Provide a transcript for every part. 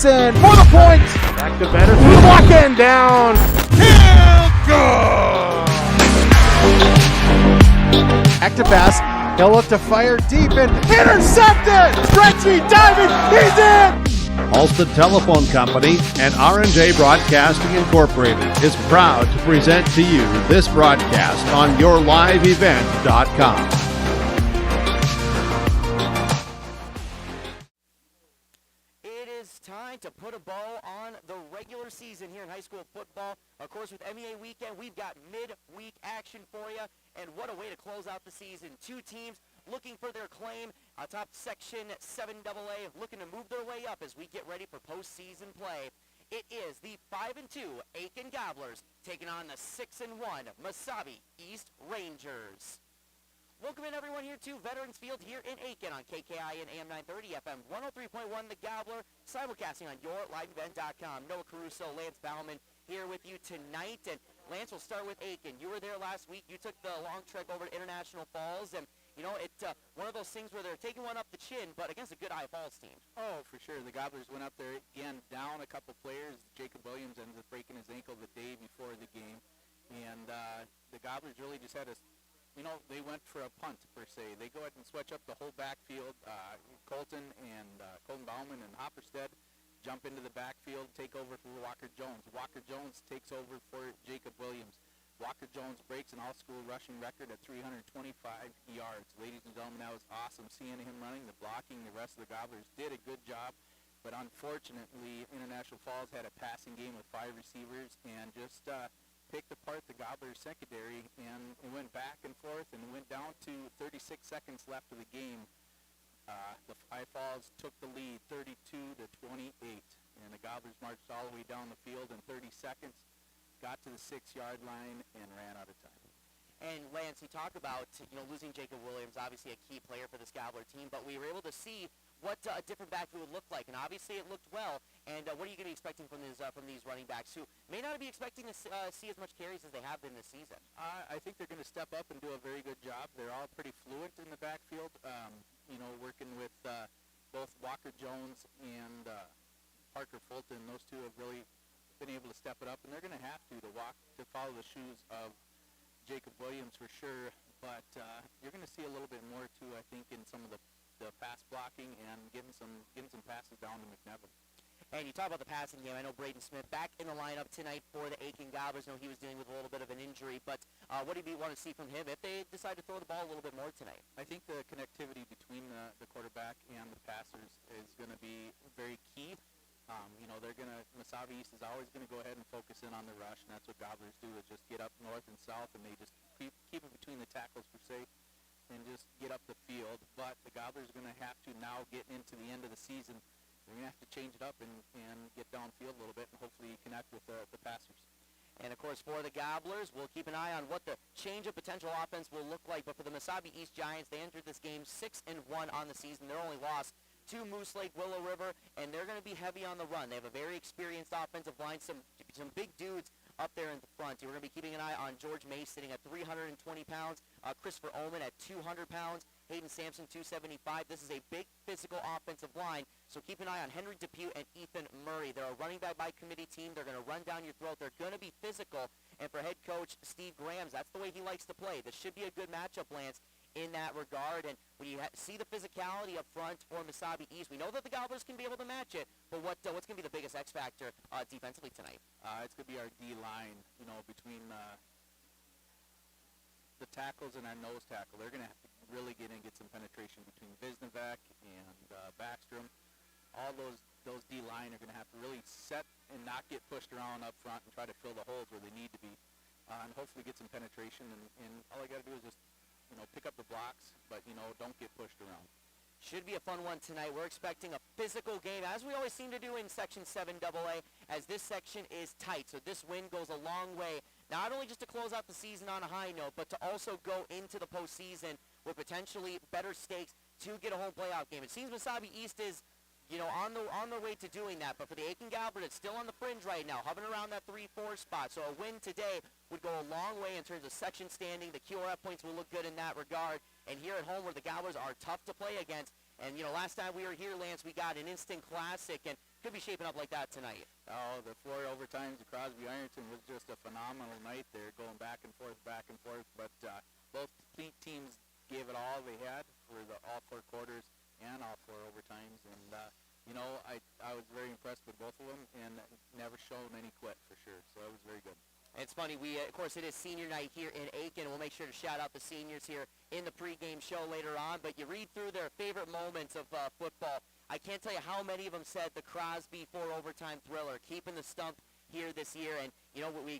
Jackson for the point. Back to better through the block and down. Active pass. He'll look to fire deep and intercepted. Stretchy diving. He's in. Halstead Telephone Company and R&J Broadcasting Incorporated is proud to present to you this broadcast on yourliveevent.com. It is time to put a bow on the regular season here in high school football. Of course, with MEA weekend, we've got midweek action for you. And what a way to close out the season. Two teams looking for their claim atop Section 7AA, looking to move their way up as we get ready for postseason play. It is the 5-2 Aitkin Gobblers taking on the 6-1 Mesabi East Rangers. Welcome in everyone here to Veterans Field here in Aitkin on KKI and AM 930 FM 103.1 The Gobbler, simulcasting on yourliveevent.com. Noah Caruso, Lance Bauman here with you tonight. And Lance, we'll start with Aitkin. You were there last week. You took the long trek over to International Falls. And, you know, it's one of those things where they're taking one up the chin, but against a good High Falls team. Oh, for sure. The Gobblers went up there, again, down a couple players. Jacob Williams ended up breaking his ankle the day before the game. And the Gobblers really just had a, you know, they went for a punt, per se. They go ahead and switch up the whole backfield. Colton Bauman and Hopperstead jump into the backfield, take over for Walker Jones. Walker Jones takes over for Jacob Williams. Walker Jones breaks an all-school rushing record at 325 yards. Ladies and gentlemen, that was awesome seeing him running, the blocking. The rest of the Gobblers did a good job. But unfortunately, International Falls had a passing game with 5 receivers and just picked apart the Gobblers secondary, and it went back and forth and went down to 36 seconds left of the game. The High Falls took the lead 32-28, and the Gobblers marched all the way down the field in 30 seconds, got to the 6-yard line, and ran out of time. And Lance, you talk about, you know, losing Jacob Williams, obviously a key player for this Gobbler team, but we were able to see what a different backfield would look like, and obviously it looked well. And what are you going to be expecting from these running backs who may not be expecting to see as much carries as they have been this season? I think they're going to step up and do a very good job. They're all pretty fluent in the backfield, you know, working with both Walker Jones and Parker Fulton. Those two have really been able to step it up, and they're going to have to follow the shoes of Jacob Williams for sure, but you're going to see a little bit more too, I think, in some of the pass blocking and getting some passes down to McNevin. And you talk about the passing game. I know Braden Smith back in the lineup tonight for the Aitkin Gobblers. I know he was dealing with a little bit of an injury, but what do you want to see from him if they decide to throw the ball a little bit more tonight? I think the connectivity between the quarterback and the passers is going to be very key. You know, Mesabi East is always going to go ahead and focus in on the rush, and that's what Gobblers do, is just get up north and south, and they just keep it between the tackles, per se, and just get up the field. But the Gobblers are going to have to now get into the end of the season. They're going to have to change it up and get downfield a little bit and hopefully connect with the passers. And, of course, for the Gobblers, we'll keep an eye on what the change of potential offense will look like. But for the Mesabi East Giants, they entered this game 6-1 on the season. Their only loss to Moose Lake, Willow River, and they're going to be heavy on the run. They have a very experienced offensive line, some big dudes up there in the front. We're going to be keeping an eye on George May sitting at 320 pounds, Christopher Ullman at 200 pounds, Hayden Sampson 275. This is a big physical offensive line, so keep an eye on Henry Depew and Ethan Murray. They're a running back by committee team. They're going to run down your throat. They're going to be physical, and for head coach Steve Grahams, that's the way he likes to play. This should be a good matchup, Lance, in that regard. And when you see the physicality up front for Mesabi East, we know that the Gobblers can be able to match it, but what's going to be the biggest X factor defensively tonight? It's going to be our D-line, you know, between the tackles and our nose tackle. They're going to have to really get some penetration between Visnevec and Backstrom. All those D-line are going to have to really set and not get pushed around up front and try to fill the holes where they need to be, and hopefully get some penetration. And all I got to do is just, you know, pick up the blocks, but, you know, don't get pushed around. Should be a fun one tonight. We're expecting a physical game, as we always seem to do in Section 7AA, as this section is tight. So this win goes a long way, not only just to close out the season on a high note, but to also go into the postseason with potentially better stakes to get a home playoff game. It seems Mesabi East is, you know, on their way to doing that. But for the Aitkin Gobblers, it's still on the fringe right now, hovering around that 3-4 spot. So a win today would go a long way in terms of section standing. The QRF points will look good in that regard. And here at home, where the Gobblers are tough to play against, and, you know, last time we were here, Lance, we got an instant classic. And could be shaping up like that tonight. Oh, the 4 overtimes of Crosby Ironton was just a phenomenal night there, going back and forth. But both teams gave it all they had for all 4 quarters and all 4 overtimes. And, I was very impressed with both of them and never shown any quit for sure. So it was very good. It's funny, of course, it is senior night here in Aitkin. We'll make sure to shout out the seniors here in the pregame show later on. But you read through their favorite moments of football. I can't tell you how many of them said the Crosby 4 overtime thriller, keeping the stump here this year. And,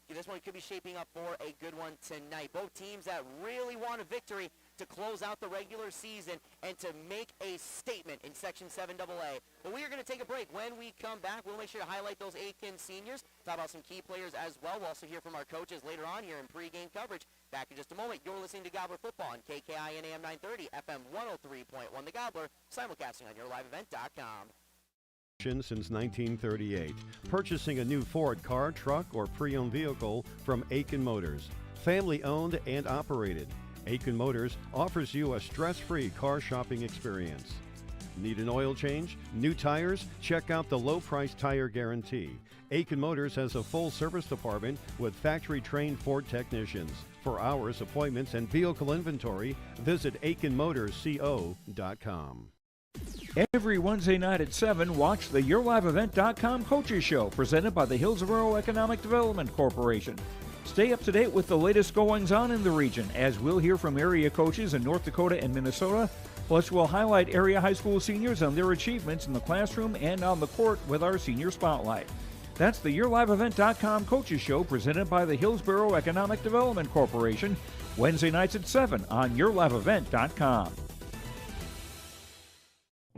this one could be shaping up for a good one tonight. Both teams that really want a victory to close out the regular season and to make a statement in Section 7AA. But we are going to take a break. When we come back, we'll make sure to highlight those Aitkin seniors, talk about some key players as well. We'll also hear from our coaches later on here in pregame coverage. Back in just a moment. You're listening to Gobbler Football on KKIN AM 930, FM 103.1 The Gobbler, simulcasting on yourliveevent.com. Since 1938, purchasing a new Ford car, truck, or pre-owned vehicle from Aitkin Motors. Family owned and operated, Aitkin Motors offers you a stress-free car shopping experience. Need an oil change? New tires? Check out the low-price tire guarantee. Aitkin Motors has a full service department with factory-trained Ford technicians. For hours, appointments, and vehicle inventory, visit AitkinMotorsCO.com. Every Wednesday night at 7, watch the YourLiveEvent.com Coaches Show presented by the Hillsborough Economic Development Corporation. Stay up to date with the latest goings-on in the region, as we'll hear from area coaches in North Dakota and Minnesota. Plus, we'll highlight area high school seniors and their achievements in the classroom and on the court with our Senior Spotlight. That's the YourLiveEvent.com Coaches Show presented by the Hillsborough Economic Development Corporation, Wednesday nights at 7 on YourLiveEvent.com.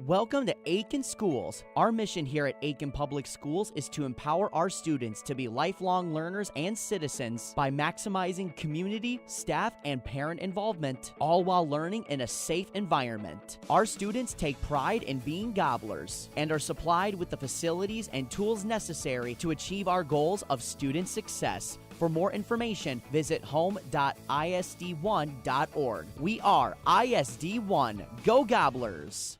Welcome to Aitkin Schools. Our mission here at Aitkin Public Schools is to empower our students to be lifelong learners and citizens by maximizing community, staff, and parent involvement, all while learning in a safe environment. Our students take pride in being gobblers and are supplied with the facilities and tools necessary to achieve our goals of student success. For more information, visit home.isd1.org. We are ISD1. Go Gobblers!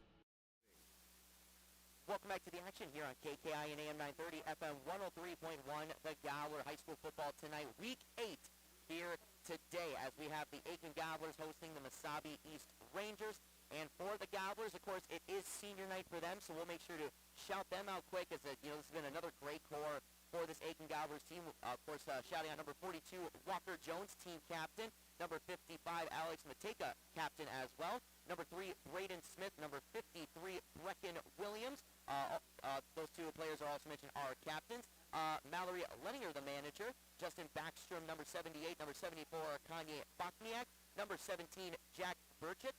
Welcome back to the action here on KKIN AM 930, FM 103.1, the Gobbler High School Football tonight, Week 8 here today as we have the Aitkin Gobblers hosting the Mesabi East Rangers. And for the Gobblers, of course, it is senior night for them, so we'll make sure to shout them out quick as this has been another great core for this Aitkin Gobblers team. Of course, shouting out number 42, Walker Jones, team captain. Number 55, Alex Mateka, captain as well. Number 3, Braden Smith. Number 53, Brecken Williams. Those two players are also mentioned are captains. Mallory Lenninger, the manager. Justin Backstrom, number 78. Number 74, Kanye Bachniak. Number 17, Jack Burchett.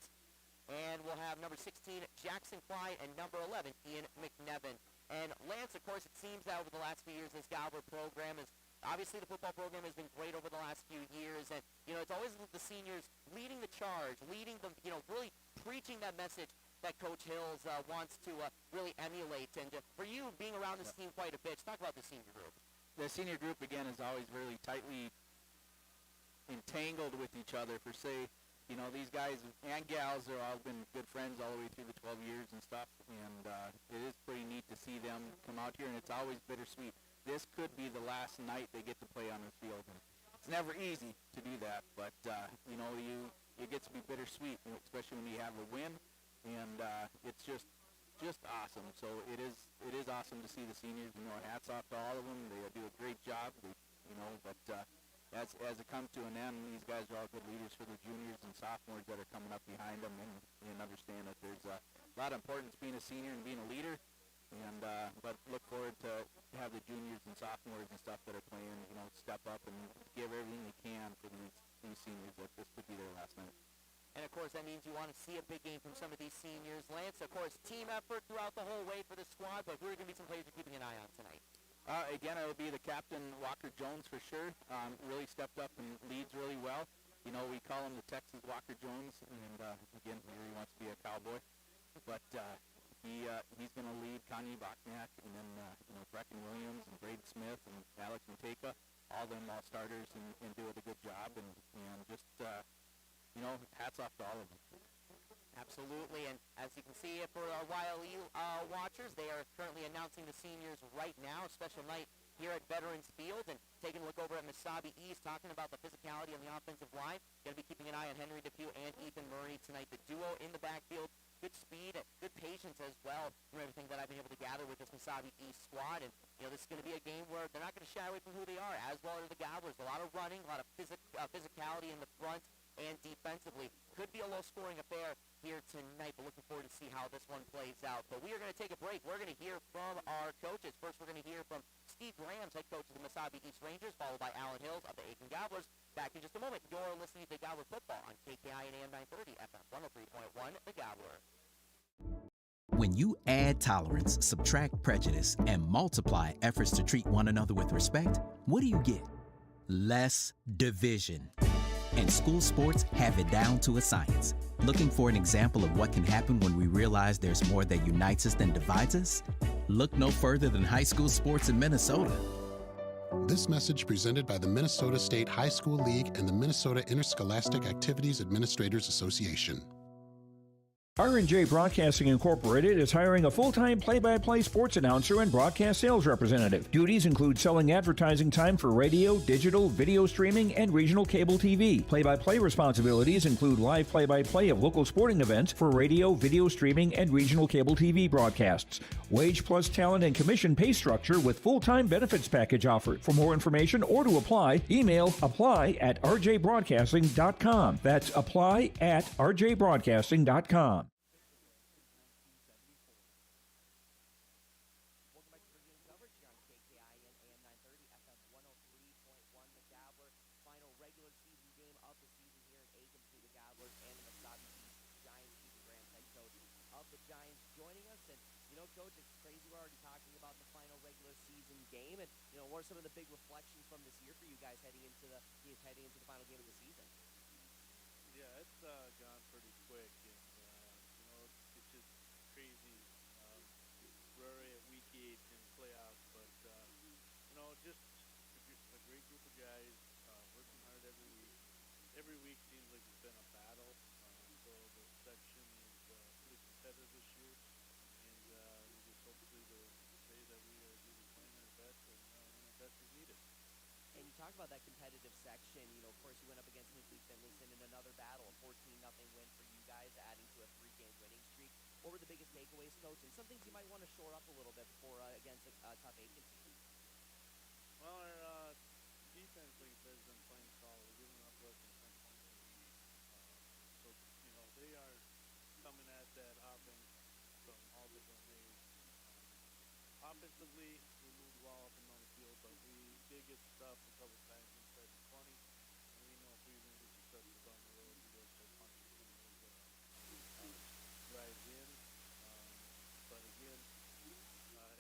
And we'll have number 16, Jackson Clyde, and number 11, Ian McNevin. And Lance, of course, it seems that over the last few years, this Gobbler program is, obviously the football program has been great over the last few years. And, it's always the seniors leading the charge, leading them, really preaching that message that Coach Hills wants to really emulate. And for you, being around this team quite a bit, talk about the senior group. The senior group, again, is always really tightly entangled with each other. For say, these guys and gals are all been good friends all the way through the 12 years and stuff, and it is pretty neat to see them come out here, and it's always bittersweet. This could be the last night they get to play on the field, and it's never easy to do that, but, it gets to be bittersweet, especially when you have a win, and it's just awesome. So it is awesome to see the seniors, hats off to all of them. They do a great job, but as it comes to an end, these guys are all good leaders for the juniors and sophomores that are coming up behind them, and understand that there's a lot of importance being a senior and being a leader. And but look forward to have the juniors and sophomores and stuff that are playing, step up and give everything they can for these seniors. That this could be their last night. And, of course, that means you want to see a big game from some of these seniors. Lance, of course, team effort throughout the whole way for the squad, but who are going to be some players you're keeping an eye on tonight? Again, it'll be the captain, Walker Jones, for sure. Really stepped up and leads really well. We call him the Texas Walker Jones, and again, he really wants to be a Cowboy. But he's going to lead Kanye Bachniak, and then Brecken Williams and Braden Smith and Alex Mateka, all them all starters and doing a good job, and just hats off to all of them. Absolutely, and as you can see for our YLE watchers, they are currently announcing the seniors right now. A special night here at Veterans Field, and taking a look over at Mesabi East, talking about the physicality on the offensive line. Going to be keeping an eye on Henry Depew and Ethan Murray tonight. The duo in the backfield, good speed, and good patience as well from everything that I've been able to gather with this Mesabi East squad. And this is going to be a game where they're not going to shy away from who they are, as well as the Gobblers. A lot of running, a lot of physicality in the front and defensively. Could be a low-scoring affair here tonight, but looking forward to see how this one plays out. But we are going to take a break. We're going to hear from our coaches. First, we're going to hear from Steve Grams, head coach of the Mesabi East Rangers, followed by Alan Hills of the Aitkin Gobblers. Back in just a moment. You're listening to Gobbler Football on KKI and AM 930, FM 103.1, The Gobbler. When you add tolerance, subtract prejudice, and multiply efforts to treat one another with respect, what do you get? Less division. And school sports have it down to a science. Looking for an example of what can happen when we realize there's more that unites us than divides us? Look no further than high school sports in Minnesota. This message presented by the Minnesota State High School League and the Minnesota Interscholastic Activities Administrators Association. R&J Broadcasting Incorporated is hiring a full-time play-by-play sports announcer and broadcast sales representative. Duties include selling advertising time for radio, digital, video streaming, and regional cable TV. Play-by-play responsibilities include live play-by-play of local sporting events for radio, video streaming, and regional cable TV broadcasts. Wage plus talent and commission pay structure with full-time benefits package offered. For more information or to apply, email apply@rjbroadcasting.com. That's apply@rjbroadcasting.com. Coach, it's crazy we're already talking about the final regular season game, and what are some of the big reflections from this year for you guys heading into the final game of the season? Yeah, it's gone pretty quick, and it's just crazy. We're already at week 8 in the playoffs, but just a great group of guys working hard every week. Every week seems like it's been a battle, so the section is pretty competitive this year. We just hopefully to say that we are really playing our best and when our best is needed. And you talk about that competitive section. Of course, you went up against Hinkley Finlayson in another battle, a 14-0 win for you guys, adding to a 3-game winning streak. What were the biggest takeaways, Coach, and some things you might want to shore up a little bit before against a tough Aitkin team? Well, our defense, like I said, has been playing solid. We're giving up less than 10 points a week. So, they are coming at that offense from all different ways. Offensively, we moved the ball up and down the field, but we did get stuffed a couple times inside the 20, and we know if we're going to get successful down the road, we got to start punching some of those drives in. But again,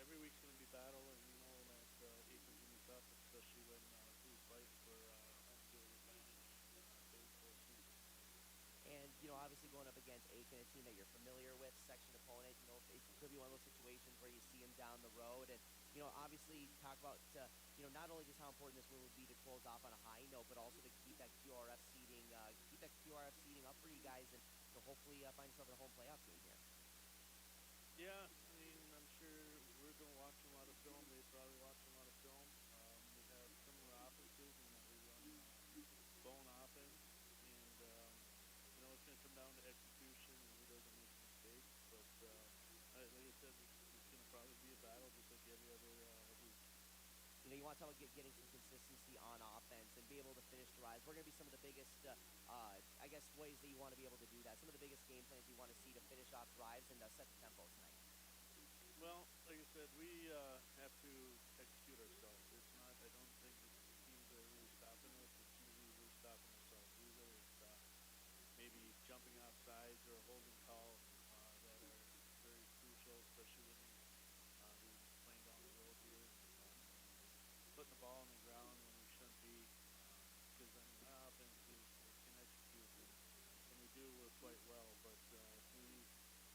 every week's going to be battle, and we know that Aitkin's going to be tough, especially when we fight for home field advantage third, fourth season. And, obviously going up against Aitkin, a team that you're familiar with, section opponent, it could be one of those situations where you see them down the road. And, obviously talk about, not only just how important this win would be to close off on a high note, but also to keep that QRF seeding up for you guys and hopefully find yourself in a home playoff game here. Yeah, I'm sure we're going to watch a lot of film. They probably watch a lot of film. We have similar offenses in that we run bone offense. And, it's going to come down to execution and who doesn't make mistakes. But like I said, it's going to probably be a battle just like every other week. You want to talk about getting some consistency on offense and be able to finish drives. We're going to be some of the biggest, ways that you want to be able to do that. Some of the biggest game plans you want to see to finish off drives and set the tempo tonight. Well, like I said, we have to execute ourselves. It's not, I don't think it's the teams that are really stopping us. It's usually we're stopping ourselves. We really stop maybe jumping off sides or a holding call that are very crucial, especially when we're playing down the road here. Putting the ball on the ground when we shouldn't be. Because, our offense can execute. And we do, we're quite well. But if we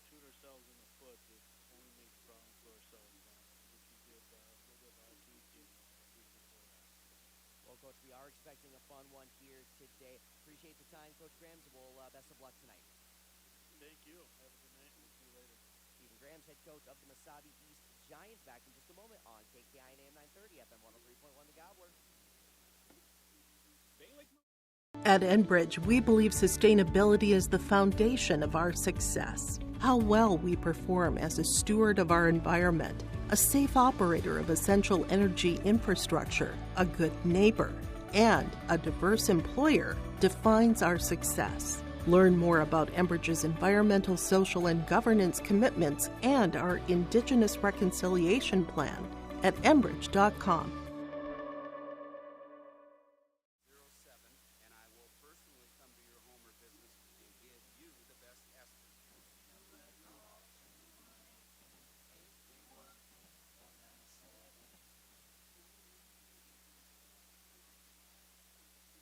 shoot ourselves in the foot, it only makes problems for ourselves, which we did a little bit last week and week before that. Well, Coach, we are expecting a fun one here today. Appreciate the time, Coach Grams. Well, best of luck tonight. Thank you. Have a good night. We'll see you later. Stephen Graham's head coach of the Mesabi East Giants, back in just a moment on KKI and AM 930 FM 103.1 The Gobbler. At Enbridge, we believe sustainability is the foundation of our success. How well we perform as a steward of our environment, a safe operator of essential energy infrastructure, a good neighbor, and a diverse employer defines our success. Learn more about Enbridge's environmental, social, and governance commitments and our Indigenous Reconciliation Plan at enbridge.com.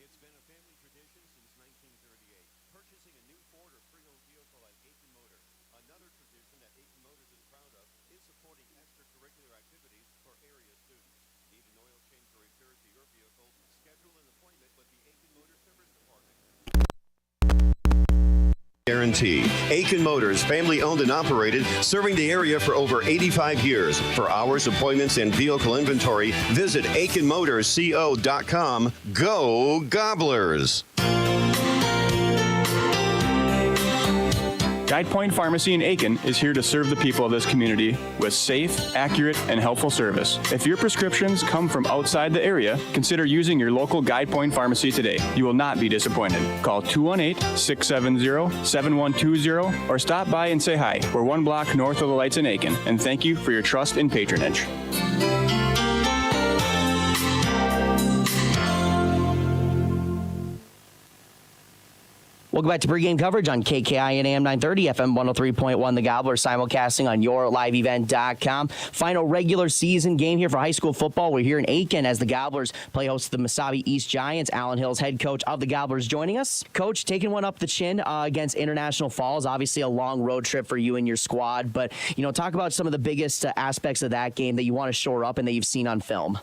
It's been a family tradition since 1938, purchasing a new Ford or pre-owned vehicle at Aitkin Motors. Another tradition that Aitkin Motors is proud of is supporting extracurricular activities for area students. Need an oil change or repair to your vehicle? Schedule an appointment with the Aitkin Motors Service Department. Guarantee. Aitkin Motors, family owned and operated, serving the area for over 85 years. For hours, appointments, and vehicle inventory, visit AitkinMotorsCO.com. Go Gobblers! Guide Point Pharmacy in Aitkin is here to serve the people of this community with safe, accurate, and helpful service. If your prescriptions come from outside the area, consider using your local Guide Point Pharmacy today. You will not be disappointed. Call 218-670-7120 or stop by and say hi. We're one block north of the lights in Aitkin, and thank you for your trust and patronage. Welcome back to pregame coverage on KKI and AM 930 FM 103.1 The Gobbler, simulcasting on yourliveevent.com. Final regular season game here for high school football. We're here in Aitkin as the Gobblers play host to the Mesabi East Giants. Alan Hill's head coach of the Gobblers joining us. Coach, taking one up the chin against International Falls. Obviously a long road trip for you and your squad, but talk about some of the biggest aspects of that game that you want to shore up and that you've seen on film.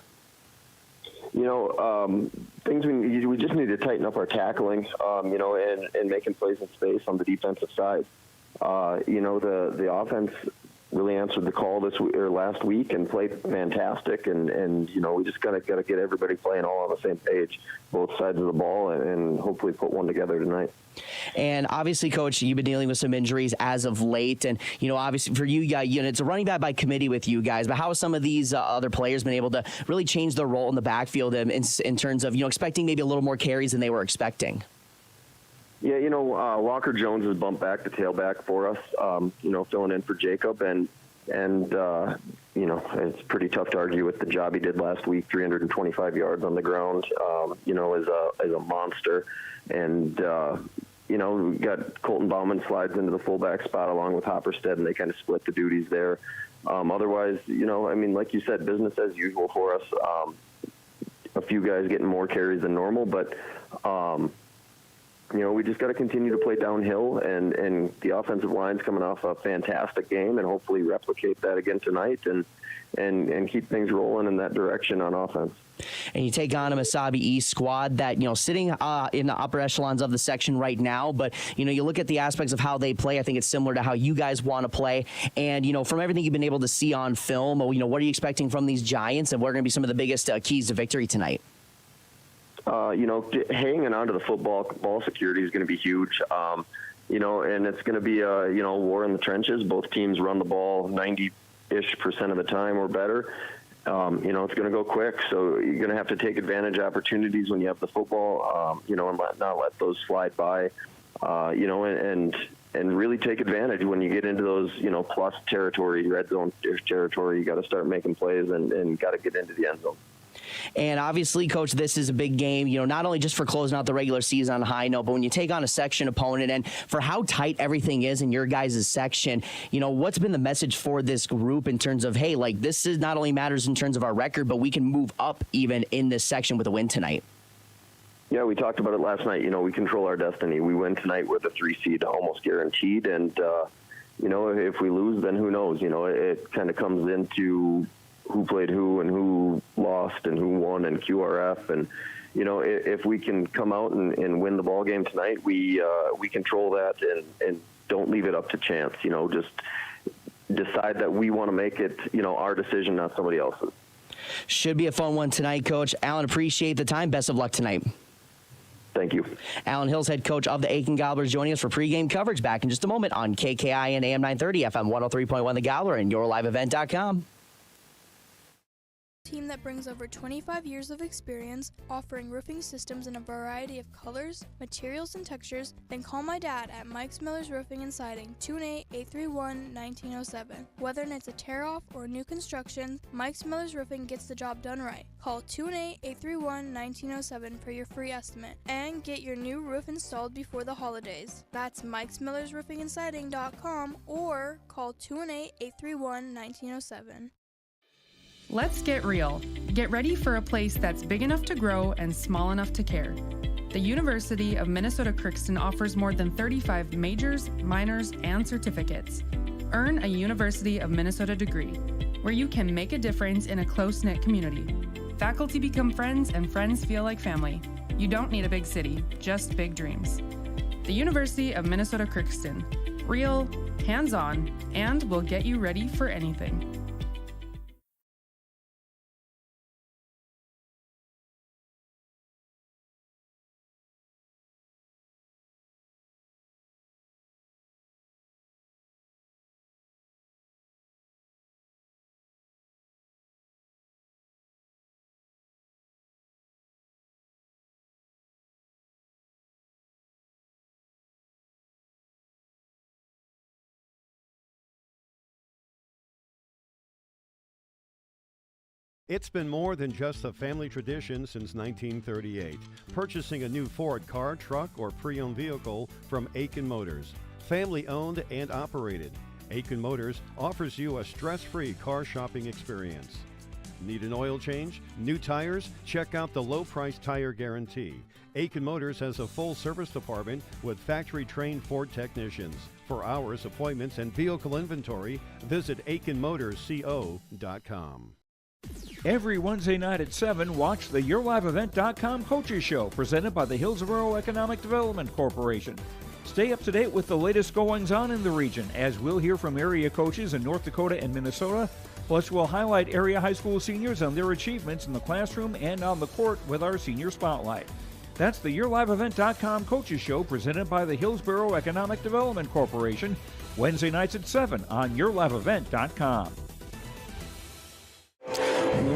Things we just need to tighten up our tackling, and making plays in space on the defensive side. The offense really answered the call last week and played fantastic, and we just gotta get everybody playing all on the same page, both sides of the ball, and hopefully put one together tonight. And obviously, Coach, you've been dealing with some injuries as of late, and obviously for you guys, it's a running back by committee with you guys. But how have some of these other players been able to really change their role in the backfield in terms of expecting maybe a little more carries than they were expecting? Yeah, Walker Jones has bumped back to tailback for us, filling in for Jacob, and it's pretty tough to argue with the job he did last week, 325 yards on the ground, as a monster. And, we got Colton Bauman slides into the fullback spot along with Hopperstead, and they kind of split the duties there. Otherwise, like you said, business as usual for us. A few guys getting more carries than normal, but, we just got to continue to play downhill, and the offensive line's coming off a fantastic game, and hopefully replicate that again tonight and keep things rolling in that direction on offense. And you take on a Mesabi East squad that, sitting in the upper echelons of the section right now. But, you look at the aspects of how they play. I think it's similar to how you guys want to play. And, from everything you've been able to see on film, what are you expecting from these Giants? And what are going to be some of the biggest keys to victory tonight? Hanging on to the ball security is going to be huge. And it's going to be a, war in the trenches. Both teams run the ball 90-ish% of the time or better. It's going to go quick, so you're going to have to take advantage of opportunities when you have the football, and not let those slide by, and really take advantage when you get into those, plus territory, red zone territory. You got to start making plays and got to get into the end zone. And obviously, Coach, this is a big game, not only just for closing out the regular season on a high note, but when you take on a section opponent and for how tight everything is in your guys' section, what's been the message for this group in terms of, hey, this is not only matters in terms of our record, but we can move up even in this section with a win tonight? Yeah, we talked about it last night. We control our destiny. We win tonight with a 3 seed almost guaranteed. And, if we lose, then who knows? It kind of comes into who played who and who lost and who won and QRF. And, if we can come out and win the ball game tonight, we control that and don't leave it up to chance. Just decide that we want to make it, our decision, not somebody else's. Should be a fun one tonight, Coach. Alan, appreciate the time. Best of luck tonight. Thank you. Alan Hills, head coach of the Aitkin Gobblers, joining us for pregame coverage. Back in just a moment on KKI and AM 930, FM 103.1 The Gobbler, and yourliveevent.com. Team that brings over 25 years of experience offering roofing systems in a variety of colors, materials, and textures, then call my dad at Mike's Miller's Roofing and Siding, 218-831-1907. Whether it's a tear-off or new construction, Mike's Miller's Roofing gets the job done right. Call 218-831-1907 for your free estimate and get your new roof installed before the holidays. That's Mike's Miller's Roofing and Siding.com or call 218-831-1907. Let's get real. Get ready for a place that's big enough to grow and small enough to care. The University of Minnesota Crookston offers more than 35 majors, minors, and certificates. Earn a University of Minnesota degree, where you can make a difference in a close-knit community. Faculty become friends and friends feel like family. You don't need a big city, just big dreams. The University of Minnesota Crookston. Real, hands-on, and will get you ready for anything. It's been more than just a family tradition since 1938. Purchasing a new Ford car, truck, or pre-owned vehicle from Aitkin Motors. Family owned and operated. Aitkin Motors offers you a stress-free car shopping experience. Need an oil change? New tires? Check out the low-price tire guarantee. Aitkin Motors has a full service department with factory-trained Ford technicians. For hours, appointments, and vehicle inventory, visit AitkinMotorsCO.com. Every Wednesday night at 7, watch the YourLiveEvent.com Coaches Show, presented by the Hillsborough Economic Development Corporation. Stay up to date with the latest goings-on in the region, as we'll hear from area coaches in North Dakota and Minnesota. Plus, we'll highlight area high school seniors and their achievements in the classroom and on the court with our Senior Spotlight. That's the YourLiveEvent.com Coaches Show, presented by the Hillsborough Economic Development Corporation, Wednesday nights at 7 on YourLiveEvent.com.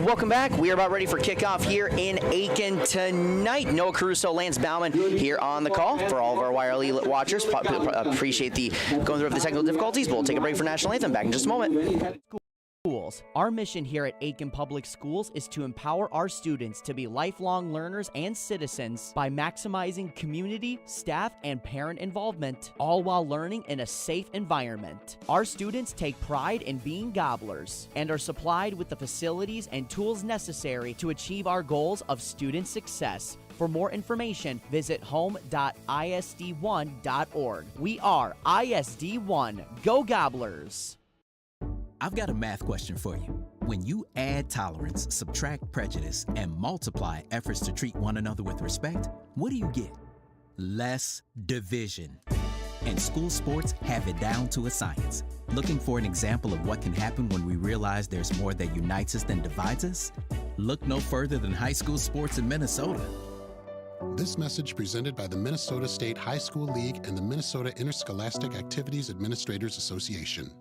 Welcome back. We are about ready for kickoff here in Aitkin tonight. Noah Caruso, Lance Bauman here on the call for all of our Wire Elite watchers. Appreciate the going through the technical difficulties, but we'll take a break for National Anthem. Back in just a moment. Schools. Our mission here at Aitkin Public Schools is to empower our students to be lifelong learners and citizens by maximizing community, staff, and parent involvement, all while learning in a safe environment. Our students take pride in being gobblers and are supplied with the facilities and tools necessary to achieve our goals of student success. For more information, visit home.isd1.org. We are ISD1. Go Gobblers! I've got a math question for you. When you add tolerance, subtract prejudice, and multiply efforts to treat one another with respect, what do you get? Less division. And school sports have it down to a science. Looking for an example of what can happen when we realize there's more that unites us than divides us? Look no further than high school sports in Minnesota. This message presented by the Minnesota State High School League and the Minnesota Interscholastic Activities Administrators Association.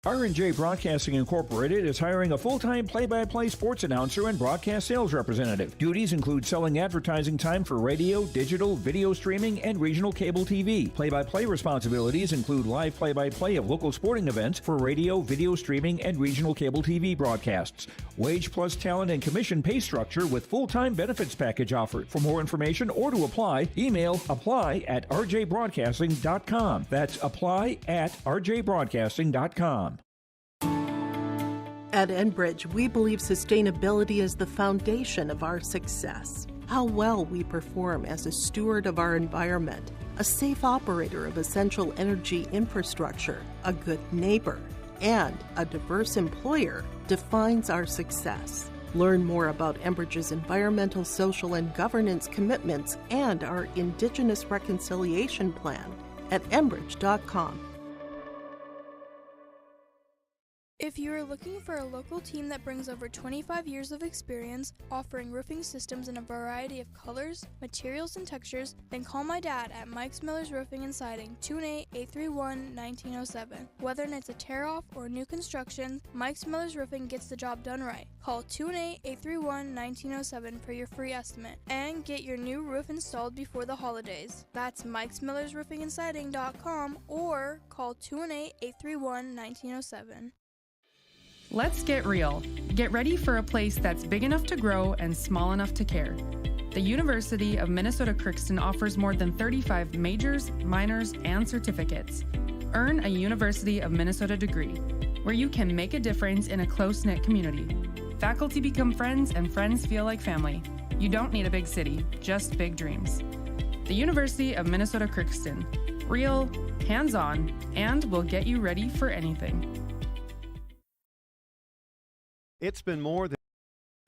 R&J Broadcasting Incorporated is hiring a full-time play-by-play sports announcer and broadcast sales representative. Duties include selling advertising time for radio, digital, video streaming, and regional cable TV. Play-by-play responsibilities include live play-by-play of local sporting events for radio, video streaming, and regional cable TV broadcasts. Wage plus talent and commission pay structure with full-time benefits package offered. For more information or to apply, email apply@rjbroadcasting.com. That's apply@rjbroadcasting.com. At Enbridge, we believe sustainability is the foundation of our success. How well we perform as a steward of our environment, a safe operator of essential energy infrastructure, a good neighbor, and a diverse employer defines our success. Learn more about Enbridge's environmental, social, and governance commitments and our Indigenous Reconciliation Plan at enbridge.com. If you are looking for a local team that brings over 25 years of experience, offering roofing systems in a variety of colors, materials, and textures, then call my dad at Mike's Miller's Roofing and Siding, 218-831-1907. Whether it's a tear-off or new construction, Mike's Miller's Roofing gets the job done right. Call 218-831-1907 for your free estimate and get your new roof installed before the holidays. That's Mike's Miller's Roofing and Siding.com or call 218-831-1907. Let's get real. Get ready for a place that's big enough to grow and small enough to care. The University of Minnesota Crookston offers more than 35 majors, minors, and certificates. Earn a University of Minnesota degree, where you can make a difference in a close-knit community. Faculty become friends and friends feel like family. You don't need a big city, just big dreams. The University of Minnesota Crookston. Real, hands-on, and will get you ready for anything. It's been more than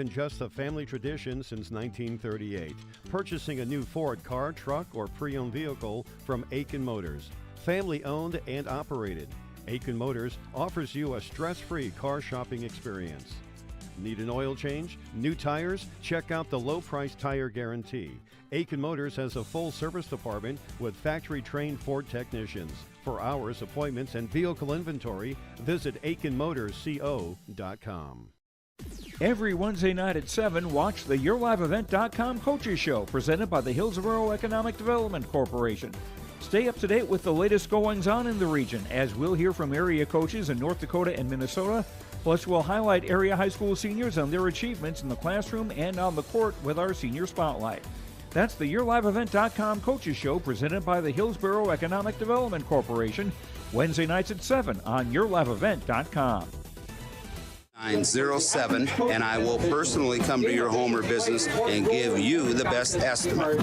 just a family tradition since 1938. Purchasing a new Ford car, truck, or pre-owned vehicle from Aitkin Motors. Family owned and operated. Aitkin Motors offers you a stress-free car shopping experience. Need an oil change? New tires? Check out the low-price tire guarantee. Aitkin Motors has a full service department with factory-trained Ford technicians. For hours, appointments, and vehicle inventory, visit AitkinMotorsCO.com. Every Wednesday night at 7, watch the YourLiveEvent.com Coaches Show presented by the Hillsborough Economic Development Corporation. Stay up to date with the latest goings-on in the region as we'll hear from area coaches in North Dakota and Minnesota. Plus, we'll highlight area high school seniors and their achievements in the classroom and on the court with our Senior Spotlight. That's the YourLiveEvent.com Coaches Show presented by the Hillsborough Economic Development Corporation. Wednesday nights at 7 on YourLiveEvent.com. 907, and I will personally come to your home or business and give you the best estimate.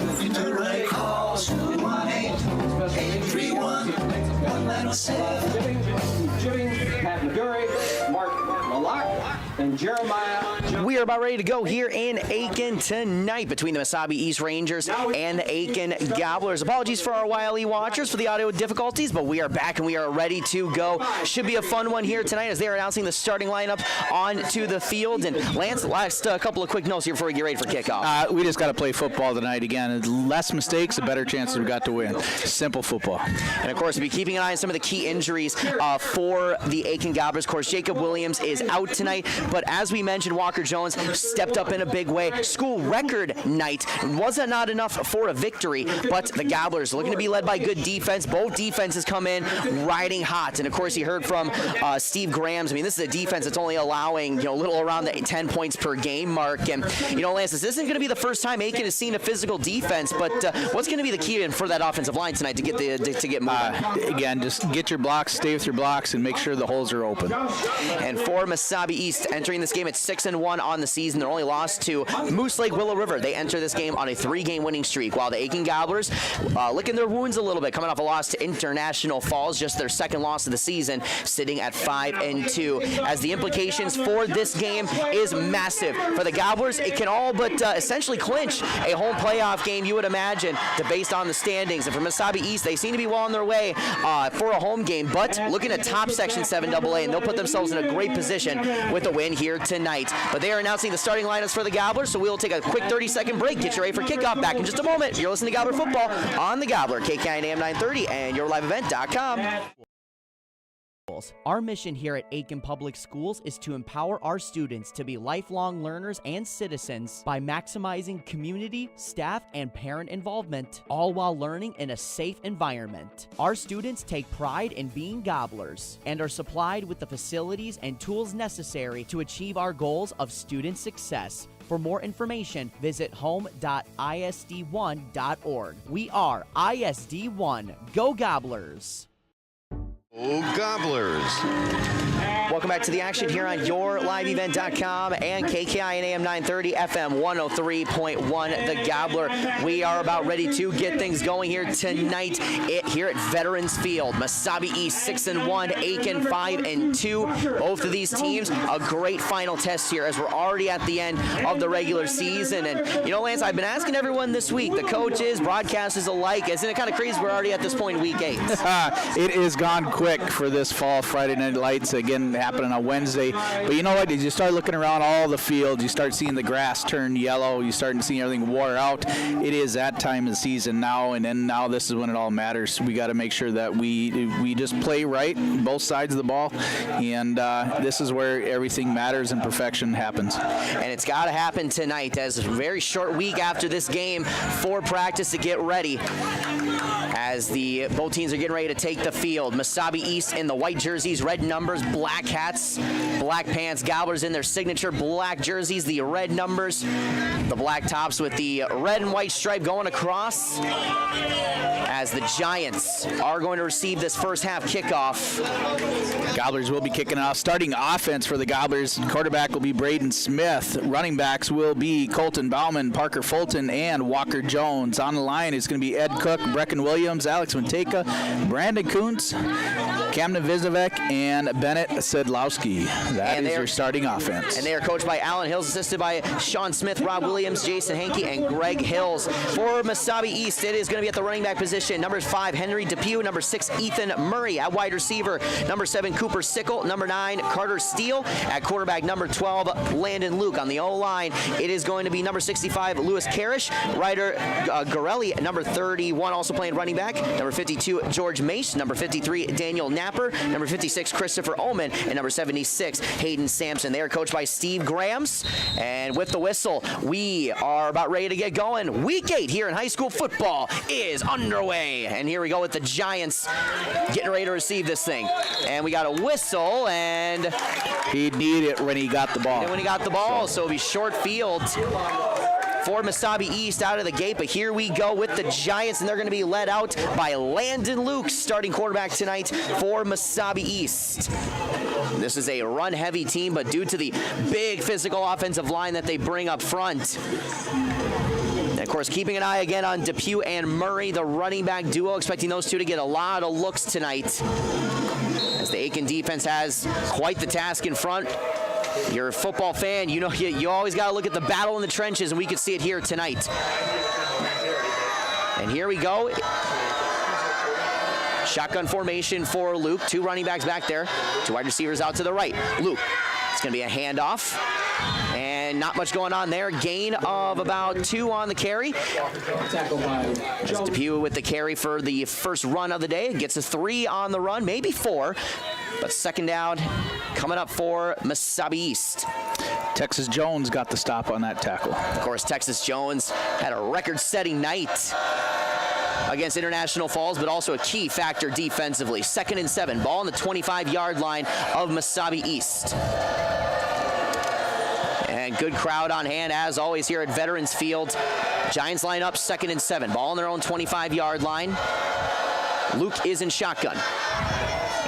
And Jeremiah. We are about ready to go here in Aitkin tonight between the Mesabi East Rangers and the Aitkin Gobblers. Apologies for our YLE watchers for the audio difficulties, but we are back and we are ready to go. Should be a fun one here tonight as they are announcing the starting lineup onto the field. And Lance, last couple of quick notes here before we get ready for kickoff. We just got to play football tonight again. Less mistakes, a better chance we've got to win. Simple football. And of course, we'll be keeping an eye on some of the key injuries for the Aitkin Gobblers. Of course, Jacob Williams is out tonight, but as we mentioned, Walker Jones stepped up in a big way. School record night. Wasn't not enough for a victory, but the Gobblers looking to be led by good defense. Both defenses come in riding hot. And of course, you heard from Steve Grams. I mean, this is a defense that's only allowing, a little around the 10 points per game mark. And, Lance, this isn't going to be the first time Aitkin has seen a physical defense, but what's going to be the key for that offensive line tonight to get moving? Again, just get your blocks, stay with your blocks, and make sure the holes are open. And for Mesabi East, entering this game at 6-1 on the season, their only loss to Moose Lake Willow River. They enter this game on a 3-game winning streak, while the Aitkin Gobblers licking their wounds a little bit, coming off a loss to International Falls, just their second loss of the season, sitting at 5-2. As the implications for this game is massive. For the Gobblers, it can all but essentially clinch a home playoff game, you would imagine, based on the standings. And for Mesabi East, they seem to be well on their way for a home game, but looking at top section 7AA, and they'll put themselves in a great position with a win here tonight. But they are announcing the starting lineups for the Gobblers, so we'll take a quick 30-second break, get you ready for kickoff. Back in just a moment. You're listening to Gobbler Football on the Gobbler, KKIN AM 930 and YourLiveEvent.com. Our mission here at Aitkin Public Schools is to empower our students to be lifelong learners and citizens by maximizing community, staff, and parent involvement, all while learning in a safe environment. Our students take pride in being Gobblers and are supplied with the facilities and tools necessary to achieve our goals of student success. For more information, visit home.isd1.org. We are ISD1. Go Gobblers! Gobblers. Welcome back to the action here on YourLiveEvent.com and KKI and AM 930 FM 103.1 The Gobbler. We are about ready to get things going here tonight here at Veterans Field. Mesabi East 6-1, Aitkin 5-2. Both of these teams a great final test here as we're already at the end of the regular season. And you know, Lance, I've been asking everyone this week, the coaches, broadcasters alike, isn't it kind of crazy we're already at this point in week 8? It is gone quick for this fall Friday Night Lights again happening on Wednesday. But you know what? As you start looking around all the fields, you start seeing the grass turn yellow. You start seeing everything wore out. It is that time of the season now, and then now this is when it all matters. We got to make sure that we just play right, both sides of the ball, and this is where everything matters and perfection happens. And it's got to happen tonight, as a very short week after this game for practice to get ready. As both teams are getting ready to take the field. Mesabi East in the white jerseys, red numbers, black hats, black pants. Gobblers in their signature black jerseys, the red numbers, the black tops with the red and white stripe going across. As the Giants are going to receive this first half kickoff. Gobblers will be kicking off. Starting offense for the Gobblers, quarterback will be Braden Smith. Running backs will be Colton Bauman, Parker Fulton, and Walker Jones. On the line is going to be Ed Cook, Brecken Williams, Alex Manteca, Brandon Kuntz, Camden Vizovec, and Bennett Sedlowski. That is your starting offense. And they are coached by Alan Hills, assisted by Sean Smith, Rob Williams, Jason Henke, and Greg Hills. For Mesabi East, it is going to be at the running back position. Number 5, Henry Depew. Number 6, Ethan Murray. At wide receiver, number 7, Cooper Sickle. Number 9, Carter Steele. At quarterback, number 12, Landon Luke. On the O-line, it is going to be number 65, Lewis Karish. Ryder Gorelli, number 31, also playing running back. Number 52, George Mace. Number 53, Daniel Napper. Number 56, Christopher Ullman. And number 76, Hayden Sampson. They are coached by Steve Grams. And with the whistle, we are about ready to get going. Week 8 here in high school football is underway. And here we go with the Giants getting ready to receive this thing. And we got a whistle, and he needed it when he got the ball. And when he got the ball, so it'll be short field for Mesabi East out of the gate. But here we go with the Giants, and they're going to be led out by Landon Luke, starting quarterback tonight for Mesabi East. This is a run-heavy team, but due to the big physical offensive line that they bring up front, and of course, keeping an eye again on Depew and Murray, the running back duo, expecting those two to get a lot of looks tonight, as the Aitkin defense has quite the task in front. You're a football fan, you know you always got to look at the battle in the trenches, and we can see it here tonight. And here we go. Shotgun formation for Luke. 2 running backs back there. 2 wide receivers out to the right. Luke. It's going to be a handoff. And not much going on there. Gain of about 2 on the carry. As Depew with the carry for the first run of the day. Gets a 3 on the run, maybe 4. But second down coming up for Mesabi East. Texas Jones got the stop on that tackle. Of course, Texas Jones had a record-setting night against International Falls, but also a key factor defensively. 2nd and 7. Ball on the 25-yard line of Mesabi East. And good crowd on hand, as always, here at Veterans Field. Giants line up 2nd and 7. Ball on their own 25-yard line. Luke is in shotgun.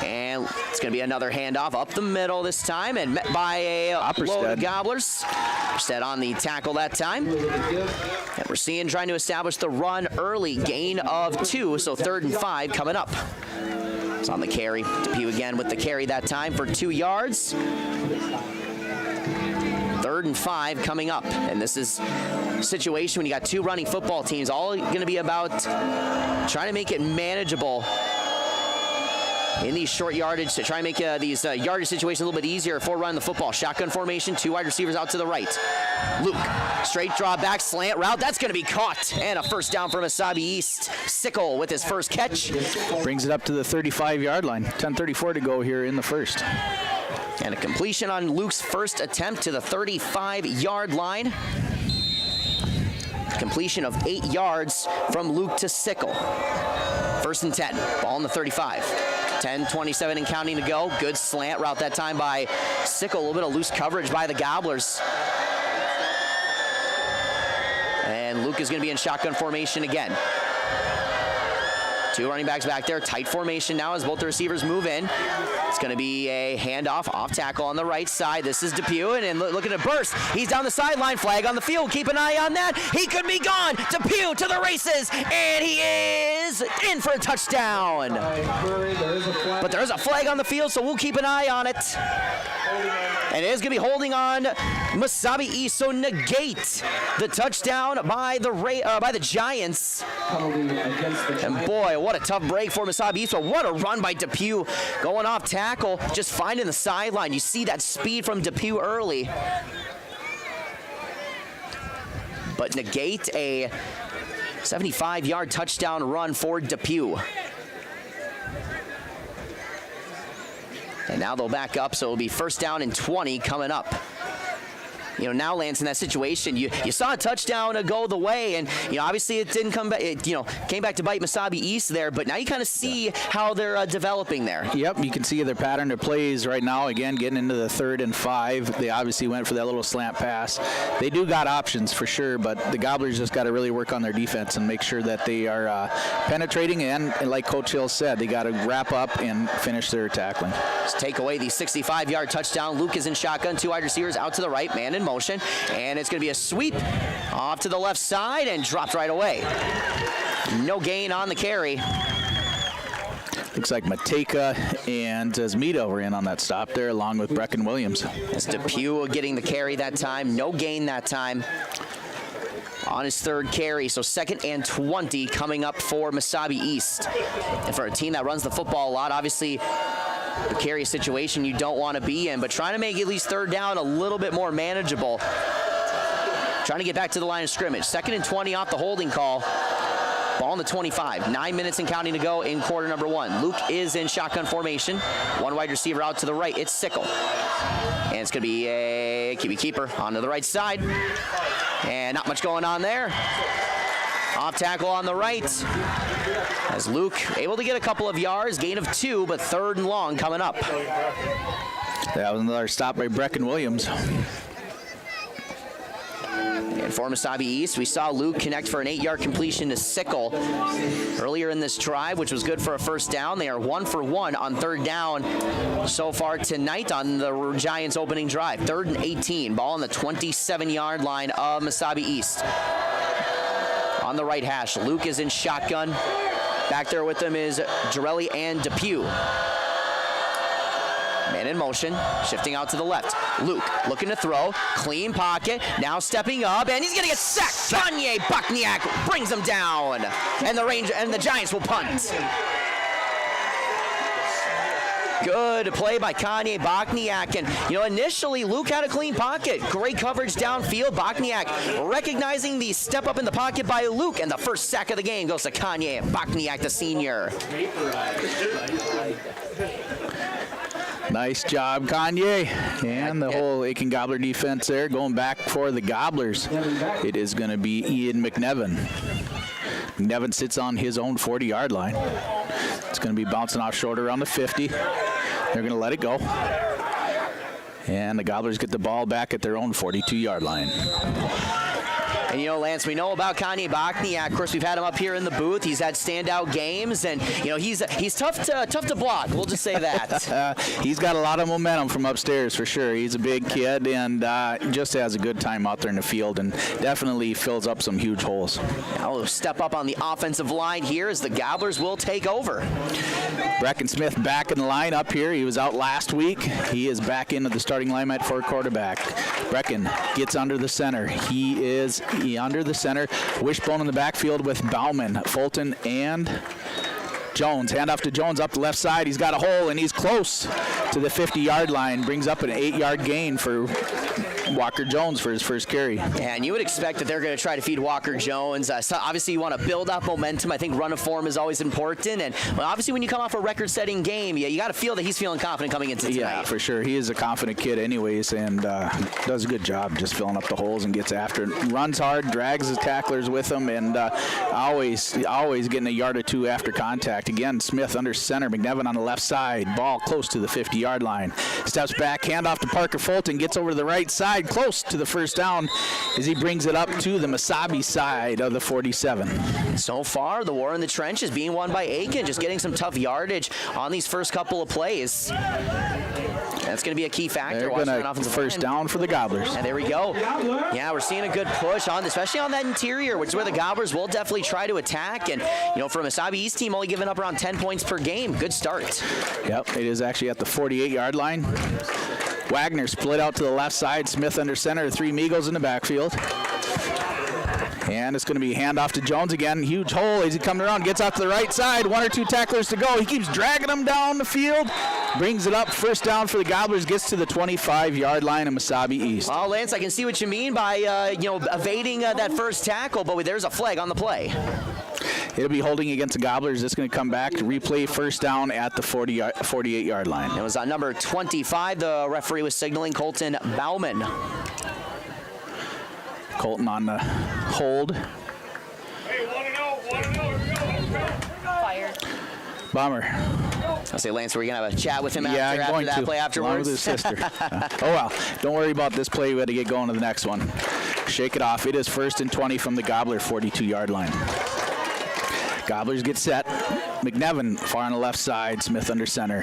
And it's going to be another handoff up the middle this time, and met by a load of Gobblers. Upperstead on the tackle that time. And we're seeing trying to establish the run early. Gain of 2, so 3rd and 5 coming up. It's on the carry. Depew again with the carry that time for 2 yards. 3rd and 5 coming up. And this is a situation when you got 2 running football teams, all going to be about trying to make it manageable in these short yardage, to try and make these yardage situations a little bit easier for running the football. Shotgun formation, 2 wide receivers out to the right. Luke, straight draw back, slant route. That's going to be caught. And a first down for Mesabi East. Sickle with his first catch. Brings it up to the 35-yard line. 10:34 to go here in the first. And a completion on Luke's first attempt to the 35-yard line. Completion of 8 yards from Luke to Sickle. 1st and 10. Ball on the 35. 10:27 and counting to go. Good slant route that time by Sickle. A little bit of loose coverage by the Gobblers. And Luke is going to be in shotgun formation again. Two running backs back there. Tight formation now as both the receivers move in. It's going to be a handoff, off tackle on the right side. This is Depew, and looking to burst. He's down the sideline. Flag on the field. Keep an eye on that. He could be gone. Depew to the races, and he is in for a touchdown. But there is a flag on the field, so we'll keep an eye on it. And it is going to be holding on Mesabi East, so negate the touchdown by the Giants. And boy, what a tough break for Mesabi East. But what a run by Depew, going off tackle, just finding the sideline. You see that speed from Depew early. But negate a 75-yard touchdown run for Depew. And now they'll back up, so it'll be 1st down and 20 coming up. You know, now Lance, in that situation, you saw a touchdown go the way, and obviously it didn't come back. It came back to bite Mesabi East there, but now you kind of see how they're developing there. Yep, you can see their pattern, their plays right now. Again, getting into the 3rd and 5. They obviously went for that little slant pass. They do got options for sure, but the Gobblers just got to really work on their defense and make sure that they are penetrating, and like Coach Hill said, they got to wrap up and finish their tackling. Let's take away the 65-yard touchdown. Luke is in shotgun, 2 wide receivers out to the right, man in motion, and it's going to be a sweep off to the left side and dropped right away. No gain on the carry. Looks like Mateka and Zmida were in on that stop there, along with Brecken Williams. It's Depew getting the carry that time. No gain that time on his 3rd carry. So 2nd and 20 coming up for Mesabi East. And for a team that runs the football a lot, obviously the carry situation you don't want to be in, but trying to make at least 3rd down a little bit more manageable. Trying to get back to the line of scrimmage. 2nd and 20 off the holding call. Ball on the 25. 9 minutes and counting to go in quarter number 1. Luke is in shotgun formation. 1 wide receiver out to the right. It's Sickle. And it's going to be a QB keeper onto the right side. And not much going on there. Off tackle on the right. As Luke able to get a couple of yards, gain of 2, but 3rd and long coming up. That was another stop by Brecken Williams. And for Mesabi East, we saw Luke connect for an 8-yard completion to Sickle earlier in this drive, which was good for a 1st down. They are 1 for 1 on 3rd down so far tonight on the Giants' opening drive. 3rd and 18. Ball on the 27-yard line of Mesabi East. On the right hash, Luke is in shotgun. Back there with them is Jarelli and Depew. Man in motion, shifting out to the left. Luke looking to throw, clean pocket, now stepping up, and he's gonna get sacked. Kanye Bachniak brings him down, and the Giants will punt. Good play by Kanye Bachniak, and initially Luke had a clean pocket. Great coverage downfield. Bachniak recognizing the step up in the pocket by Luke, and the first sack of the game goes to Kanye Bachniak, the senior. Nice job, Kanye. And the whole Aitkin Gobbler defense there going back for the Gobblers. It is going to be Ian McNevin. McNevin sits on his own 40-yard line. It's going to be bouncing off short around the 50. They're going to let it go. And the Gobblers get the ball back at their own 42-yard line. And Lance, we know about Kanye Bachniak. Of course, we've had him up here in the booth. He's had standout games, and he's tough to block. We'll just say that. He's got a lot of momentum from upstairs for sure. He's a big kid and just has a good time out there in the field, and definitely fills up some huge holes. Now we'll step up on the offensive line here as the Gobblers will take over. Brecken Smith back in the line up here. He was out last week. He is back into the starting lineup for quarterback. Brecken gets under the center. He is under the center. Wishbone in the backfield with Bauman, Fulton, and Jones. Handoff to Jones up the left side. He's got a hole, and he's close to the 50-yard line. Brings up an 8-yard gain for Walker Jones for his first carry. And you would expect that they're going to try to feed Walker Jones. So obviously, you want to build up momentum. I think run of form is always important. And obviously, when you come off a record-setting game, you got to feel that he's feeling confident coming into tonight. Yeah, for sure. He is a confident kid anyways, and does a good job just filling up the holes and gets after it. Runs hard, drags his tacklers with him, and always getting a yard or two after contact. Again, Smith under center, McNevin on the left side. Ball close to the 50-yard line. Steps back, handoff to Parker Fulton, gets over to the right side. side, close to the first down as he brings it up to the Mesabi side of the 47. So far, the war in the trench is being won by Aitkin, just getting some tough yardage on these first couple of plays. That's going to be a key factor. They're going to first down for the Gobblers. And there we go. Yeah, we're seeing a good push on, especially on that interior, which is where the Gobblers will definitely try to attack. And, you know, for a Mesabi East team, only giving up around 10 points per game. Good start. Yep, it is actually at the 48-yard line. Wagner split out to the left side. Smith under center. 3 Migos in the backfield. And it's going to be handoff to Jones again. Huge hole as he comes around, gets out to the right side. 1 or 2 tacklers to go. He keeps dragging them down the field. Brings it up. First down for the Gobblers. Gets to the 25-yard line of Mesabi East. Well, Lance, I can see what you mean by, evading that first tackle, but there's a flag on the play. It'll be holding against the Gobblers. It's going to come back to replay first down at the 48-yard line. It was on number 25. The referee was signaling Colton Bauman. Colton on the hold. Bummer. I'll say, Lance, we're going to have a chat with him after that play afterwards. Along with his sister. Oh, well. Don't worry about this play. We got to get going to the next one. Shake it off. It is 1st and 20 from the Gobbler 42-yard line. Gobblers get set. McNevin far on the left side. Smith under center.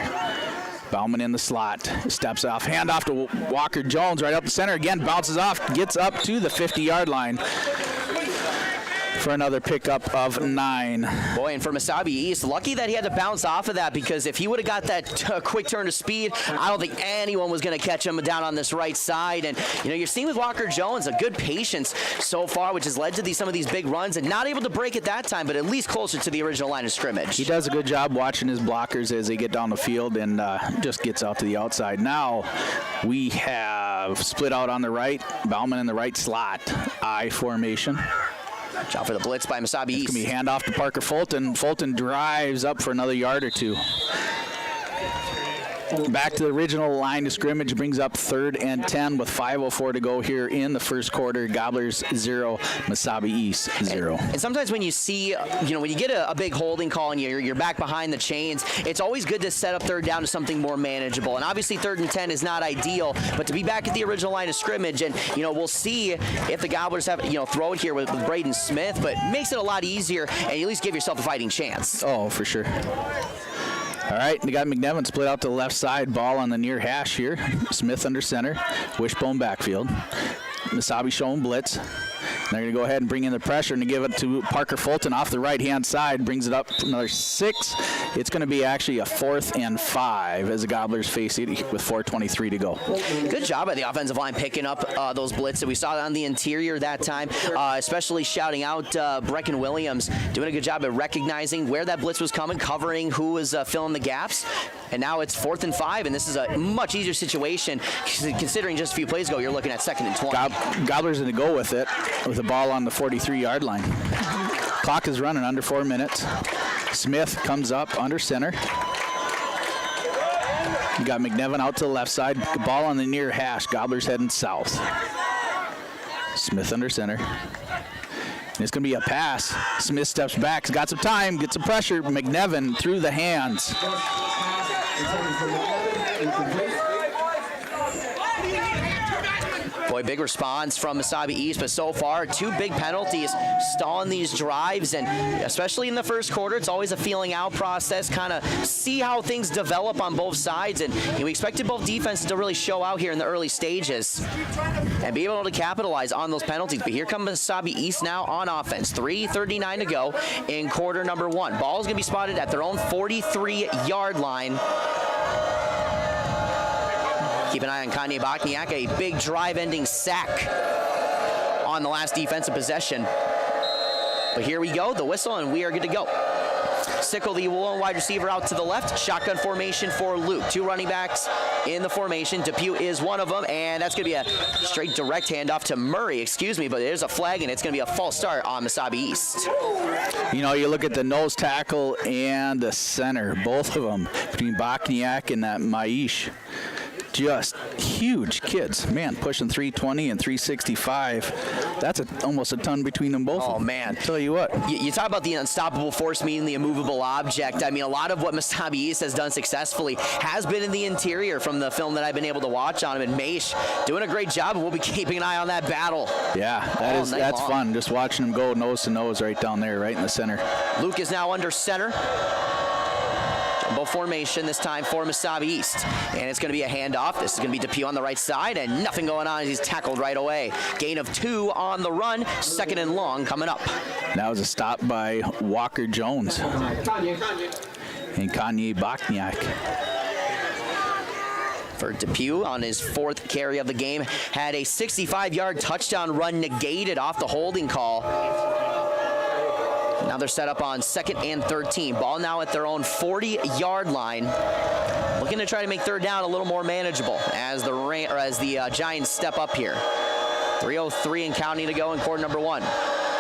Bauman in the slot. Steps off. Handoff to Walker Jones right up the center. Again, bounces off. Gets up to the 50-yard line for another pickup of 9. Boy, and for Mesabi East, lucky that he had to bounce off of that, because if he would have got that quick turn of speed, I don't think anyone was going to catch him down on this right side. And, you're seeing with Walker Jones a good patience so far, which has led to some of these big runs, and not able to break it that time, but at least closer to the original line of scrimmage. He does a good job watching his blockers as they get down the field and just gets out to the outside. Now we have split out on the right, Bauman in the right slot, I formation. Watch out for the blitz by Mesabi East. It's going to be handoff to Parker Fulton. Fulton drives up for another yard or 2. Back to the original line of scrimmage, brings up 3rd and 10 with 5:04 to go here in the first quarter. Gobblers 0, Mesabi East 0. And sometimes when you see, when you get a big holding call and you're back behind the chains, it's always good to set up 3rd down to something more manageable. And obviously 3rd and 10 is not ideal, but to be back at the original line of scrimmage, and we'll see if the Gobblers have throw it here with Braden Smith, but makes it a lot easier, and you at least give yourself a fighting chance. Oh, for sure. All right, they got McNevin split out to the left side. Ball on the near hash here. Smith under center. Wishbone backfield. Mesabi showing blitz. They're going to go ahead and bring in the pressure and give it to Parker Fulton off the right-hand side. Brings it up another 6. It's going to be actually a 4th and 5 as the Gobblers face it with 4:23 to go. Good job by the offensive line picking up those blitz that we saw on the interior that time, especially shouting out Brecken Williams, doing a good job at recognizing where that blitz was coming, covering who was filling the gaps. And now it's 4th and 5, and this is a much easier situation considering just a few plays ago you're looking at 2nd and 20. Gobblers going to go with it with the ball on the 43-yard line. Clock is running under 4 minutes. Smith comes up under center. You got McNevin out to the left side. The ball on the near hash. Gobblers heading south. Smith under center. And it's going to be a pass. Smith steps back. He's got some time. Gets some pressure. McNevin through the hands. Boy, big response from Mesabi East, but so far, 2 big penalties stalling these drives, and especially in the first quarter, it's always a feeling out process, kind of see how things develop on both sides, and we expected both defenses to really show out here in the early stages and be able to capitalize on those penalties. But here comes Mesabi East now on offense. 3:39 to go in quarter number 1. Ball is going to be spotted at their own 43-yard line. Keep an eye on Kanye Bokniak, a big drive-ending sack on the last defensive possession. But here we go, the whistle, and we are good to go. Sickle, the lone wide receiver, out to the left. Shotgun formation for Luke. 2 running backs in the formation. Depew is one of them, and that's going to be a straight direct handoff to Murray, but there's a flag, and it's going to be a false start on Mesabi East. You look at the nose tackle and the center, both of them, between Bokniak and that Maish. just huge kids. Man, pushing 320 and 365. That's almost a ton between them both. Oh, man. Tell you what. You talk about the unstoppable force meeting the immovable object. I mean, a lot of what Mesabi East has done successfully has been in the interior from the film that I've been able to watch on him. And Maish doing a great job, and we'll be keeping an eye on that battle. Yeah, that's fun. Just watching them go nose to nose right down there, right in the center. Luke is now under center. Jumbo formation this time for Mesabi East. And it's going to be a handoff. This is going to be Depew on the right side, and nothing going on as he's tackled right away. Gain of 2 on the run. 2nd and long coming up. That was a stop by Walker Jones and Kanye Bachniak. For Depew on his 4th carry of the game, had a 65-yard touchdown run negated off the holding call. Now they're set up on 2nd and 13. Ball now at their own 40-yard line. Looking to try to make 3rd down a little more manageable as the Giants step up here. 3:03 and counting to go in quarter number 1.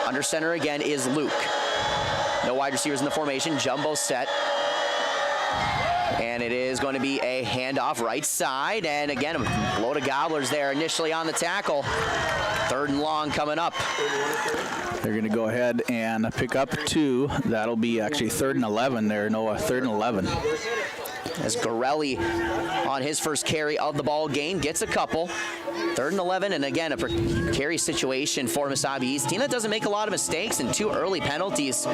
Under center again is Luke. No wide receivers in the formation. Jumbo set. And it is going to be a handoff right side. And again, a load of gobblers there initially on the tackle. 3rd and long coming up. They're going to go ahead and pick up 2. That'll be actually 3rd and 11 there, Noah. 3rd and 11. As Gorelli on his first carry of the ball game gets a couple. 3rd and 11, and again, a carry situation for Mesabi East. Team that doesn't make a lot of mistakes and 2 early penalties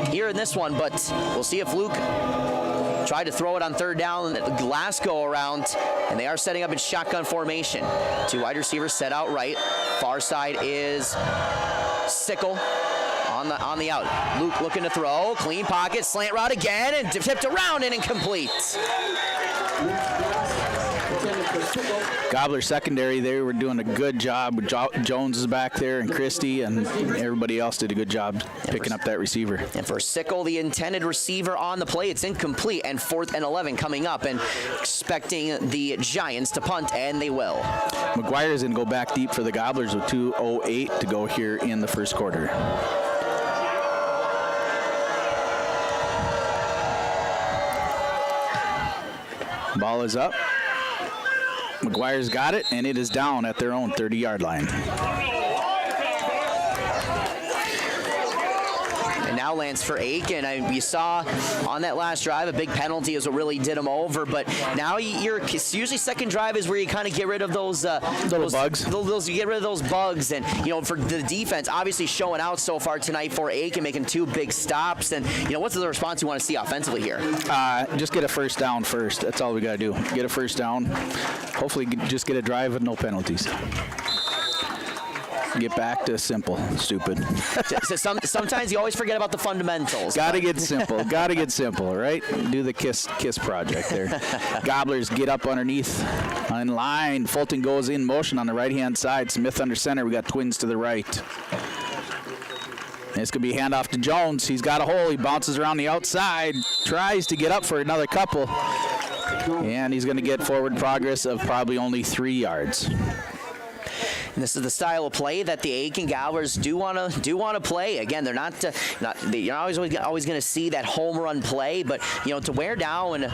here in this one, but we'll see if Luke tried to throw it on 3rd down the last go around, and they are setting up in shotgun formation. 2 wide receivers set out right. Far side is Sickle on the out. Luke looking to throw, clean pocket, slant route again, and tipped around and incomplete. Gobbler secondary, they were doing a good job. Jones is back there, and Christie, and everybody else did a good job picking up that receiver. And for Sickle, the intended receiver on the play, it's incomplete, and 4th and 11 coming up, and expecting the Giants to punt, and they will. McGuire is going to go back deep for the Gobblers with 2:08 to go here in the first quarter. Ball is up. McGuire's got it, and it is down at their own 30-yard line. And now lands for Aitkin. You saw on that last drive a big penalty is what really did him over, but now usually second drive is where you kind of get rid of those bugs. You get rid of those bugs, and for the defense, obviously showing out so far tonight for Aitkin, making 2 big stops. And what's the response you want to see offensively here? Just get a first down first. That's all we got to do. Get a first down. Hopefully, just get a drive with no penalties. Get back to simple, stupid. Sometimes you always forget about the fundamentals. Got to get simple. Got to get simple, right? Do the kiss project there. Gobblers get up underneath on line. Fulton goes in motion on the right-hand side. Smith under center. We got twins to the right. And it's going to be a handoff to Jones. He's got a hole. He bounces around the outside. Tries to get up for another couple. And he's going to get forward progress of probably only 3 yards. And this is the style of play that the Aitkin Gobblers do want to play. Again, they're not you're always going to see that home run play, but to wear down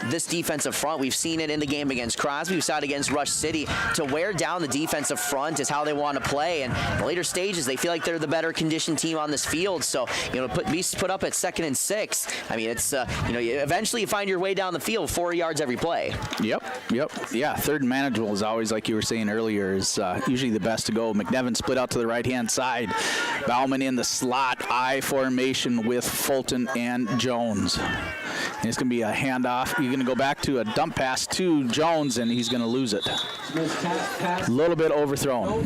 this defensive front, we've seen it in the game against Crosby, we saw it against Rush City. To wear down the defensive front is how they want to play, and in the later stages, they feel like they're the better conditioned team on this field. So be put up at 2nd and 6. I mean, it's eventually you find your way down the field 4 yards every play. Yep. Yeah, 3rd and manageable is always, like you were saying earlier, is usually the best to go. McNevin split out to the right-hand side. Bauman in the slot, I formation with Fulton and Jones. And it's going to be a handoff. You're going to go back to a dump pass to Jones, and he's going to lose it. A little bit overthrown.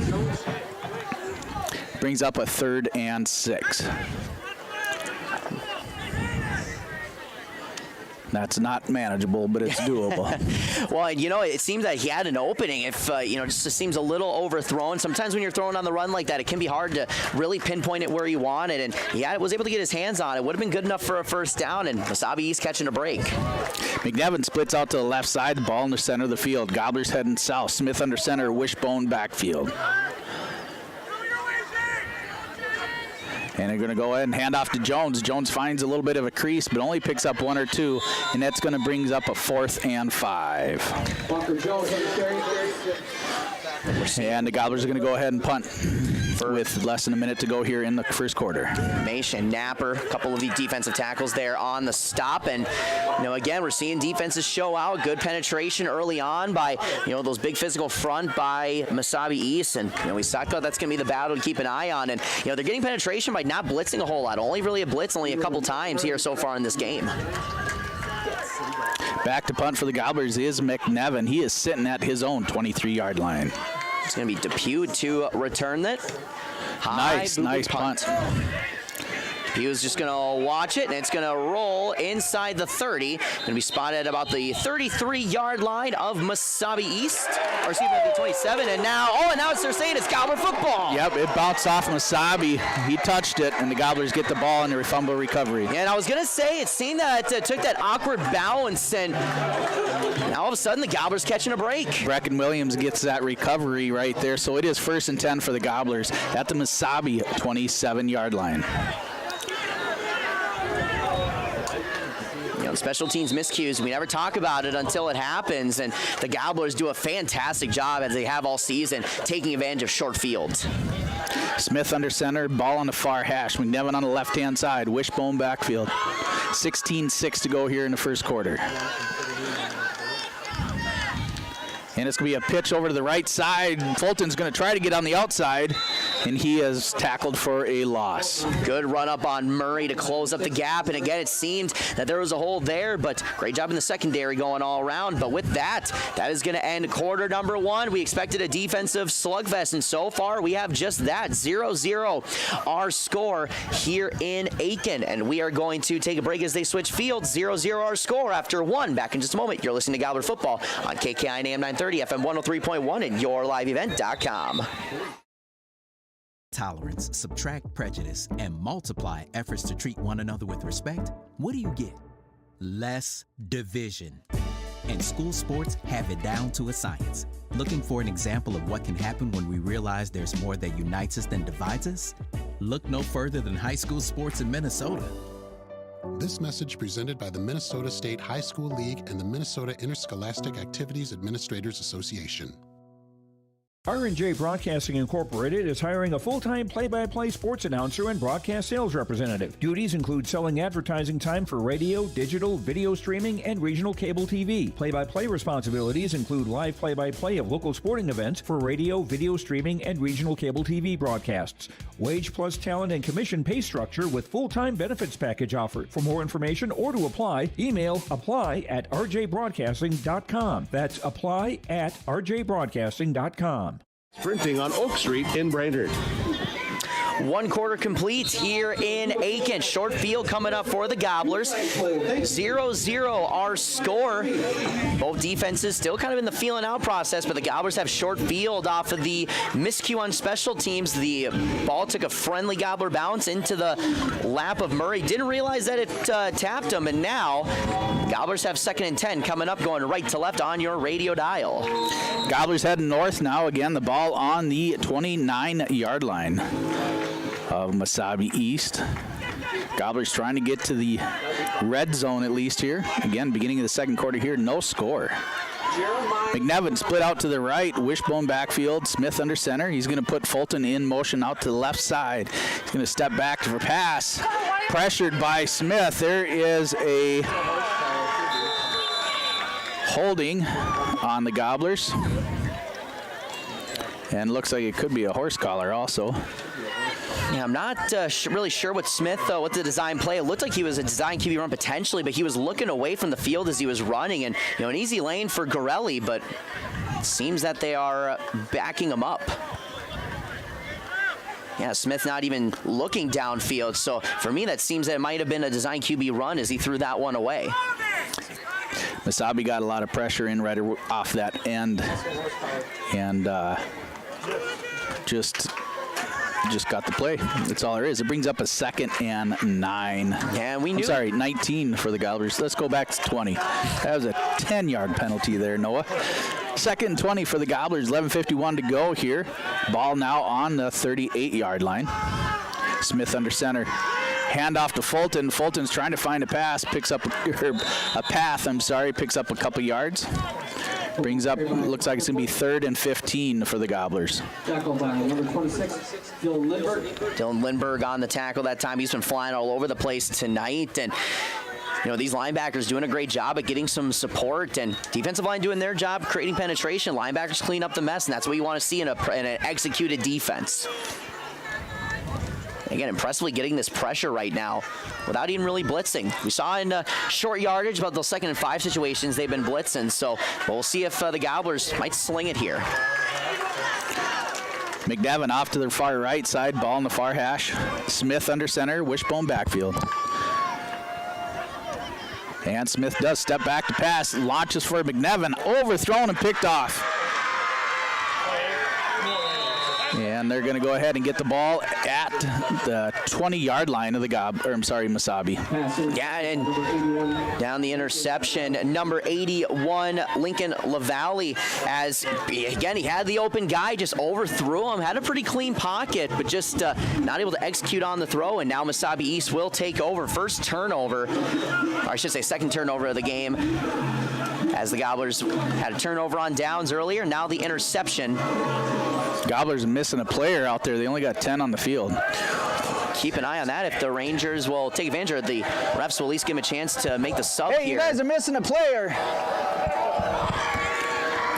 Brings up a 3rd and 6. That's not manageable, but it's doable. Well, it seems that he had an opening. If, just seems a little overthrown. Sometimes when you're throwing on the run like that, it can be hard to really pinpoint it where you want it. And he was able to get his hands on it. Would have been good enough for a first down, and Mesabi East catching a break. McNevin splits out to the left side, the ball in the center of the field. Gobblers heading south. Smith under center, wishbone backfield. And they're going to go ahead and hand off to Jones. Jones finds a little bit of a crease, but only picks up 1 or 2, and that's going to bring up a 4th and 5. And the Gobblers are going to go ahead and punt with less than a minute to go here in the first quarter. Maish and Napper, a couple of the defensive tackles there on the stop. And, again, we're seeing defenses show out. Good penetration early on by, those big physical front by Mesabi East. And, we talked about that's going to be the battle to keep an eye on. And, they're getting penetration by not blitzing a whole lot. Only really a blitz only a couple times here so far in this game. Back to punt for the Gobblers is McNevin. He is sitting at his own 23-yard line. It's going to be Depew to return that. Nice punt. Depew's just going to watch it, and it's going to roll inside the 30. Going to be spotted about the 33-yard line of Mesabi East. Or excuse me, the 27. And now they're saying it's Gobbler football. Yep, it bounced off Mesabi. He touched it, and the Gobblers get the ball in their fumble recovery. Yeah, and I was going to say, it seemed that it took that awkward bounce, and now all of a sudden the Gobblers catching a break. Brecken Williams gets that recovery right there, so it is 1st and 10 for the Gobblers at the Mesabi 27-yard line. Special teams miscues, we never talk about it until it happens, and the Gobblers do a fantastic job, as they have all season, taking advantage of short fields. Smith under center, ball on the far hash. McNevin on the left-hand side, wishbone backfield. 16-6 to go here in the first quarter. And it's going to be a pitch over to the right side. Fulton's going to try to get on the outside, and he is tackled for a loss. Good run up on Murray to close up the gap, and again, it seemed that there was a hole there, but great job in the secondary going all around. But with that is going to end quarter number 1. We expected a defensive slugfest, and so far we have just that, 0-0 our score here in Aitkin. And we are going to take a break as they switch fields. 0-0 our score after 1. Back in just a moment. You're listening to Gobbler Football on KKI and AM 930, FM 103.1, and yourliveevent.com. Tolerance, subtract prejudice, and multiply efforts to treat one another with respect. What do you get? Less division. And school sports have it down to a science. Looking for an example of what can happen when we realize there's more that unites us than divides us? Look no further than high school sports in Minnesota. This message presented by the Minnesota State High School League and the Minnesota Interscholastic Activities Administrators Association. R&J Broadcasting Incorporated is hiring a full-time play-by-play sports announcer and broadcast sales representative. Duties include selling advertising time for radio, digital, video streaming, and regional cable TV. Play-by-play responsibilities include live play-by-play of local sporting events for radio, video streaming, and regional cable TV broadcasts. Wage plus talent and commission pay structure with full-time benefits package offered. For more information or to apply, email apply@rjbroadcasting.com. That's apply@rjbroadcasting.com. Sprinting on Oak Street in Brainerd. 1 quarter complete here in Aitkin. Short field coming up for the Gobblers. 0-0 our score. Both defenses still kind of in the feeling out process, but the Gobblers have short field off of the miscue on special teams. The ball took a friendly Gobbler bounce into the lap of Murray. Didn't realize that it tapped him, and now Gobblers have 2nd and 10 coming up, going right to left on your radio dial. Gobblers heading north now. Again, the ball on the 29-yard line of Mesabi East. Gobblers trying to get to the red zone at least here. Again, beginning of the second quarter here, no score. McNevin split out to the right, wishbone backfield, Smith under center. He's going to put Fulton in motion out to the left side. He's going to step back for pass. Pressured by Smith. There is a holding on the Gobblers. And looks like it could be a horse collar also. Yeah, I'm not really sure what Smith, what the design play. It looked like he was a design QB run potentially, but he was looking away from the field as he was running, and an easy lane for Gorelli, but it seems that they are backing him up. Yeah, Smith not even looking downfield, so for me that seems that it might have been a design QB run as he threw that one away. Mesabi got a lot of pressure in right off that end, and just got the play. That's all there is. It brings up a 2nd and 9. Yeah, we knew. 19 for the Gobblers. Let's go back to 20. That was a 10-yard penalty there, Noah. 2nd and 20 for the Gobblers. 11:51 to go here. Ball now on the 38-yard line. Smith under center. Hand off to Fulton. Fulton's trying to find a pass, picks up a path, picks up a couple yards. Brings up, looks like it's going to be 3rd and 15 for the Gobblers. Tackled by number 26, Dylan Lindbergh. Dylan Lindbergh on the tackle that time. He's been flying all over the place tonight. And, you know, these linebackers doing a great job at getting some support, and defensive line doing their job creating penetration. Linebackers clean up the mess, and that's what you want to see in an executed defense. Again, impressively getting this pressure right now without even really blitzing. We saw in short yardage about those 2nd and 5 situations they've been blitzing, so we'll see if the Gobblers might sling it here. McNevin off to the far right side, ball in the far hash. Smith under center, wishbone backfield. And Smith does step back to pass, launches for McNevin, overthrown and picked off. And they're going to go ahead and get the ball at the 20-yard line of the Mesabi. Yeah, and down the interception, number 81, Lincoln LaValle, as, again, he had the open guy, just overthrew him, had a pretty clean pocket, but just not able to execute on the throw, and now Mesabi East will take over. First turnover, or I should say second turnover of the game, as the Gobblers had a turnover on downs earlier, now the interception. Gobblers missing a player out there. They only got 10 on the field. Keep an eye on that. If the Rangers will take advantage of the refs, will at least give him a chance to make the sub here. Hey, you guys are missing a player.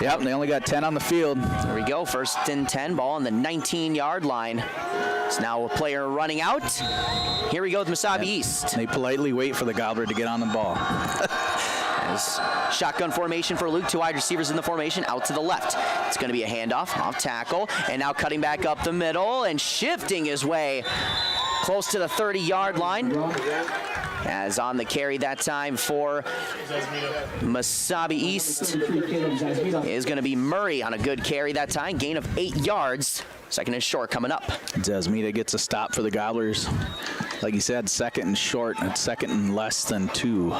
Yep, they only got 10 on the field. There we go. 1st and 10, ball on the 19-yard line. It's now a player running out. Here we go with Mesabi East. They politely wait for the Gobbler to get on the ball. As shotgun formation for Luke, 2 wide receivers in the formation, out to the left. It's going to be a handoff, off tackle, and now cutting back up the middle and shifting his way close to the 30-yard line. As on the carry that time for Mesabi East is going to be Murray on a good carry that time. Gain of 8 yards. 2nd and short coming up. Zasmita gets a stop for the Gobblers. Like he said, 2nd and short, and 2nd and less than 2.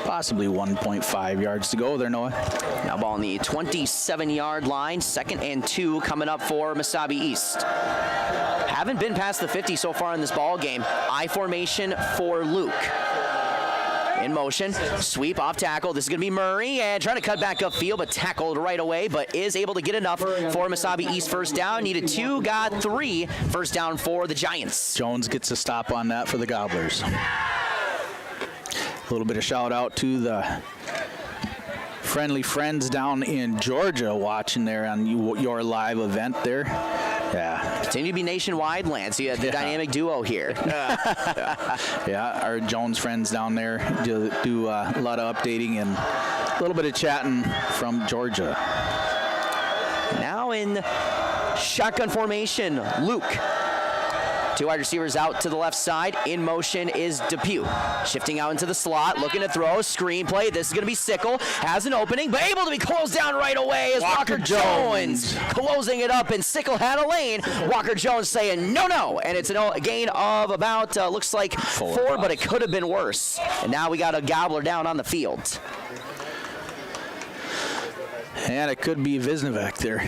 Possibly 1.5 yards to go there, Noah. Now ball on the 27-yard line. 2nd and 2 coming up for Mesabi East. Haven't been past the 50 so far in this ball game. I formation for Luke. In motion, sweep off tackle. This is going to be Murray, and trying to cut back upfield, but tackled right away, but is able to get enough for Mesabi East first down. Needed 2, got 3. First down for the Giants. Jones gets a stop on that for the Gobblers. A little bit of shout out to the friendly friends down in Georgia watching there on your live event there. Yeah. Continue to be nationwide, Lance. You have the dynamic duo here. Yeah, our Jones friends down there do a lot of updating and a little bit of chatting from Georgia. Now in shotgun formation, Luke. 2 wide receivers out to the left side. In motion is Depew. Shifting out into the slot, looking to throw. Screen play. This is going to be Sickle. Has an opening, but able to be closed down right away as Walker Jones closing it up, and Sickle had a lane. Walker Jones saying no, and it's a gain of about, looks like 4, but it could have been worse. And now we got a Gobbler down on the field. And it could be Visnovec there.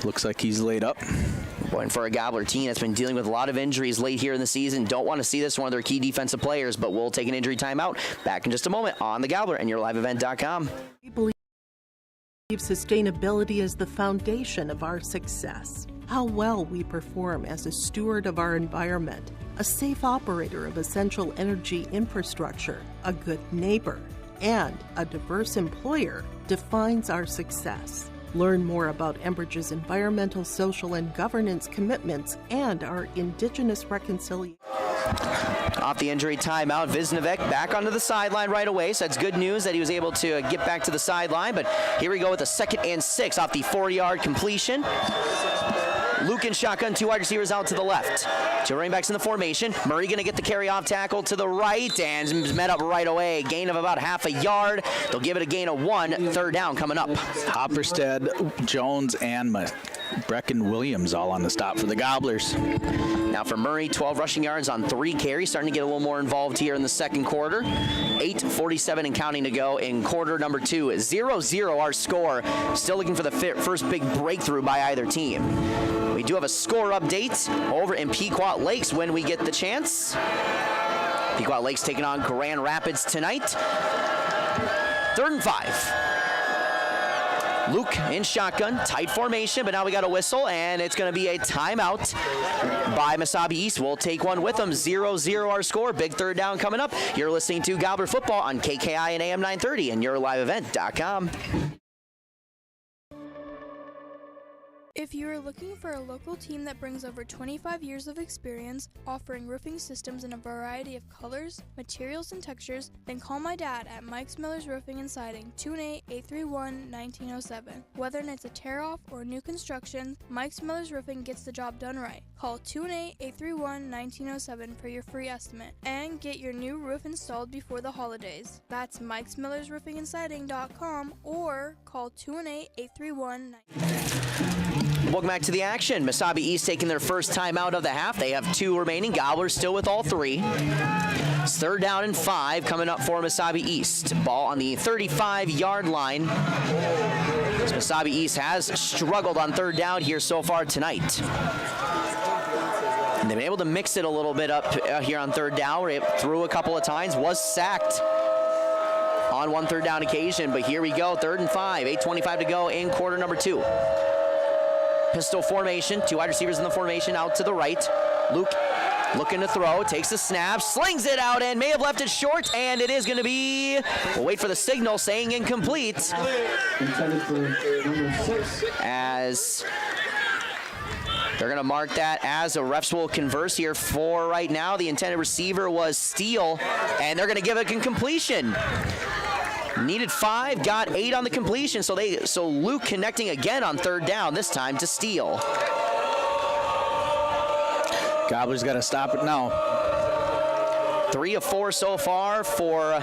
Looks like he's laid up. And for a Gobbler team that's been dealing with a lot of injuries late here in the season, don't want to see this one of their key defensive players, but we'll take an injury timeout. Back in just a moment on the Gobbler and YourLiveEvent.com. We believe sustainability is the foundation of our success. How well we perform as a steward of our environment, a safe operator of essential energy infrastructure, a good neighbor, and a diverse employer defines our success. Learn more about Enbridge's environmental, social, and governance commitments and our Indigenous reconciliation. Off the injury timeout, Visnovec back onto the sideline right away, so that's good news that he was able to get back to the sideline, but here we go with a 2nd and 6 off the 4-yard completion. Luke in shotgun, 2 wide receivers out to the left. 2 running backs in the formation. Murray going to get the carry off tackle to the right and is met up right away. Gain of about half a yard. They'll give it a gain of 1. 3rd down coming up. Hopperstead, Jones, and Brecken Williams all on the stop for the Gobblers. Now for Murray, 12 rushing yards on 3 carries, starting to get a little more involved here in the second quarter. 8:47 and counting to go in quarter number 2. 0-0 our score. Still looking for the first big breakthrough by either team. We do have a score update over in Pequot Lakes when we get the chance. Pequot Lakes taking on Grand Rapids tonight. 3rd and 5. Luke in shotgun, tight formation, but now we got a whistle, and it's going to be a timeout by Mesabi East. We'll take one with them. 0-0 our score. Big 3rd down coming up. You're listening to Gobbler Football on KKI and AM 930 and yourliveevent.com. If you are looking for a local team that brings over 25 years of experience, offering roofing systems in a variety of colors, materials, and textures, then call my dad at Mike's Miller's Roofing and Siding, 218-831-1907. Whether it's a tear-off or new construction, Mike's Miller's Roofing gets the job done right. Call 218-831-1907 for your free estimate and get your new roof installed before the holidays. That's Mike's Miller's Roofing and Siding.com or call 218-831-1907. Welcome back to the action. Mesabi East taking their first time out of the half. They have 2 remaining. Gobblers still with all 3. It's 3rd down and 5 coming up for Mesabi East. Ball on the 35-yard line. Mesabi East has struggled on 3rd down here so far tonight. And they've been able to mix it a little bit up here on 3rd down. Where it threw a couple of times, was sacked on one 3rd down occasion. But here we go, 3rd and 5. 8:25 to go in quarter number 2. Pistol formation, 2 wide receivers in the formation out to the right. Luke looking to throw, takes the snap, slings it out, and may have left it short, and it is going to be, we'll wait for the signal saying incomplete. As they're going to mark that as the refs will converse here for right now. The intended receiver was Steele, and they're going to give it a completion. Needed 5, got 8 on the completion, so Luke connecting again on 3rd down, this time to Steele. Gobblers got to stop it now. 3 of 4 so far for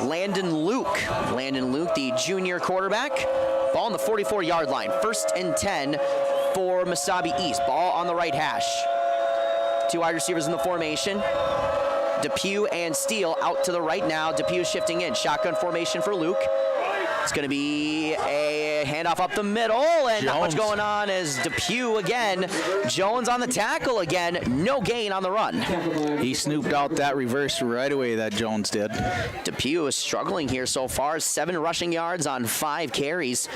Landon Luke. Landon Luke, the junior quarterback. Ball on the 44-yard line. 1st and 10 for Mesabi East. Ball on the right hash. 2 wide receivers in the formation. Depew and Steele out to the right now. Depew shifting in. Shotgun formation for Luke. It's going to be a handoff up the middle, and not much going on as Depew again. Jones on the tackle again. No gain on the run. He snooped out that reverse right away, that Jones did. Depew is struggling here so far. 7 rushing yards on 5 carries.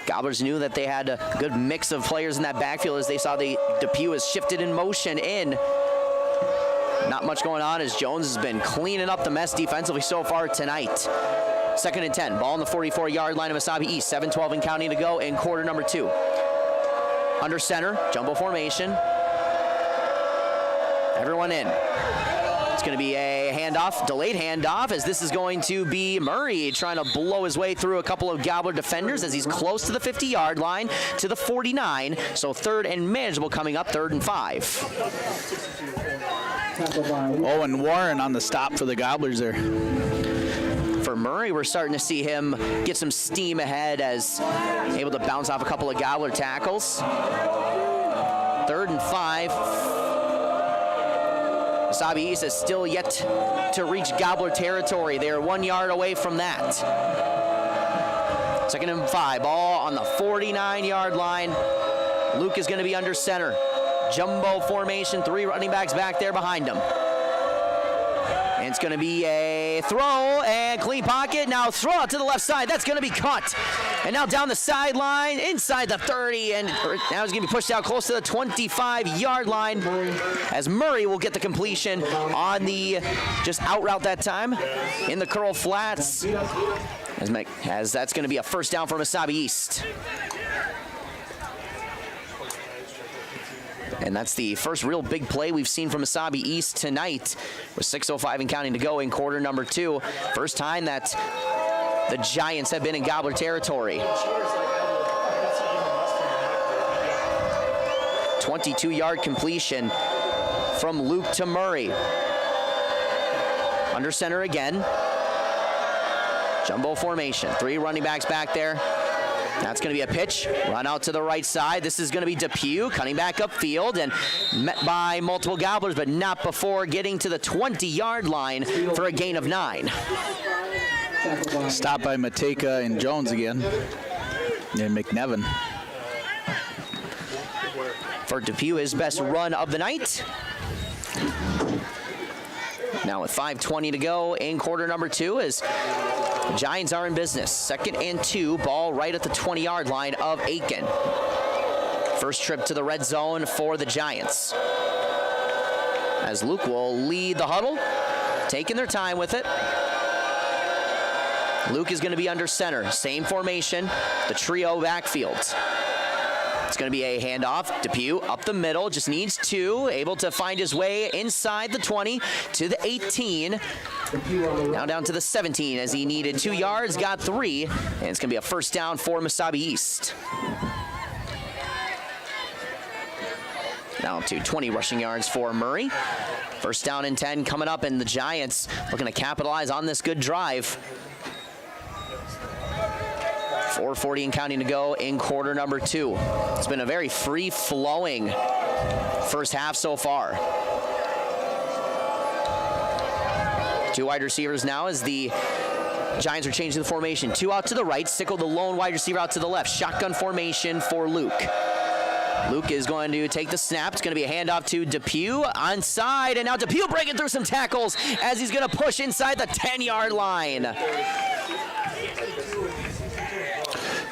Gobblers knew that they had a good mix of players in that backfield as they saw Depew has shifted in motion in. Not much going on as Jones has been cleaning up the mess defensively so far tonight. 2nd and 10. Ball on the 44-yard line of Mesabi East. 7:12 and counting to go in quarter number 2. Under center, jumbo formation. Everyone in. It's going to be a handoff, delayed handoff, as this is going to be Murray trying to blow his way through a couple of Gobbler defenders as he's close to the 50-yard line to the 49. So 3rd and manageable coming up, 3rd and 5. Owen Warren on the stop for the Gobblers there. For Murray, we're starting to see him get some steam ahead as able to bounce off a couple of Gobbler tackles. 3rd and 5. Mesabi East is still yet to reach Gobbler territory. They are 1 yard away from that. 2nd and 5. Ball on the 49-yard line. Luke is going to be under center. Jumbo formation, 3 running backs back there behind him. And it's going to be a throw and clean pocket. Now throw out to the left side. That's going to be caught. And now down the sideline, inside the 30, and now he's going to be pushed out close to the 25-yard line as Murray will get the completion on the just out route that time in the curl flats. As that's going to be a 1st down for Mesabi East. And that's the first real big play we've seen from Mesabi East tonight with 6:05 and counting to go in quarter number 2. First time that the Giants have been in Gobbler territory. 22-yard completion from Luke to Murray. Under center again. Jumbo formation. 3 running backs back there. That's going to be a pitch. Run out to the right side. This is going to be Depew cutting back upfield and met by multiple Gobblers, but not before getting to the 20-yard line for a gain of 9. Stopped by Mateka and Jones again. And McNevin. For Depew, his best run of the night. Now with 5:20 to go in quarter number 2 as the Giants are in business. 2nd and 2, ball right at the 20-yard line of Aitkin. First trip to the red zone for the Giants. As Luke will lead the huddle, taking their time with it. Luke is going to be under center. Same formation, the trio backfield. It's going to be a handoff. Depew up the middle, just needs 2. Able to find his way inside the 20 to the 18. Now down to the 17 as he needed 2 yards, got 3. And it's going to be a first down for Mesabi East. Now to 20 rushing yards for Murray. First down and 10 coming up, and the Giants looking to capitalize on this good drive. 4:40 and counting to go in quarter number 2. It's been a very free-flowing first half so far. 2 wide receivers now as the Giants are changing the formation. 2 out to the right, Sickle the lone wide receiver out to the left. Shotgun formation for Luke. Luke is going to take the snap. It's going to be a handoff to Depew onside, and now Depew breaking through some tackles as he's going to push inside the 10-yard line.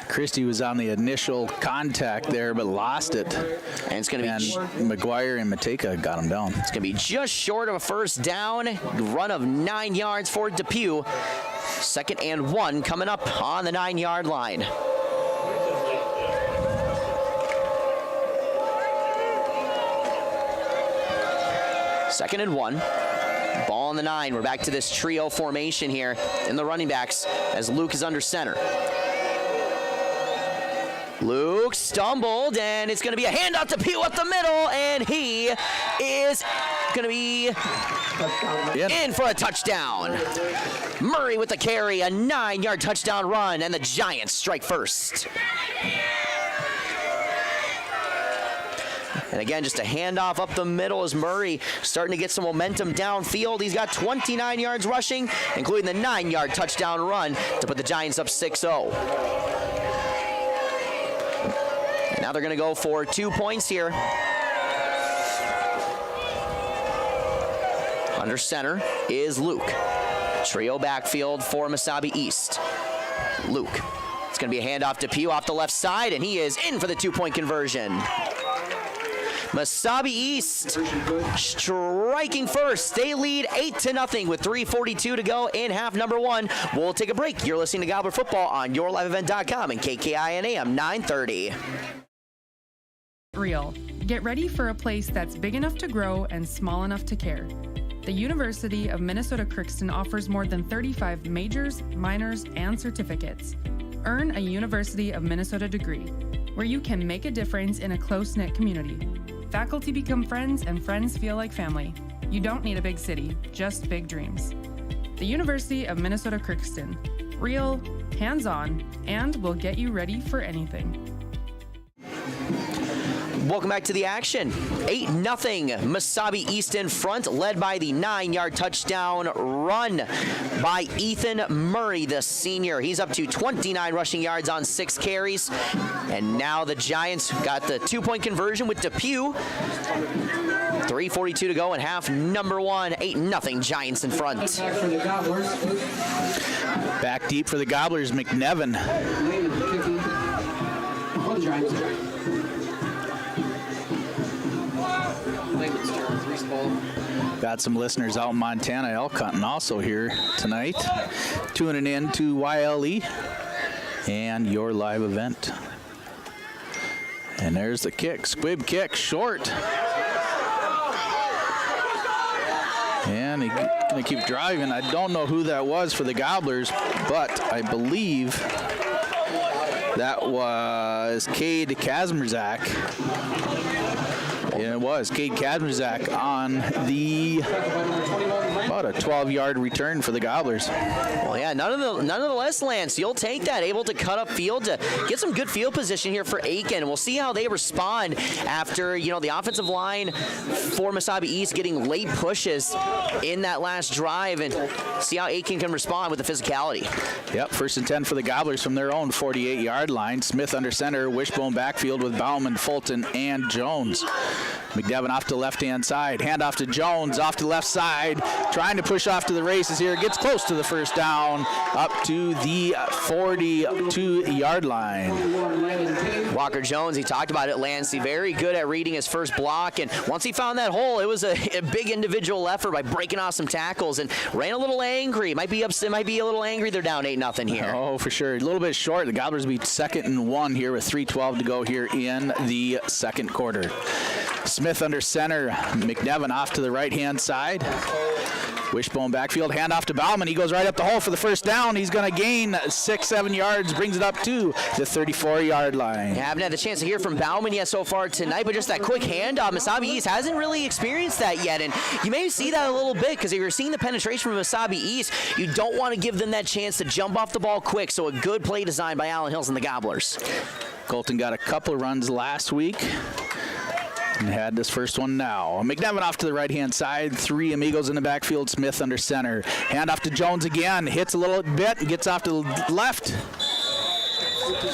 Christie was on the initial contact there, but lost it. And it's going to be McGuire and Mateka got him down. It's going to be just short of a first down. Run of 9 yards for Depew. 2nd and 1 coming up on the 9-yard line. Second and 1. Ball on the 9. We're back to this trio formation here in the running backs as Luke is under center. Luke stumbled, and it's going to be a handoff to Depew up the middle, and he is going to be in for a touchdown. Murray with the carry, a 9-yard touchdown run, and the Giants strike first. And again, just a handoff up the middle as Murray starting to get some momentum downfield. He's got 29 yards rushing, including the 9-yard touchdown run to put the Giants up 6-0. Now they're going to go for 2 points here. Under center is Luke. Trio backfield for Mesabi East. Luke. It's going to be a handoff to Depew off the left side, and he is in for the 2-point conversion. Mesabi East striking first. They lead 8-0 with 3:42 to go in half number 1. We'll take a break. You're listening to Gobbler Football on YourLiveEvent.com and KKIN AM 930. Real. Get ready for a place that's big enough to grow and small enough to care. The University of Minnesota Crookston offers more than 35 majors, minors, and certificates. Earn a University of Minnesota degree, where you can make a difference in a close-knit community. Faculty become friends, and friends feel like family. You don't need a big city, just big dreams. The University of Minnesota Crookston. Real, hands-on, and will get you ready for anything. Welcome back to the action. 8-0, Mesabi East in front, led by the 9-yard touchdown run by Ethan Murray, the senior. He's up to 29 rushing yards on 6 carries. And now the Giants got the 2-point conversion with Depew. 3:42 to go in half number 1. 8-0, Giants in front. Back deep for the Gobblers, McNevin. Got some listeners out in Montana elk hunting also here tonight. Tuning in to YLE and your live event. And there's the kick. Squib kick, short. And he's going to keep driving. I don't know who that was for the Gobblers, but I believe that was Cade Kazmierzak. Yeah, it was Cade Kazmierzak on the About a 12-yard return for the Gobblers. Well, yeah, nonetheless, Lance, you'll take that. Able to cut up field to get some good field position here for Aitkin. We'll see how they respond after, the offensive line for Mesabi East getting late pushes in that last drive, and see how Aitkin can respond with the physicality. Yep, 1st and 10 for the Gobblers from their own 48-yard line. Smith under center, wishbone backfield with Bauman, Fulton, and Jones. McDevitt off to the left-hand side. Hand off to Jones, off to the left side. Trying to push off to the races here. Gets close to the first down, up to the 42-yard line. Walker Jones, he talked about it, Lancey, very good at reading his first block, and once he found that hole, it was a big individual effort by breaking off some tackles and ran a little angry. Might be upset, might be a little angry they're down 8-0 here. Oh, for sure. A little bit short. The Gobblers beat 2nd and 1 here with 3:12 to go here in the second quarter. Smith under center. McNevin off to the right-hand side. Wishbone backfield, hand off to Bauman. He goes right up the hole for the first down. He's going to gain 6-7 yards, brings it up to the 34-yard line. Yeah, I haven't had the chance to hear from Bauman yet so far tonight, but just that quick handoff, Mesabi East hasn't really experienced that yet, and you may see that a little bit because if you're seeing the penetration from Mesabi East, you don't want to give them that chance to jump off the ball quick, so a good play design by Allen Hills and the Gobblers. Colton got a couple of runs last week and had this first one now. McNevin off to the right-hand side. 3 Amigos in the backfield. Smith under center. Hand off to Jones again. Hits a little bit. Gets off to the left.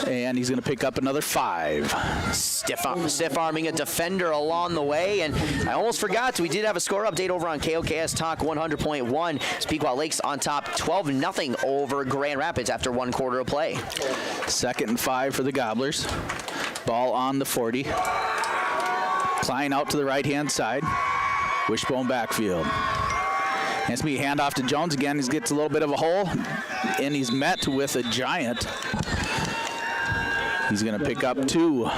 And he's going to pick up another 5. Stiff-arming a defender along the way. And I almost forgot, we did have a score update over on KOKS Talk 100.1. Pequot Lakes on top 12-0 over Grand Rapids after 1 quarter of play. 2nd and 5 for the Gobblers. Ball on the 40. Klein out to the right-hand side. Wishbone backfield. Has to be a handoff to Jones again. He gets a little bit of a hole, and he's met with a giant. He's going to pick up 2.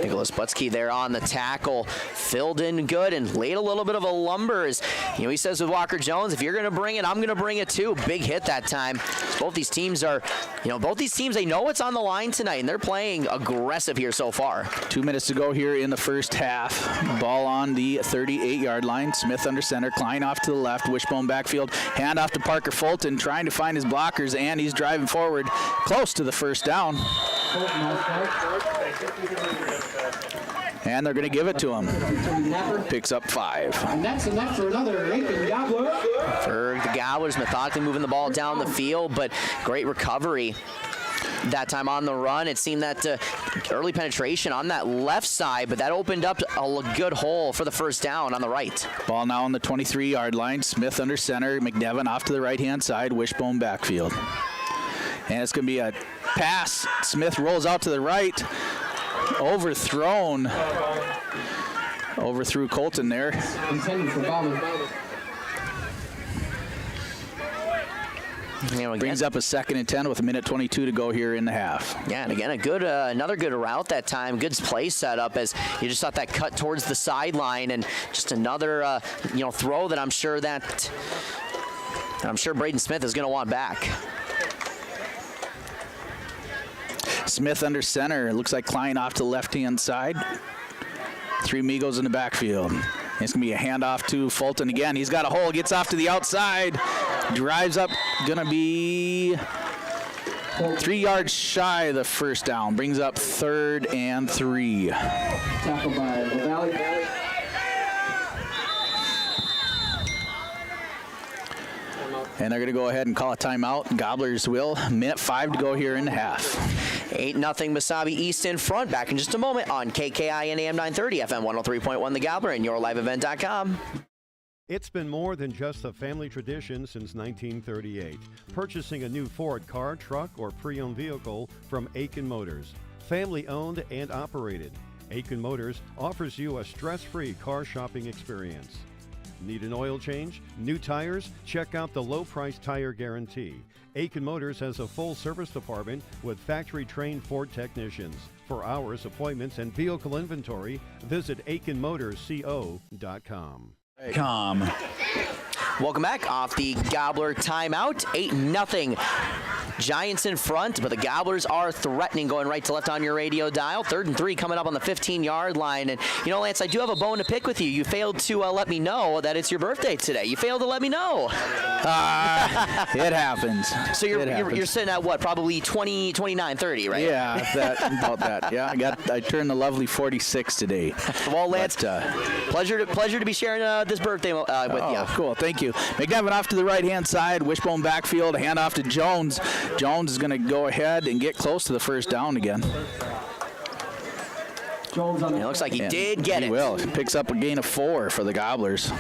Nicholas Butsky there on the tackle. Filled in good and laid a little bit of a lumber. As, he says with Walker Jones, if you're going to bring it, I'm going to bring it too. Big hit that time. Both these teams, they know what's on the line tonight, and they're playing aggressive here so far. 2 minutes to go here in the first half. Ball on the 38-yard line. Smith under center. Klein off to the left. Wishbone backfield. Hand off to Parker Fulton, trying to find his blockers, and he's driving forward close to the first down. And they're going to give it to him. Picks up 5. And that's enough for another Aitkin Gobbler. For the Gobblers, methodically moving the ball down the field, but great recovery that time on the run. It seemed that early penetration on that left side, but that opened up a good hole for the first down on the right. Ball now on the 23-yard line. Smith under center. McNevin off to the right-hand side. Wishbone backfield. And it's going to be a pass. Smith rolls out to the right. Overthrown. Overthrew Colton there. Intended for Bauman. Brings up a 2nd and 10 with 1:22 to go here in the half. Yeah, and again, another good route that time. Good play setup as you just thought that cut towards the sideline, and just another throw that I'm sure Braden Smith is going to want back. Smith under center. It looks like Klein off to the left-hand side. 3 Migos in the backfield. It's going to be a handoff to Fulton again. He's got a hole. Gets off to the outside. Drives up. Going to be 3 yards shy of the first down. Brings up 3rd and 3. Tackle by Valley. And they're going to go ahead and call a timeout. Gobblers will. 1:05 to go here in the half. 8-0 Mesabi East in front. Back in just a moment on KKIN AM 930, FM 103.1 The Gobbler, and yourliveevent.com. It's been more than just a family tradition since 1938. Purchasing a new Ford car, truck, or pre-owned vehicle from Aitkin Motors. Family owned and operated. Aitkin Motors offers you a stress-free car shopping experience. Need an oil change? New tires? Check out the low-price tire guarantee. Aitkin Motors has a full service department with factory-trained Ford technicians. For hours, appointments, and vehicle inventory, visit AitkinMotorsCO.com. Welcome back off the Gobbler timeout. 8-0 Giants in front, but the Gobblers are threatening, going right to left on your radio dial. 3rd and 3 coming up on the 15-yard line. And, you know, Lance, I do have a bone to pick with you. You failed to let me know that it's your birthday today. You failed to let me know. It happens. So you're sitting at what, probably 29, 30, right? Yeah, about that. Yeah, I turned the lovely 46 today. Well, Lance, pleasure to be sharing this birthday with you. Cool, thank you. McNevin off to the right-hand side, wishbone backfield, hand off to Jones. Jones is going to go ahead and get close to the first down again. It looks like he did get it. He will. Picks up a gain of 4 for the Gobblers.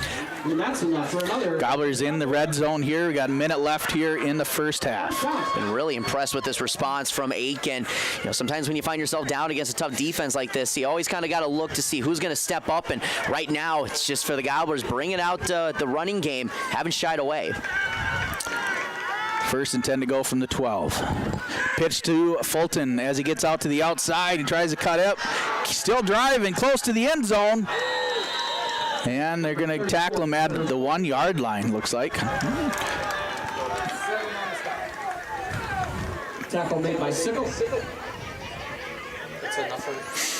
And that's enough for another. Gobblers in the red zone here. We got a minute left here in the first half. Been really impressed with this response from Aitkin. You know, sometimes when you find yourself down against a tough defense like this, you always kind of got to look to see who's going to step up. And right now, it's just for the Gobblers bringing out the running game, haven't shied away. 1st and 10 to go from the 12. Pitch to Fulton as he gets out to the outside. He tries to cut up. Still driving close to the end zone. And they're going to tackle him at the 1-yard line, looks like. Tackle made by Sickle.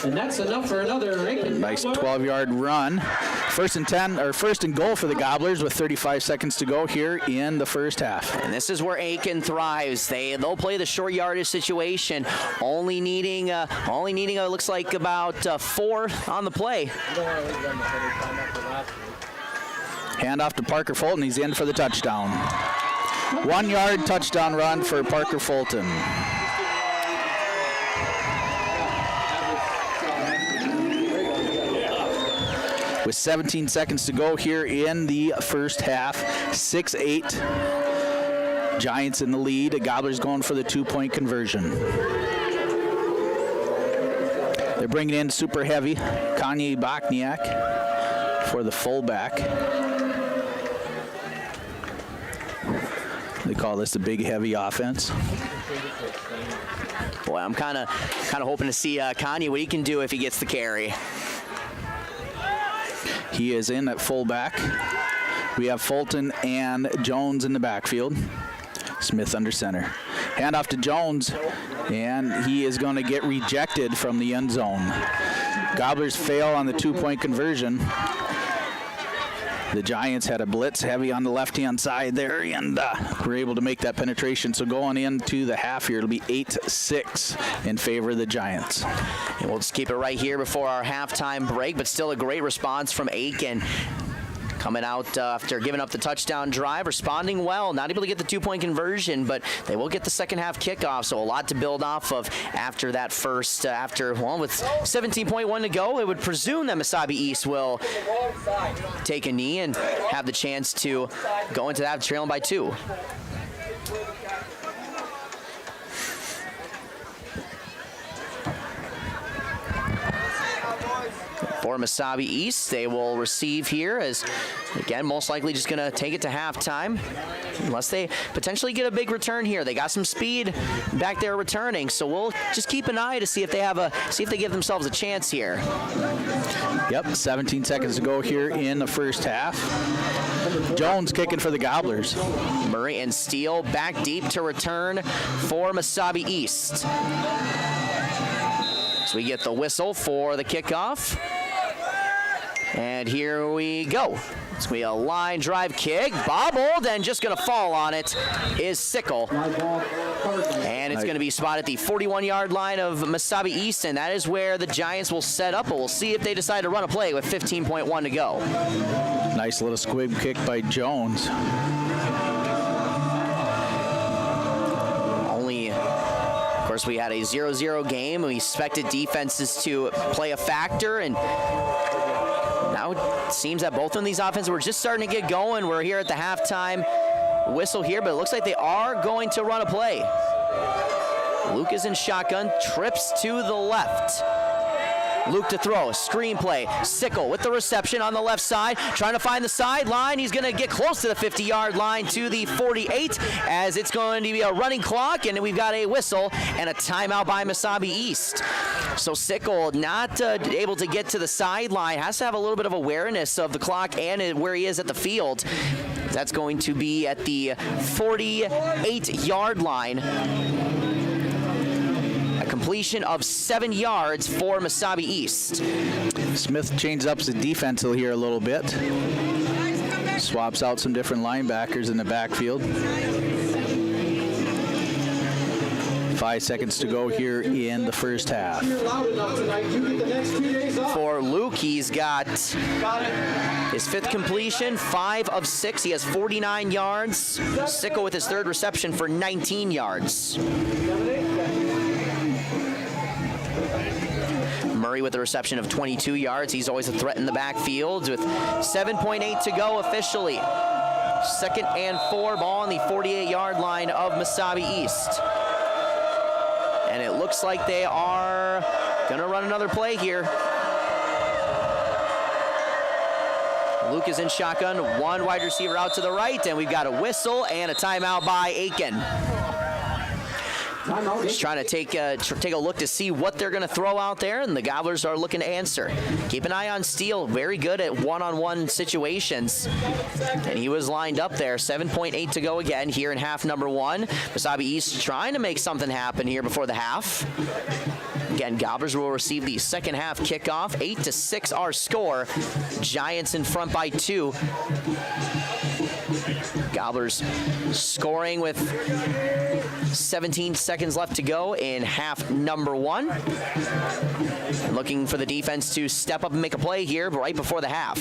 And that's enough for another Aitkin. Nice 12-yard run. 1st and goal for the Gobblers with 35 seconds to go here in the first half. And this is where Aitkin thrives. They'll play the short yardage situation, only needing it looks like about 4 on the play. Hand off to Parker Fulton. He's in for the touchdown. 1-yard touchdown run for Parker Fulton. With 17 seconds to go here in the first half, 6-8. Giants in the lead. The Gobblers going for the 2-point conversion. They're bringing in super heavy Kanye Bachniak for the fullback. They call this the big heavy offense. Boy, I'm kind of hoping to see Kanye what he can do if he gets the carry. He is in at fullback. We have Fulton and Jones in the backfield. Smith under center. Hand off to Jones, and he is going to get rejected from the end zone. Gobblers fail on the 2-point conversion. The Giants had a blitz heavy on the left-hand side there, and were able to make that penetration. So going into the half here, it'll be 8-6 in favor of the Giants. And we'll just keep it right here before our halftime break, but still a great response from Aitkin. Coming out after giving up the touchdown drive, responding well, not able to get the 2-point conversion, but they will get the second half kickoff, so a lot to build off of after that first, with 17.1 to go, it would presume that Mesabi East will take a knee and have the chance to go into that trailing by 2. For Mesabi East, they will receive here as, again, most likely just going to take it to halftime, unless they potentially get a big return here. They got some speed back there returning, so we'll just keep an eye to see if they give themselves a chance here. Yep, 17 seconds to go here in the first half. Jones kicking for the Gobblers. Murray and Steele back deep to return for Mesabi East. So we get the whistle for the kickoff. And here we go. It's going to be a line drive kick, bobbled, and just going to fall on it is Sickle. And it's going to be spotted at the 41-yard line of Mesabi East, and that is where the Giants will set up, but we'll see if they decide to run a play with 15.1 to go. Nice little squib kick by Jones. Of course, we had a 0-0 game. We expected defenses to play a factor, and now it seems that both of these offenses were just starting to get going. We're here at the halftime whistle here, but it looks like they are going to run a play. Luke is in shotgun, trips to the left. Luke to throw, screenplay. Sickle with the reception on the left side, trying to find the sideline. He's going to get close to the 50-yard line to the 48 as it's going to be a running clock, and we've got a whistle and a timeout by Mesabi East. So Sickle not able to get to the sideline, has to have a little bit of awareness of the clock and where he is at the field. That's going to be at the 48-yard line. A completion of 7 yards for Mesabi East. Smith changes up the defense here a little bit. Swaps out some different linebackers in the backfield. 5 seconds to go here in the first half. For Luke, he's got his 5th completion, 5 of 6. He has 49 yards. Sicko with his 3rd reception for 19 yards. Murray with a reception of 22 yards. He's always a threat in the backfield with 7.8 to go officially. 2nd and 4, ball on the 48-yard line of Mesabi East. And it looks like they are going to run another play here. Luke is in shotgun, 1 wide receiver out to the right, and we've got a whistle and a timeout by Aitkin. Just trying to take a look to see what they're going to throw out there, and the Gobblers are looking to answer. Keep an eye on Steele, very good at one-on-one situations, and he was lined up there. 7.8 to go again here in half number 1. Mesabi East trying to make something happen here before the half. Again, Gobblers will receive the second half kickoff. 8-6 our score. Giants in front by 2. Gobblers scoring with 17 seconds left to go in half number 1. Looking for the defense to step up and make a play here right before the half.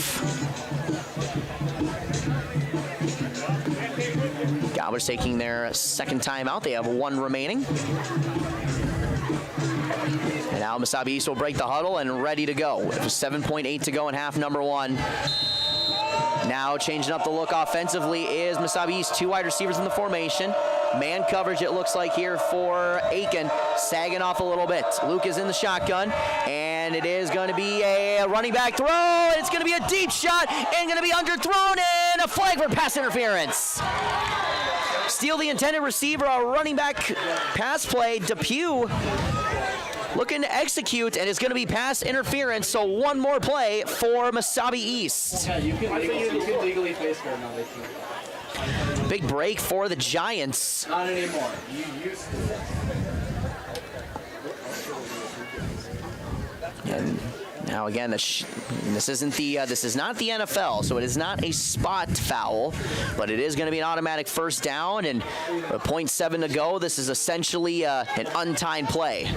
Gobblers taking their 2nd timeout. They have 1 remaining. And now Mesabi East will break the huddle and ready to go. With 7.8 to go in half number 1. Now changing up the look offensively is Mesabi East. 2 wide receivers in the formation. Man coverage, it looks like here for Aitkin. Sagging off a little bit. Luke is in the shotgun, and it is going to be a running back throw. And it's going to be a deep shot and going to be underthrown, and a flag for pass interference. Steal the intended receiver, a running back pass play. Depew looking to execute, and it's going to be pass interference, so 1 more play for Mesabi East. Yeah, you can legally face her now. Big break for the Giants. Not anymore. You used to. And now again, this is not the NFL, so it is not a spot foul, but it is going to be an automatic first down, and with 0.7 to go, this is essentially an untimed play.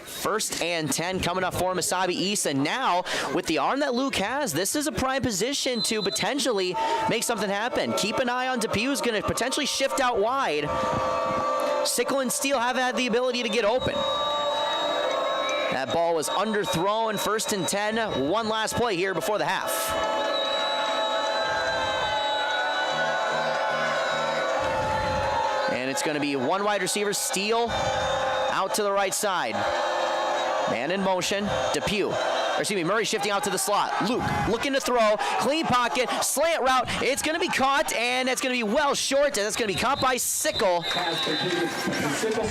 1st and 10 coming up for Mesabi East, and now with the arm that Luke has, this is a prime position to potentially make something happen. Keep an eye on Depew, who's going to potentially shift out wide. Sickle and Steele have had the ability to get open. That ball was underthrown. 1st and 10. 1 last play here before the half. And it's going to be 1 wide receiver, Steele, out to the right side. Man in motion, Murray shifting out to the slot. Luke looking to throw, clean pocket, slant route. It's going to be caught, and that's going to be well short, and that's going to be caught by Sickle.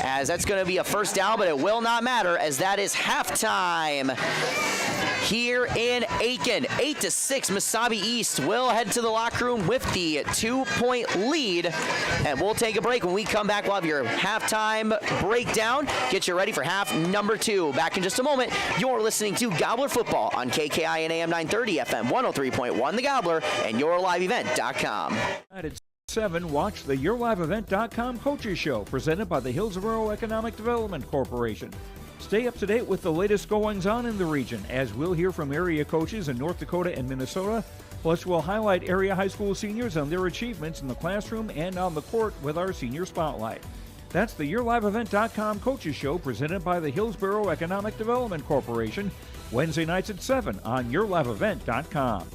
As that's going to be a first down, but it will not matter, as that is halftime here in Aitkin. 8-6, Mesabi East will head to the locker room with the 2-point lead, and we'll take a break. When we come back, we'll have your halftime breakdown. Get you ready for half number 2. Back in just a moment. You're listening to Gobbler Football on KKI and AM 930, FM 103.1 The Gobbler, and yourliveevent.com. At 7, watch the yourliveevent.com Coaches Show, presented by the Hillsborough Economic Development Corporation. Stay up to date with the latest goings-on in the region, as we'll hear from area coaches in North Dakota and Minnesota. Plus, we'll highlight area high school seniors and their achievements in the classroom and on the court with our Senior Spotlight. That's the yourliveevent.com Coaches Show, presented by the Hillsborough Economic Development Corporation, Wednesday nights at 7 on yourliveevent.com.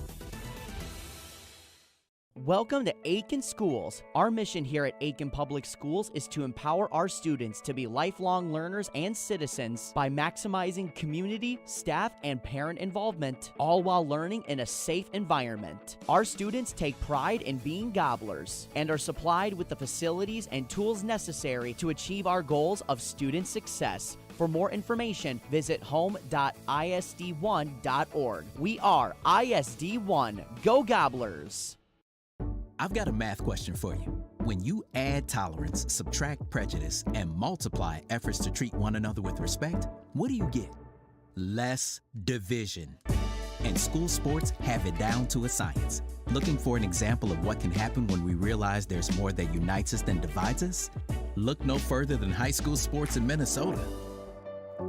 Welcome to Aitkin Schools. Our mission here at Aitkin Public Schools is to empower our students to be lifelong learners and citizens by maximizing community, staff, and parent involvement, all while learning in a safe environment. Our students take pride in being Gobblers and are supplied with the facilities and tools necessary to achieve our goals of student success. For more information, visit home.isd1.org. We are ISD1. Go Gobblers! I've got a math question for you. When you add tolerance, subtract prejudice, and multiply efforts to treat one another with respect, what do you get? Less division. And school sports have it down to a science. Looking for an example of what can happen when we realize there's more that unites us than divides us? Look no further than high school sports in Minnesota.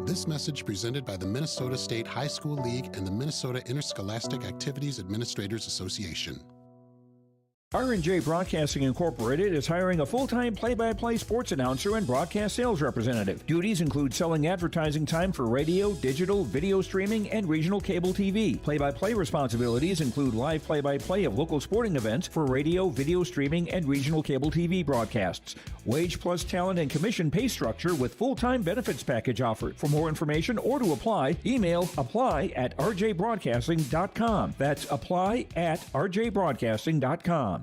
This message presented by the Minnesota State High School League and the Minnesota Interscholastic Activities Administrators Association. R&J Broadcasting Incorporated is hiring a full-time play-by-play sports announcer and broadcast sales representative. Duties include selling advertising time for radio, digital, video streaming, and regional cable TV. Play-by-play responsibilities include live play-by-play of local sporting events for radio, video streaming, and regional cable TV broadcasts. Wage plus talent and commission pay structure with full-time benefits package offered. For more information or to apply, email apply@rjbroadcasting.com. That's apply@rjbroadcasting.com.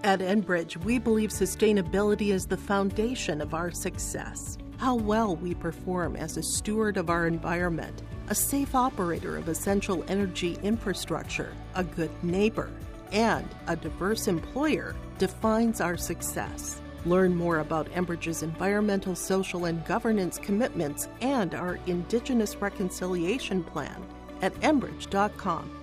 At Enbridge, we believe sustainability is the foundation of our success. How well we perform as a steward of our environment, a safe operator of essential energy infrastructure, a good neighbor, and a diverse employer defines our success. Learn more about Enbridge's environmental, social, and governance commitments and our Indigenous Reconciliation Plan at enbridge.com.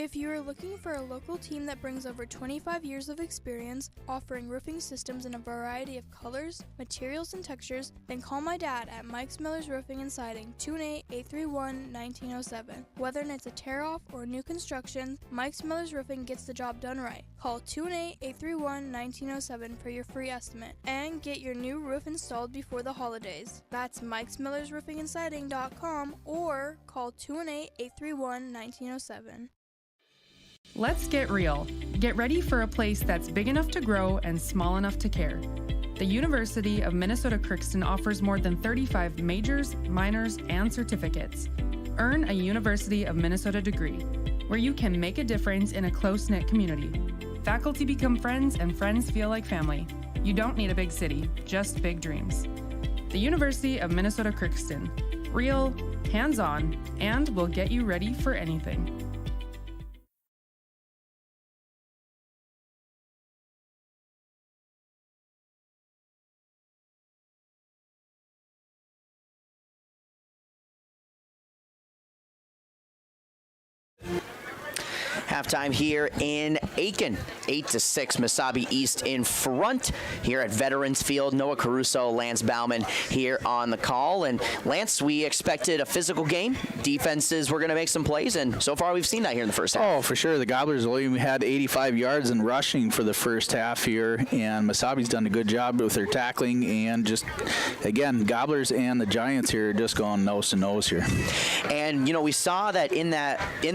If you are looking for a local team that brings over 25 years of experience, offering roofing systems in a variety of colors, materials, and textures, then call my dad at Mike's Miller's Roofing and Siding, 218-831-1907. Whether it's a tear-off or new construction, Mike's Miller's Roofing gets the job done right. Call 218-831-1907 for your free estimate and get your new roof installed before the holidays. That's Mike's Miller's Roofing and Siding.com or call 218-831-1907. Let's get real. Get ready for a place that's big enough to grow and small enough to care. The University of Minnesota Crookston offers more than 35 majors, minors, and certificates. Earn a University of Minnesota degree, where you can make a difference in a close-knit community. Faculty become friends and friends feel like family. You don't need a big city, just big dreams. The University of Minnesota Crookston. Real, hands-on, and will get you ready for anything. Halftime here in Aitkin, 8-6, Mesabi East in front here at Veterans Field. Noah Caruso, Lance Bauman here on the call. And Lance, we expected a physical game. Defenses were going to make some plays, and so far we've seen that here in the first half. Oh, for sure. The Gobblers only had 85 yards in rushing for the first half here, and Mesabi's done a good job with their tackling. And just, again, Gobblers and the Giants here are just going nose to nose here. And, you know, we saw that in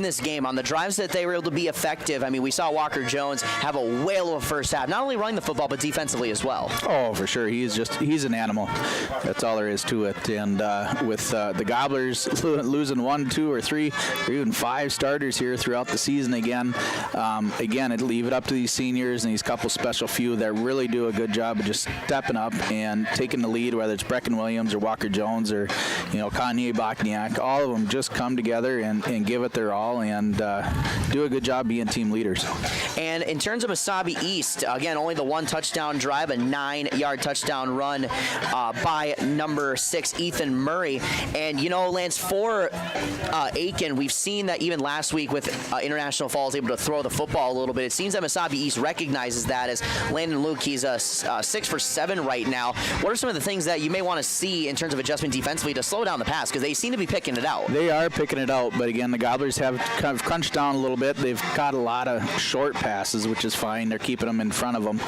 this game, on the drives that they were able to be effective. I mean, we saw Walker Jones have a whale of a first half, not only running the football, but defensively as well. Oh, for sure. He's an animal. That's all there is to it. And with the Gobblers losing 1, 2, or 3, or even 5 starters here throughout the season again, it'll leave it up to these seniors and these couple special few that really do a good job of just stepping up and taking the lead, whether it's Brecken Williams or Walker Jones or, Kanye Bokniak. All of them just come together and give it their all and do a good job being team leaders. And in terms of Mesabi East, again, only the 1 touchdown drive, a 9-yard touchdown run by number 6, Ethan Murray. And, Lance, for Aitkin, we've seen that even last week with International Falls able to throw the football a little bit. It seems that Mesabi East recognizes that as Landon Luke, he's 6 for 7 right now. What are some of the things that you may want to see in terms of adjustment defensively to slow down the pass? Because they seem to be picking it out. They are picking it out, but again, the Gobblers have kind of crunched down a little bit. They've caught a lot of short passes, which is fine. They're keeping them in front of them,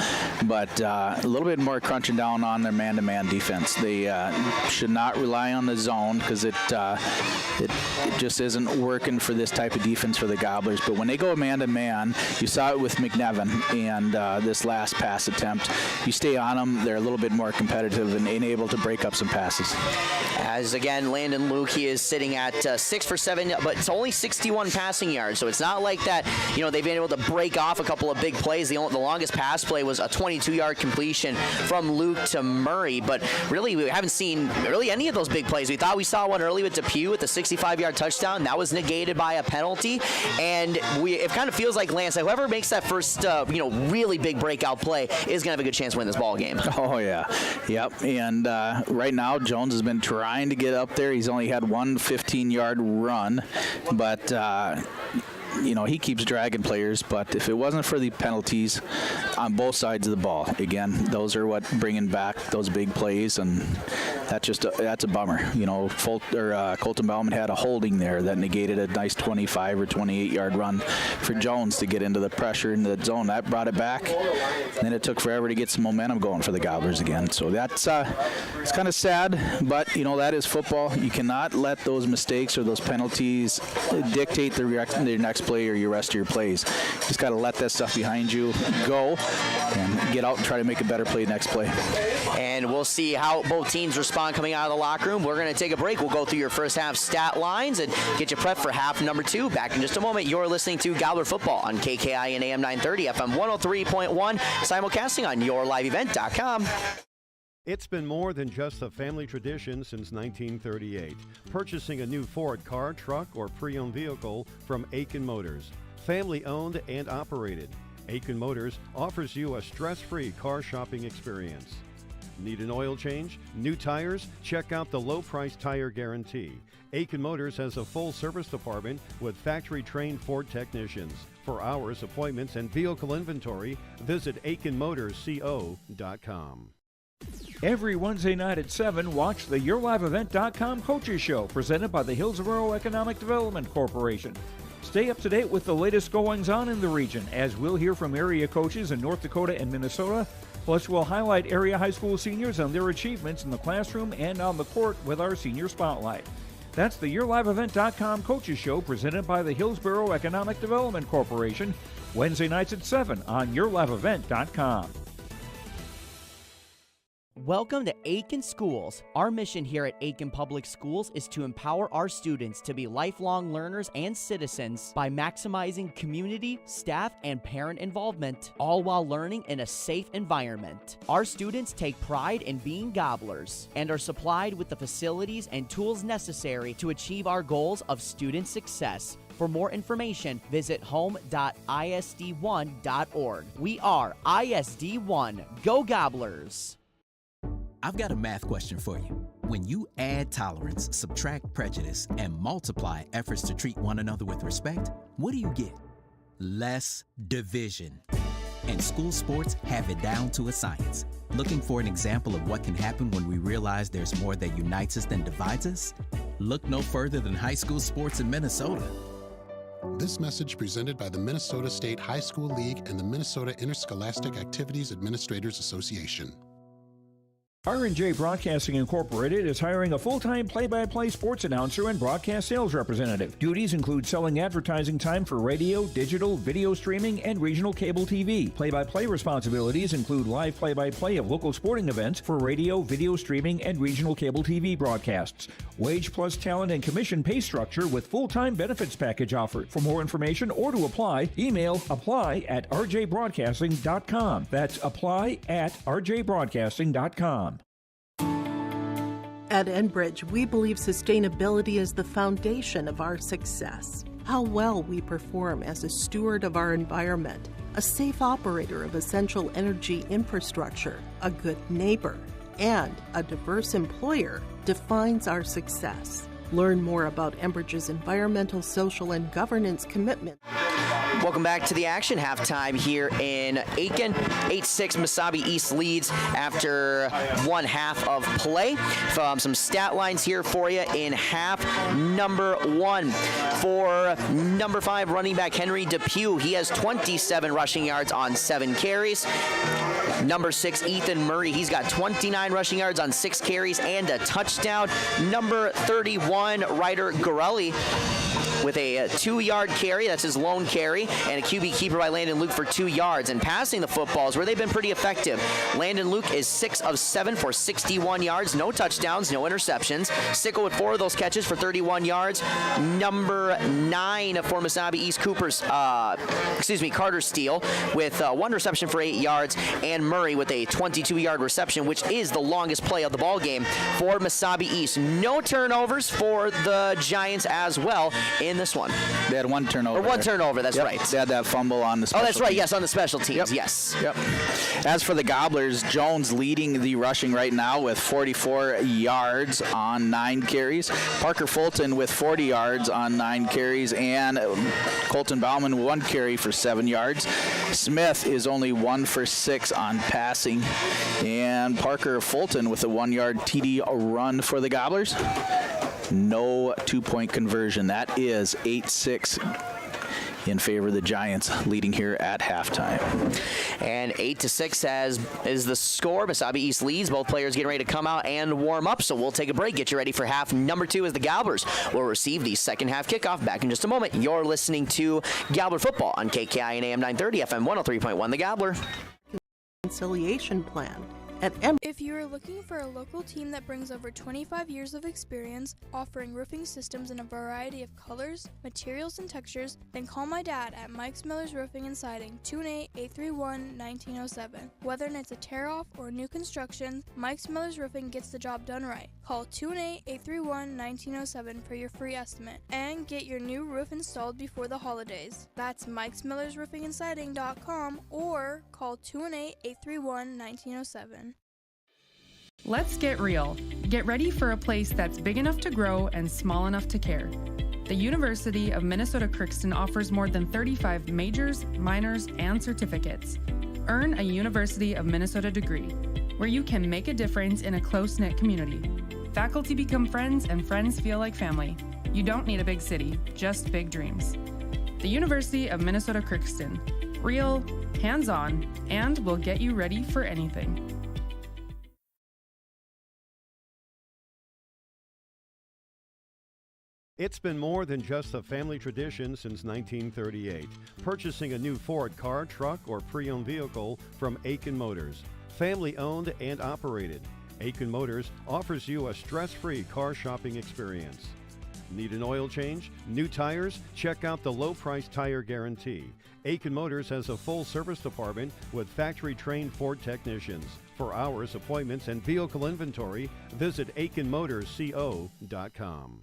but a little bit more crunching down on their man-to-man defense. They should not rely on the zone because it just isn't working for this type of defense for the Gobblers. But when they go man-to-man, you saw it with McNevin and this last pass attempt. You stay on them, they're a little bit more competitive and able to break up some passes. As again, Landon Luke, he is sitting at 6 for 7, but it's only 61 passing yards, so it's not like that, they've been able to break off a couple of big plays. The longest pass play was a 22-yard completion from Luke to Murray, but really we haven't seen really any of those big plays. We thought we saw one early with Depew with the 65-yard touchdown. That was negated by a penalty, and it kind of feels like, Lance, like whoever makes that first really big breakout play is going to have a good chance to win this ball game. Oh, yeah. Yep. And right now, Jones has been trying to get up there. He's only had one 15-yard run, but he keeps dragging players, but if it wasn't for the penalties on both sides of the ball, again, those are what bringing back those big plays, and that's a bummer. Colton Bauman had a holding there that negated a nice 25 or 28-yard run for Jones to get into the pressure in the zone. That brought it back. Then it took forever to get some momentum going for the Gobblers again. So that's it's kind of sad, but that is football. You cannot let those mistakes or those penalties dictate the next play or your rest of your plays. You just got to let that stuff behind you go and get out and try to make a better play next play. And we'll see how both teams respond coming out of the locker room. We're going to take a break. We'll go through your first half stat lines and get you prepped for half number 2. Back in just a moment. You're listening to Gobbler Football on KKI and AM 930, FM 103.1, simulcasting on yourliveevent.com. It's been more than just a family tradition since 1938. Purchasing a new Ford car, truck, or pre-owned vehicle from Aitkin Motors. Family owned and operated. Aitkin Motors offers you a stress-free car shopping experience. Need an oil change? New tires? Check out the low-price tire guarantee. Aitkin Motors has a full service department with factory-trained Ford technicians. For hours, appointments, and vehicle inventory, visit AitkinMotorsCO.com. Every Wednesday night at 7, watch the YourLiveEvent.com Coaches Show presented by the Hillsborough Economic Development Corporation. Stay up to date with the latest goings-on in the region, as we'll hear from area coaches in North Dakota and Minnesota. Plus, we'll highlight area high school seniors and their achievements in the classroom and on the court with our Senior Spotlight. That's the YourLiveEvent.com Coaches Show presented by the Hillsborough Economic Development Corporation, Wednesday nights at 7 on YourLiveEvent.com. Welcome to Aitkin Schools. Our mission here at Aitkin Public Schools is to empower our students to be lifelong learners and citizens by maximizing community, staff, and parent involvement, all while learning in a safe environment. Our students take pride in being gobblers and are supplied with the facilities and tools necessary to achieve our goals of student success. For more information, visit home.isd1.org. We are ISD1. Go Gobblers! I've got a math question for you. When you add tolerance, subtract prejudice, and multiply efforts to treat one another with respect, what do you get? Less division. And school sports have it down to a science. Looking for an example of what can happen when we realize there's more that unites us than divides us? Look no further than high school sports in Minnesota. This message presented by the Minnesota State High School League and the Minnesota Interscholastic Activities Administrators Association. R&J Broadcasting Incorporated is hiring a full-time play-by-play sports announcer and broadcast sales representative. Duties include selling advertising time for radio, digital, video streaming, and regional cable TV. Play-by-play responsibilities include live play-by-play of local sporting events for radio, video streaming, and regional cable TV broadcasts. Wage plus talent and commission pay structure with full-time benefits package offered. For more information or to apply, email apply@rjbroadcasting.com. That's apply@rjbroadcasting.com. At Enbridge, we believe sustainability is the foundation of our success. How well we perform as a steward of our environment, a safe operator of essential energy infrastructure, a good neighbor, and a diverse employer defines our success. Learn more about Enbridge's environmental, social, and governance commitment. Welcome back to the action. Halftime here in Aitkin. 8-6 Mesabi East leads after one half of play. Some stat lines here for you in half number 1. For number 5 running back Henry Depew, he has 27 rushing yards on 7 carries. Number 6 Ethan Murray, he's got 29 rushing yards on 6 carries and a touchdown. Number 31 Ryder Gorelli, with a 2-yard carry. That's his lone carry. And a QB keeper by Landon Luke for 2 yards. And passing the football is where they've been pretty effective. Landon Luke is 6 of 7 for 61 yards. No touchdowns, no interceptions. Sickle with 4 of those catches for 31 yards. Number 9 for Mesabi East Carter Steele with 1 reception for 8 yards. And Murray with a 22-yard reception, which is the longest play of the ball game for Mesabi East. No turnovers for the Giants as well in this one. They had 1 turnover. Or 1 turnover, that's right. They had that fumble on the special Oh, that's right, teams. yes, on the special teams, yes. Yep. As for the Gobblers, Jones leading the rushing right now with 44 yards on 9 carries. Parker Fulton with 40 yards on 9 carries, and Colton Bauman 1 carry for 7 yards. Smith is only 1 for 6 on passing, and Parker Fulton with a 1-yard TD run for the Gobblers. No 2-point conversion. That is 8-6 in favor of the Giants, leading here at halftime. And 8-6 is the score. Mesabi East leads. Both players getting ready to come out and warm up, so we'll take a break. Get you ready for half number 2 as the Gobblers will receive the second half kickoff. Back in just a moment. You're listening to Gobbler Football on KKI and AM 930 FM 103.1 The Gobbler. Reconciliation plan. If you are looking for a local team that brings over 25 years of experience, offering roofing systems in a variety of colors, materials, and textures, then call my dad at Mike's Miller's Roofing and Siding, 218-831-1907. Whether it's a tear-off or new construction, Mike's Miller's Roofing gets the job done right. Call 218-831-1907 for your free estimate and get your new roof installed before the holidays. That's mikesmillersroofingandsiding.com or call 218-831-1907. Let's get real. Get ready for a place that's big enough to grow and small enough to care. The University of Minnesota Crookston offers more than 35 majors, minors, and certificates. Earn a University of Minnesota degree, where you can make a difference in a close-knit community. Faculty become friends and friends feel like family. You don't need a big city, just big dreams. The University of Minnesota Crookston. Real, hands-on, and will get you ready for anything. It's been more than just a family tradition since 1938. Purchasing a new Ford car, truck, or pre-owned vehicle from Aitkin Motors. Family owned and operated. Aitkin Motors offers you a stress-free car shopping experience. Need an oil change? New tires? Check out the low-price tire guarantee. Aitkin Motors has a full service department with factory-trained Ford technicians. For hours, appointments, and vehicle inventory, visit AitkinMotorsCO.com.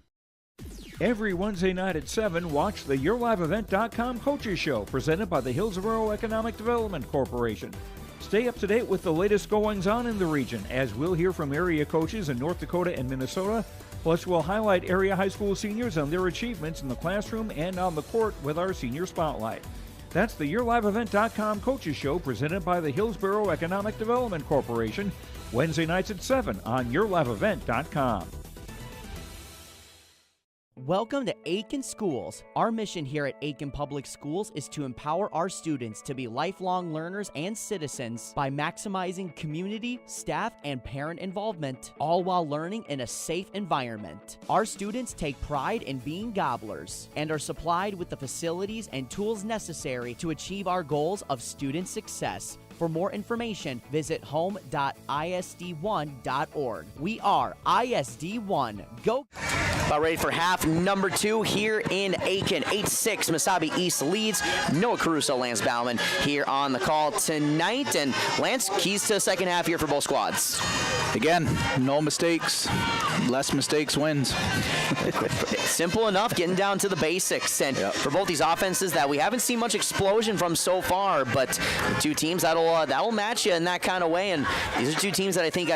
Every Wednesday night at 7, watch the YourLiveEvent.com Coaches Show presented by the Hillsborough Economic Development Corporation. Stay up to date with the latest goings-on in the region, as we'll hear from area coaches in North Dakota and Minnesota. Plus, we'll highlight area high school seniors and their achievements in the classroom and on the court with our Senior Spotlight. That's the YourLiveEvent.com Coaches Show presented by the Hillsborough Economic Development Corporation, Wednesday nights at 7 on YourLiveEvent.com. Welcome to Aitkin Schools. Our mission here at Aitkin Public Schools is to empower our students to be lifelong learners and citizens by maximizing community, staff, and parent involvement, all while learning in a safe environment. Our students take pride in being gobblers and are supplied with the facilities and tools necessary to achieve our goals of student success. For more information, visit home.isd1.org. We are ISD1. Go! About ready for half number 2 here in Aitkin. 8-6, Mesabi East leads. Noah Caruso, Lance Bauman here on the call tonight. And Lance, keys to the second half here for both squads. Again, no mistakes. Less mistakes wins. Simple enough, getting down to the basics. And for both these offenses that we haven't seen much explosion from so far, but the two teams that'll match you in that kind of way. And these are two teams that I think,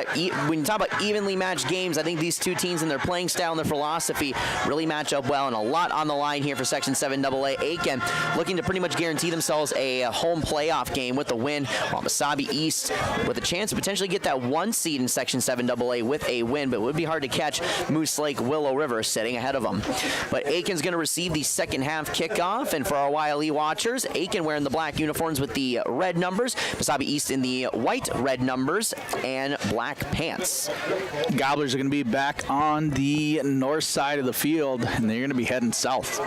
when you talk about evenly matched games, I think these two teams and their playing style and their philosophy really match up well. And a lot on the line here for Section 7 AA Aitkin, looking to pretty much guarantee themselves a home playoff game with the win, while Mesabi East with a chance to potentially get that 1 seed in Section Section 7AA with a win, but it would be hard to catch Moose Lake Willow River sitting ahead of them. But Aitkin's going to receive the second half kickoff, and for our YLE watchers, Aitkin wearing the black uniforms with the red numbers, Mesabi East in the white red numbers and black pants. Gobblers are going to be back on the north side of the field, and they're going to be heading south.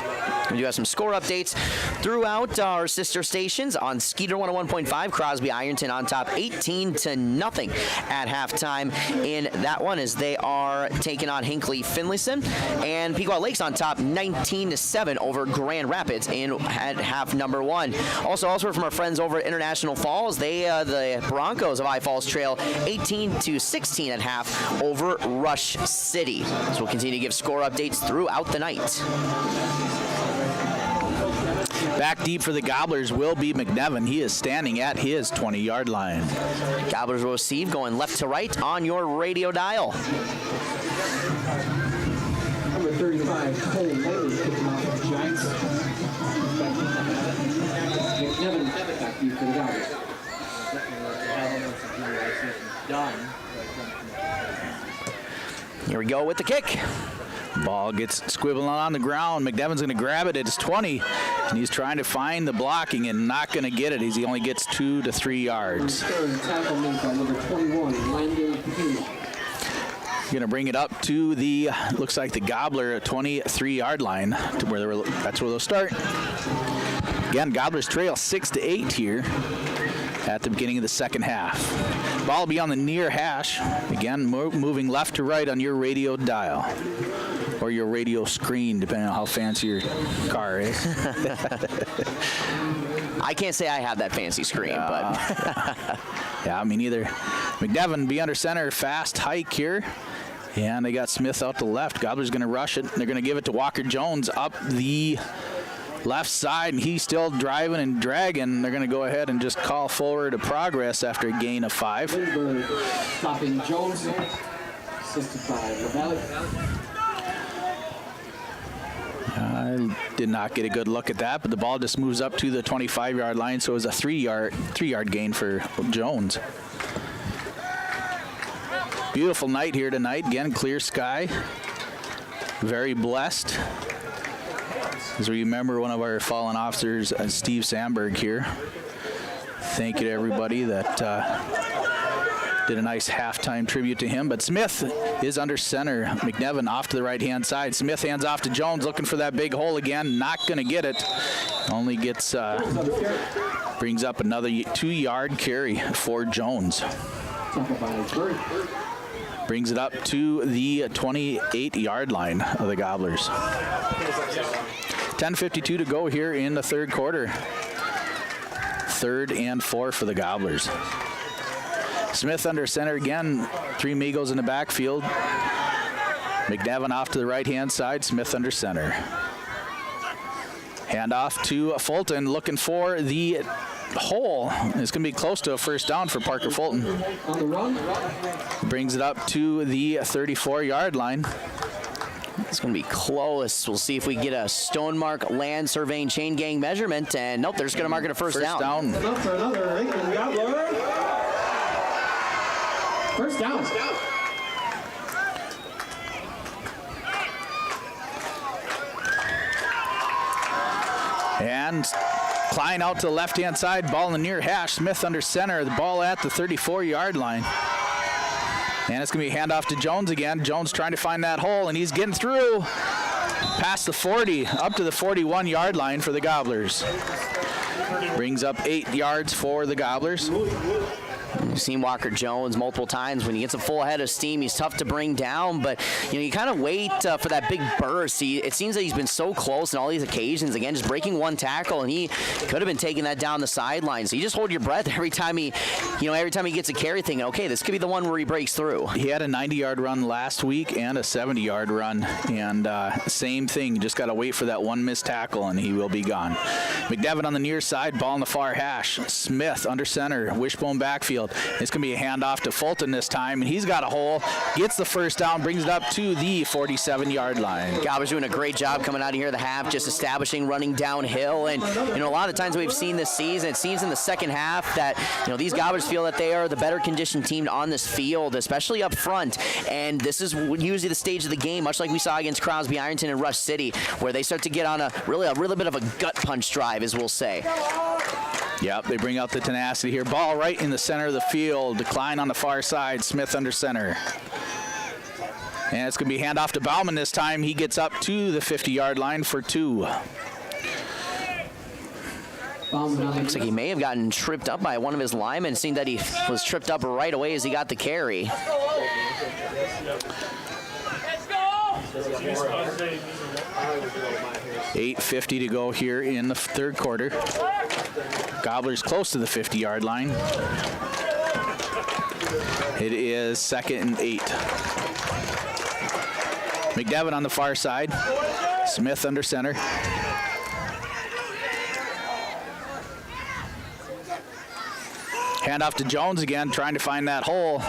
We do have some score updates throughout our sister stations. On Skeeter 101.5, Crosby Ironton on top 18-0 at halftime in that one as they are taking on Hinckley Finlayson. And Pequot Lakes on top 19-7 over Grand Rapids at half number one. Also elsewhere from our friends over at International Falls, the Broncos of I Falls Trail 18-16 at half over Rush City. So we'll continue to give score updates throughout the night. Back deep for the Gobblers will be McNevin. He is standing at his 20-yard line. Gobblers will receive going left to right on your radio dial. Number 35, Cole Laylor kicking off for the Giants. McNevin back deep for the Gobblers. Here we go with the kick. Ball gets squibbling on the ground. McNevin's going to grab it at his 20, and he's trying to find the blocking and not going to get it. He only gets 2 to 3 yards. Tackle made by number 21, Landon Pino. Going to bring it up to the, looks like the Gobbler 23-yard line, to where that's where they'll start. Again, Gobblers trail 6-8 here at the beginning of the second half. Ball will be on the near hash. Again, moving left to right on your radio dial. Or your radio screen, depending on how fancy your car is. I can't say I have that fancy screen, but... Yeah, me neither. McNevin be under center, fast hike here. And they got Smith out to left. Gobbler's going to rush it. They're going to give it to Walker Jones up the left side, and he's still driving and dragging. They're going to go ahead and just call forward a progress after a gain of 5. Lindbergh stopping Jones, assisted by LaValle. I did not get a good look at that, but the ball just moves up to the 25-yard line, so it was a 3-yard gain for Jones. Beautiful night here tonight. Again, clear sky. Very blessed. As we remember one of our fallen officers, Steve Sandberg here. Thank you to everybody that did a nice halftime tribute to him. But Smith is under center. McNevin off to the right-hand side. Smith hands off to Jones, looking for that big hole again. Not going to get it. Only gets, brings up another 2-yard carry for Jones. Brings it up to the 28-yard line of the Gobblers. 10:52 to go here in the third quarter. 3rd and 4 for the Gobblers. Smith under center again. 3 Migos in the backfield. McNevin off to the right-hand side. Smith under center. Handoff to Fulton, looking for the hole. It's going to be close to a first down for Parker Fulton. On the run. Brings it up to the 34-yard line. It's going to be close. We'll see if we get a Stonemark land surveying chain gang measurement. And nope, they're just going to mark it a first down. Enough for another Aitkin Gobbler. First down. And Klein out to the left-hand side. Ball in the near hash. Smith under center. The ball at the 34-yard line. And it's going to be a handoff to Jones again. Jones trying to find that hole, and he's getting through past the 40, up to the 41-yard line for the Gobblers. Brings up 8 yards for the Gobblers. We've seen Walker Jones multiple times. When he gets a full head of steam, he's tough to bring down, but you kind of wait for that big burst. It seems that he's been so close on all these occasions. Again, just breaking one tackle, and he could have been taking that down the sideline. So you just hold your breath every time he gets a carry, thinking, okay, this could be the one where he breaks through. He had a 90-yard run last week and a 70-yard run, and same thing. Just got to wait for that one missed tackle, and he will be gone. McNevin on the near side, ball in the far hash. Smith under center, wishbone backfield. It's going to be a handoff to Fulton this time, and he's got a hole. Gets the first down, brings it up to the 47-yard line. Gobblers doing a great job coming out of here the half, just establishing, running downhill. And, a lot of times we've seen this season, it seems in the second half that, these Gobblers feel that they are the better conditioned team on this field, especially up front. And this is usually the stage of the game, much like we saw against Crosby, Ironton, and Rush City, where they start to get on a really bit of a gut punch drive, as we'll say. Yep, they bring out the tenacity here. Ball right in the center of the field. Decline on the far side. Smith under center. And it's going to be handoff to Bauman this time. He gets up to the 50-yard line for 2. Looks like he may have gotten tripped up by one of his linemen, seeing that he was tripped up right away as he got the carry. Let's go! 8:50 to go here in the third quarter. Gobblers close to the 50-yard line. It is 2nd and 8. McDevitt on the far side. Smith under center. Handoff to Jones again, trying to find that hole.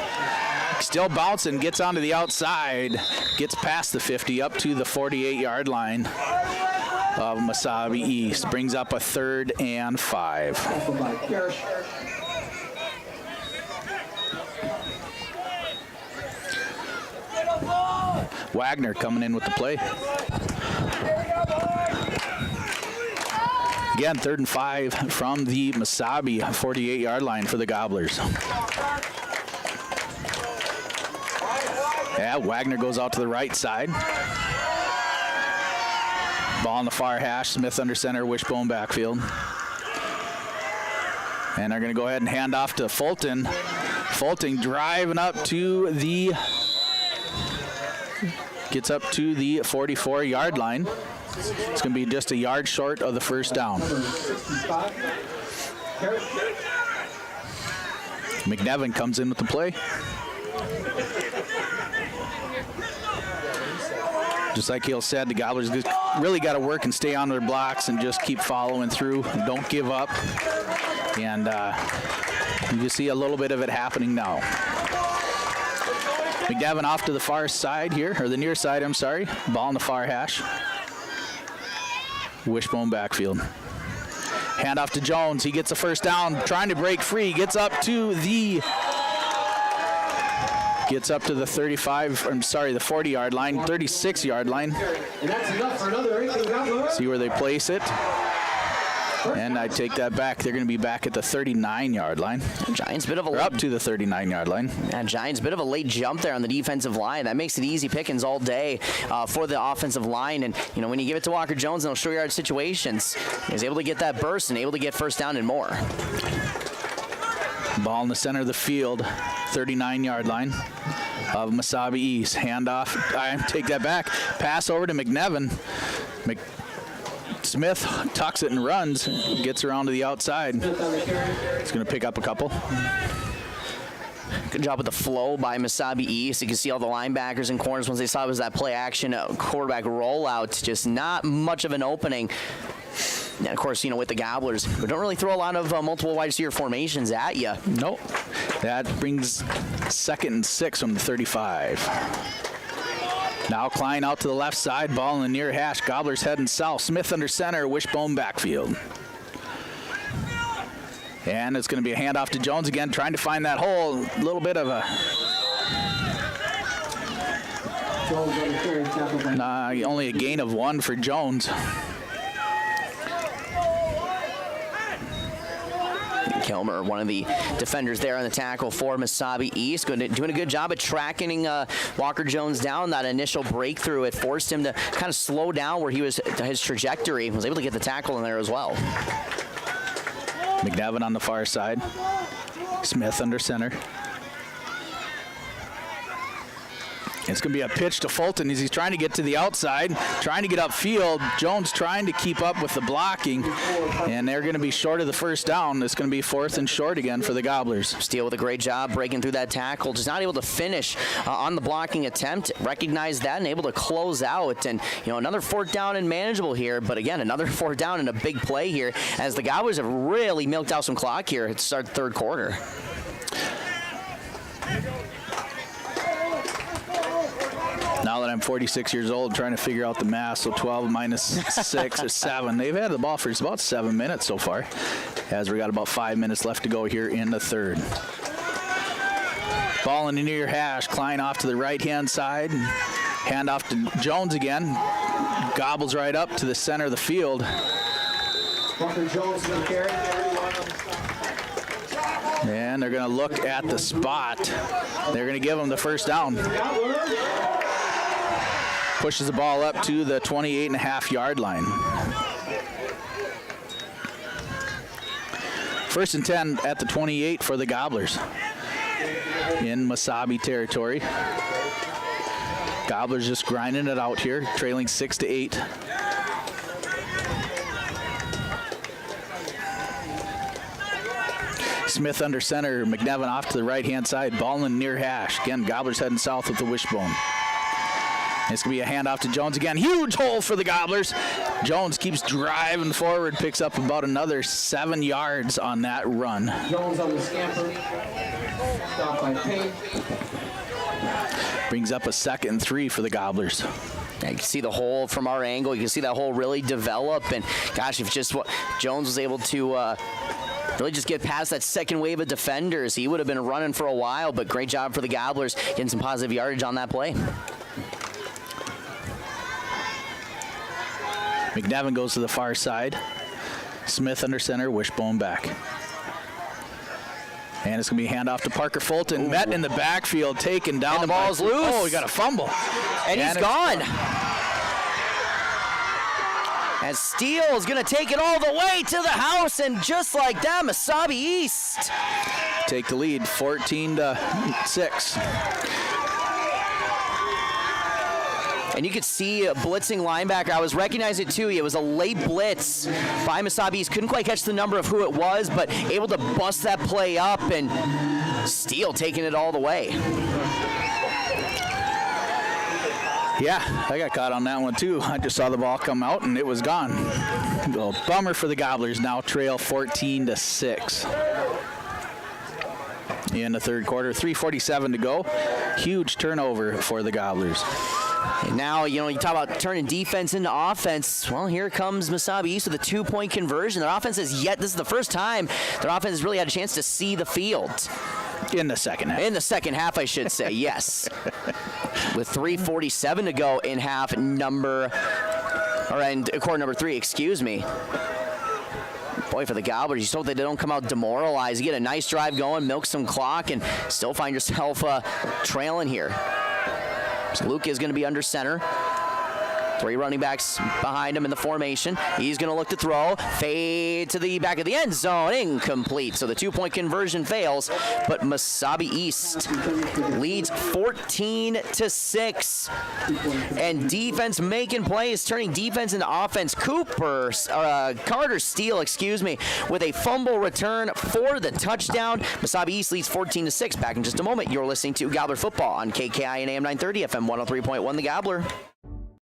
Still bouncing, gets onto the outside, gets past the 50, up to the 48-yard line of Mesabi East. Brings up a 3rd and 5. Wagner coming in with the play. Again, 3rd and 5 from the Mesabi 48-yard line for the Gobblers. Yeah, Wagner goes out to the right side. Ball in the far hash. Smith under center, wishbone backfield. And they're going to go ahead and hand off to Fulton. Fulton driving up to the, gets up to the 44-yard line. It's going to be just a yard short of the first down. McNevin comes in with the play. Just like Hill said, the Gobblers just really got to work and stay on their blocks and just keep following through. Don't give up. And you can see a little bit of it happening now. McNevin off to the far side here, or the near side, I'm sorry. Ball in the far hash. Wishbone backfield. Hand off to Jones. He gets a first down, trying to break free. Gets up to the 40-yard line, 36-yard line. And that's enough for another 18 Gobblers. See where they place it. And I take that back. They're going to be back at the 39-yard line. Giants bit of a up to the 39-yard line. Yeah, Giants bit of a late jump there on the defensive line. That makes it easy pickings all day for the offensive line. And when you give it to Walker Jones in those short yard situations, he's able to get that burst and able to get first down and more. Ball in the center of the field, 39-yard line of Mesabi East. Handoff. I take that back. Pass over to McNevin. Smith tucks it and runs, gets around to the outside. He's going to pick up a couple. Good job with the flow by Mesabi East. You can see all the linebackers and corners once they saw it was that play action quarterback rollout. Just not much of an opening. And of course, with the Gobblers, we don't really throw a lot of multiple wide receiver formations at you. Nope. That brings 2nd and 6 from the 35. Now Klein out to the left side, ball in the near hash. Gobblers heading south. Smith under center, wishbone backfield. And it's going to be a handoff to Jones again, trying to find that hole. A little bit of a... only a gain of 1 for Jones. Kilmer, one of the defenders there on the tackle for Mesabi East, doing a good job at tracking Walker Jones down. That initial breakthrough, it forced him to kind of slow down where his trajectory. Was able to get the tackle in there as well. McNevin on the far side. Smith under center. It's going to be a pitch to Fulton as he's trying to get to the outside, trying to get upfield. Jones trying to keep up with the blocking, and they're going to be short of the first down. It's going to be 4th and short again for the Gobblers. Steele with a great job breaking through that tackle, just not able to finish on the blocking attempt. Recognized that and able to close out. And, another 4th down and manageable here, but again, another 4th down and a big play here as the Gobblers have really milked out some clock here to start the third quarter. Now that I'm 46 years old, trying to figure out the math, so 12 minus 6 is 7. They've had the ball for about 7 minutes so far, as we got about 5 minutes left to go here in the third. Ball in the near hash, Klein off to the right-hand side. Hand off to Jones again. Gobbles right up to the center of the field. And they're going to look at the spot. They're going to give him the first down. Pushes the ball up to the 28.5-yard line. 1st and 10 at the 28 for the Gobblers in Mesabi territory. Gobblers just grinding it out here, trailing 6-8. Smith under center, McNevin off to the right-hand side, ball in near hash. Again, Gobblers heading south with the wishbone. It's going to be a handoff to Jones again. Huge hole for the Gobblers. Jones keeps driving forward, picks up about another 7 yards on that run. Jones on the scamper. Stop by Payne. Brings up a 2nd and 3 for the Gobblers. Yeah, you can see the hole from our angle. You can see that hole really develop. And, gosh, if just what Jones was able to really just get past that second wave of defenders, he would have been running for a while. But great job for the Gobblers getting some positive yardage on that play. McNevin goes to the far side. Smith under center, wishbone back. And it's going to be a handoff to Parker Fulton. Ooh. Met in the backfield, taken down. And the ball's loose. Oh, he got a fumble. And he's gone. And Steele is going to take it all the way to the house. And just like that, Mesabi East take the lead, 14-6. And you could see a blitzing linebacker. I was recognizing it too. It was a late blitz by Mesabi East. Couldn't quite catch the number of who it was, but able to bust that play up, and Steele taking it all the way. Yeah, I got caught on that one too. I just saw the ball come out and it was gone. A little bummer for the Gobblers. Now trail 14-6. In the third quarter, 3:47 to go. Huge turnover for the Gobblers. And now, you talk about turning defense into offense. Well, here comes Mesabi East with a 2-point conversion. Their offense this is the first time their offense has really had a chance to see the field. In the second half. In the second half, I should say, yes. With 3:47 to go in half quarter number 3, excuse me. Boy, for the Gobblers, you just hope they don't come out demoralized. You get a nice drive going, milk some clock, and still find yourself trailing here. So Luke is going to be under center. 3 running backs behind him in the formation. He's going to look to throw. Fade to the back of the end zone. Incomplete. So the 2-point conversion fails, but Mesabi East leads 14-6. And defense making plays, turning defense into offense. Carter Steele, with a fumble return for the touchdown. Mesabi East leads 14-6. Back in just a moment. You're listening to Gobbler Football on KKI and AM 930 FM 103.1 The Gobbler.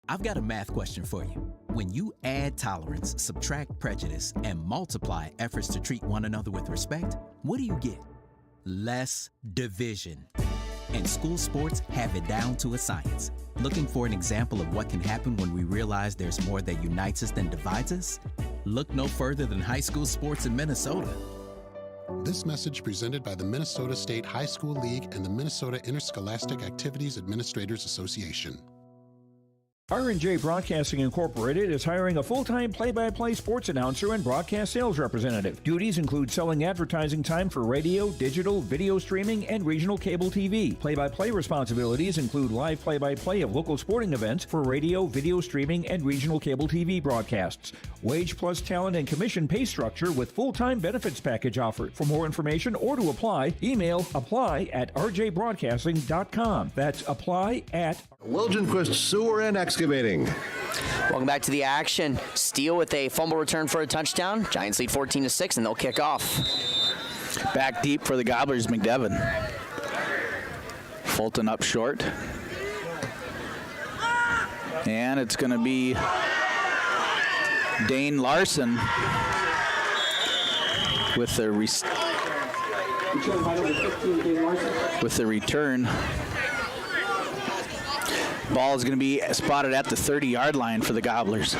I've got a math question for you. When you add tolerance, subtract prejudice, and multiply efforts to treat one another with respect, what do you get? Less division. And school sports have it down to a science. Looking for an example of what can happen when we realize there's more that unites us than divides us? Look no further than high school sports in Minnesota. This message presented by the Minnesota State High School League and the Minnesota Interscholastic Activities Administrators Association. R&J Broadcasting Incorporated is hiring a full-time play-by-play sports announcer and broadcast sales representative. Duties include selling advertising time for radio, digital, video streaming, and regional cable TV. Play-by-play responsibilities include live play-by-play of local sporting events for radio, video streaming, and regional cable TV broadcasts. Wage plus talent and commission pay structure with full-time benefits package offered. For more information or to apply, email apply@rjbroadcasting.com. That's apply@ Wilgenquist Sewer and Excavating. Welcome back to the action. Steele with a fumble return for a touchdown. Giants lead 14-6, and they'll kick off. Back deep for the Gobblers, McDevitt. Fulton up short. And it's going to be Dane Larson with the return. Ball is going to be spotted at the 30-yard line for the Gobblers.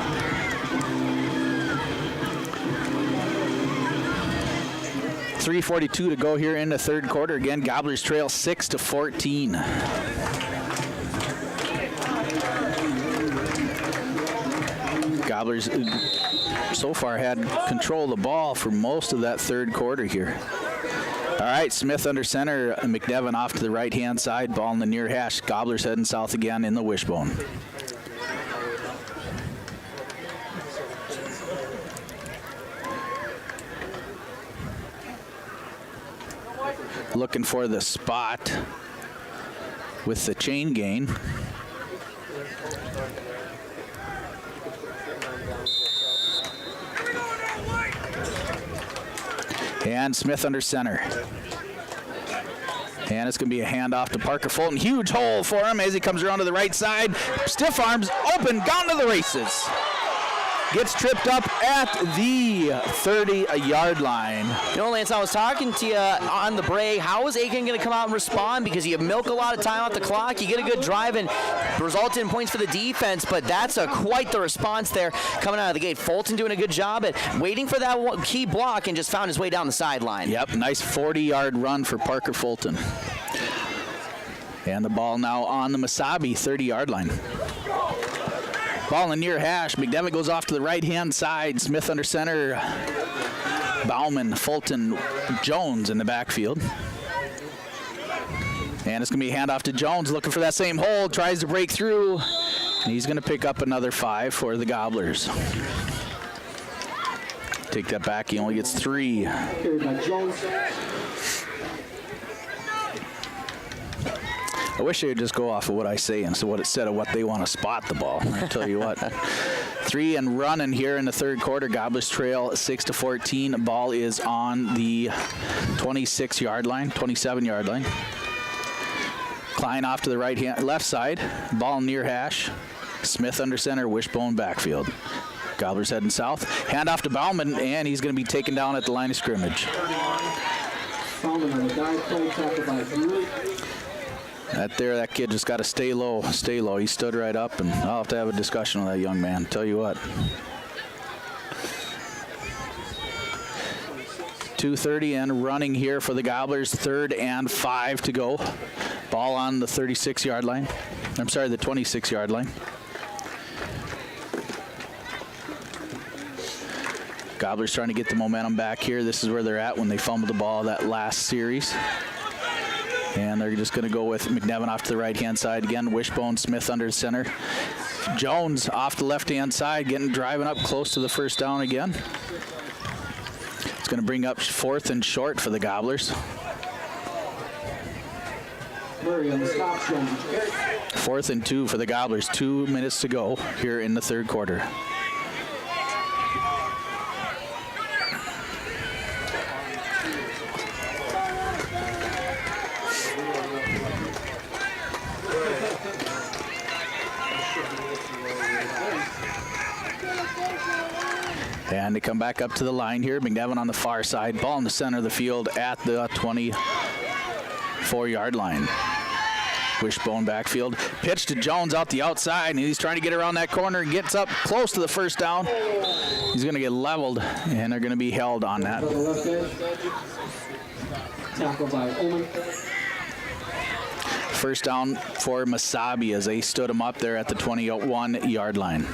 .342 to go here in the third quarter. Again, Gobblers trail 6-14. Gobblers so far had control of the ball for most of that third quarter here. All right, Smith under center, McDevitt off to the right-hand side, ball in the near hash. Gobblers heading south again in the wishbone. Looking for the spot with the chain gain. And Smith under center. And it's going to be a handoff to Parker Fulton. Huge hole for him as he comes around to the right side. Stiff arms open, gone to the races. Gets tripped up at the 30-yard line. You know, Lance, I was talking to you on the break. How is Aitkin going to come out and respond? Because you milk a lot of time off the clock. You get a good drive and result in points for the defense, but that's quite the response there coming out of the gate. Fulton doing a good job at waiting for that key block and just found his way down the sideline. Yep, nice 40-yard run for Parker Fulton. And the ball now on the Mesabi 30-yard line. Ball in the near hash. McDevitt goes off to the right-hand side. Smith under center. Bauman, Fulton, Jones in the backfield. And it's going to be a handoff to Jones, looking for that same hole. Tries to break through. And he's going to pick up another 5 for the Gobblers. Take that back. He only gets 3. I wish they would just go off of what I say instead of what they want to spot the ball. I tell you what. 3 and running here in the third quarter. Gobblers trail 6-14. Ball is on the 26-yard line, 27-yard line. Klein off to the left side. Ball near hash. Smith under center, wishbone backfield. Gobblers heading south. Hand off to Bauman, and he's going to be taken down at the line of scrimmage. Bauman on the dive play, tackled by Buick. That kid just got to stay low, stay low. He stood right up, and I'll have to have a discussion with that young man. Tell you what. 2:30 and running here for the Gobblers. 3rd and 5 to go. Ball on the 36-yard line. I'm sorry, the 26-yard line. Gobblers trying to get the momentum back here. This is where they're at when they fumbled the ball that last series. And they're just going to go with McDevitt off to the right-hand side again. Wishbone, Smith under center. Jones off the left-hand side, driving up close to the first down again. It's going to bring up 4th and short for the Gobblers. Murray on the stop zone. 4th and 2 for the Gobblers. 2 minutes to go here in the third quarter. And they come back up to the line here. McDevitt on the far side. Ball in the center of the field at the 24-yard line. Wishbone backfield. Pitch to Jones out the outside, and he's trying to get around that corner and gets up close to the first down. He's going to get leveled, and they're going to be held on that. Tackle by Ullman. First down for Mesabi as they stood him up there at the 21-yard line.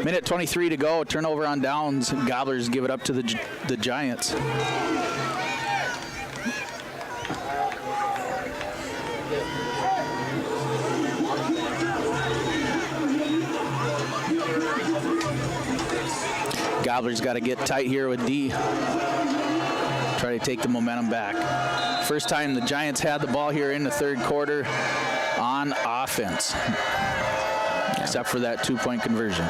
Minute 23 to go. Turnover on downs. Gobblers give it up to the Giants. Gobblers got to get tight here with D. Try to take the momentum back. First time the Giants had the ball here in the third quarter on offense, except for that two-point conversion.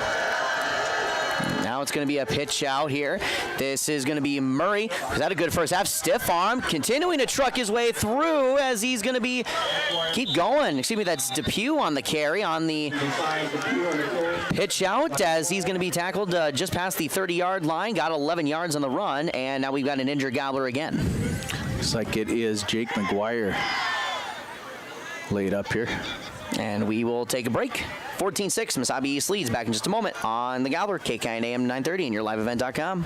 Now it's going to be a pitch out here. This is going to be Murray, who's had a good first half. Stiff arm, continuing to truck his way through as he's going to keep going. Excuse me, that's Depew on the carry on the pitch out as he's going to be tackled just past the 30-yard line. Got 11 yards on the run, and now we've got an injured Gobbler again. Looks like it is Jake McGuire laid up here. And we will take a break. 14-6, Mesabi East leads. Back in just a moment on the Gobbler, KKIN AM 930 and yourliveevent.com.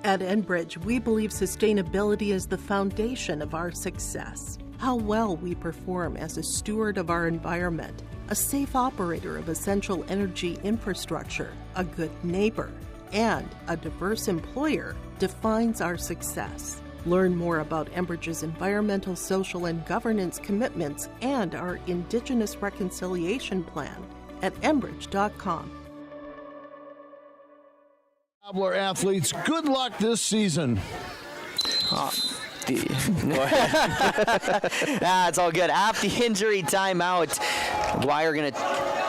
At Enbridge, we believe sustainability is the foundation of our success. How well we perform as a steward of our environment, a safe operator of essential energy infrastructure, a good neighbor, and a diverse employer defines our success. Learn more about Enbridge's environmental, social, and governance commitments and our Indigenous Reconciliation Plan at enbridge.com. Gobbler athletes, good luck this season. It's all good. After the injury timeout, Dwyer going to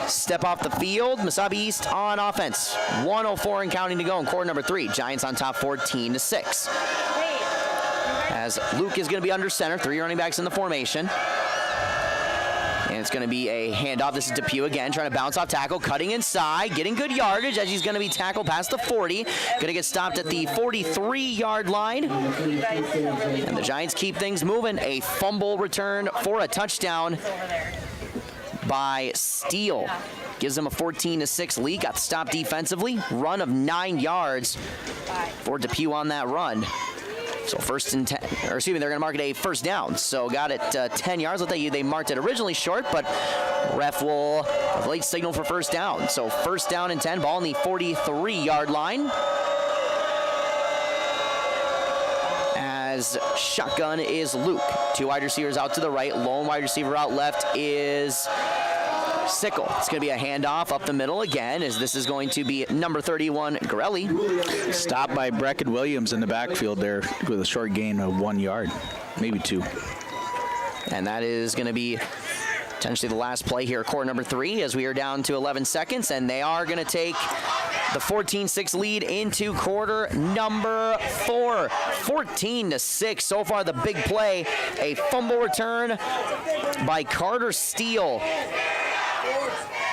step off the field. Mesabi East on offense. 1:04 and counting to go in quarter number 3. Giants on top 14-6. As Luke is going to be under center, 3 running backs in the formation. And it's going to be a handoff. This is Depew again, trying to bounce off tackle, cutting inside, getting good yardage as he's going to be tackled past the 40. Going to get stopped at the 43-yard line. And the Giants keep things moving. A fumble return for a touchdown by Steele. Gives them a 14-6 lead. Got stopped defensively. Run of 9 yards for Depew on that run. So first and 10, or excuse me, they're going to mark it a first down. So got it 10 yards. They marked it originally short, but ref will late signal for first down. So first down and 10, ball on the 43-yard line. As shotgun is Luke. 2 wide receivers out to the right. Lone wide receiver out left is Sickle. It's going to be a handoff up the middle again, as this is going to be number 31, Gorelli. Stopped by Brecken Williams in the backfield there with a short gain of 1 yard, maybe 2. And that is going to be potentially the last play here, quarter number 3, as we are down to 11 seconds, and they are going to take the 14-6 lead into quarter number 4. 14-6. So far, the big play, a fumble return by Carter Steele.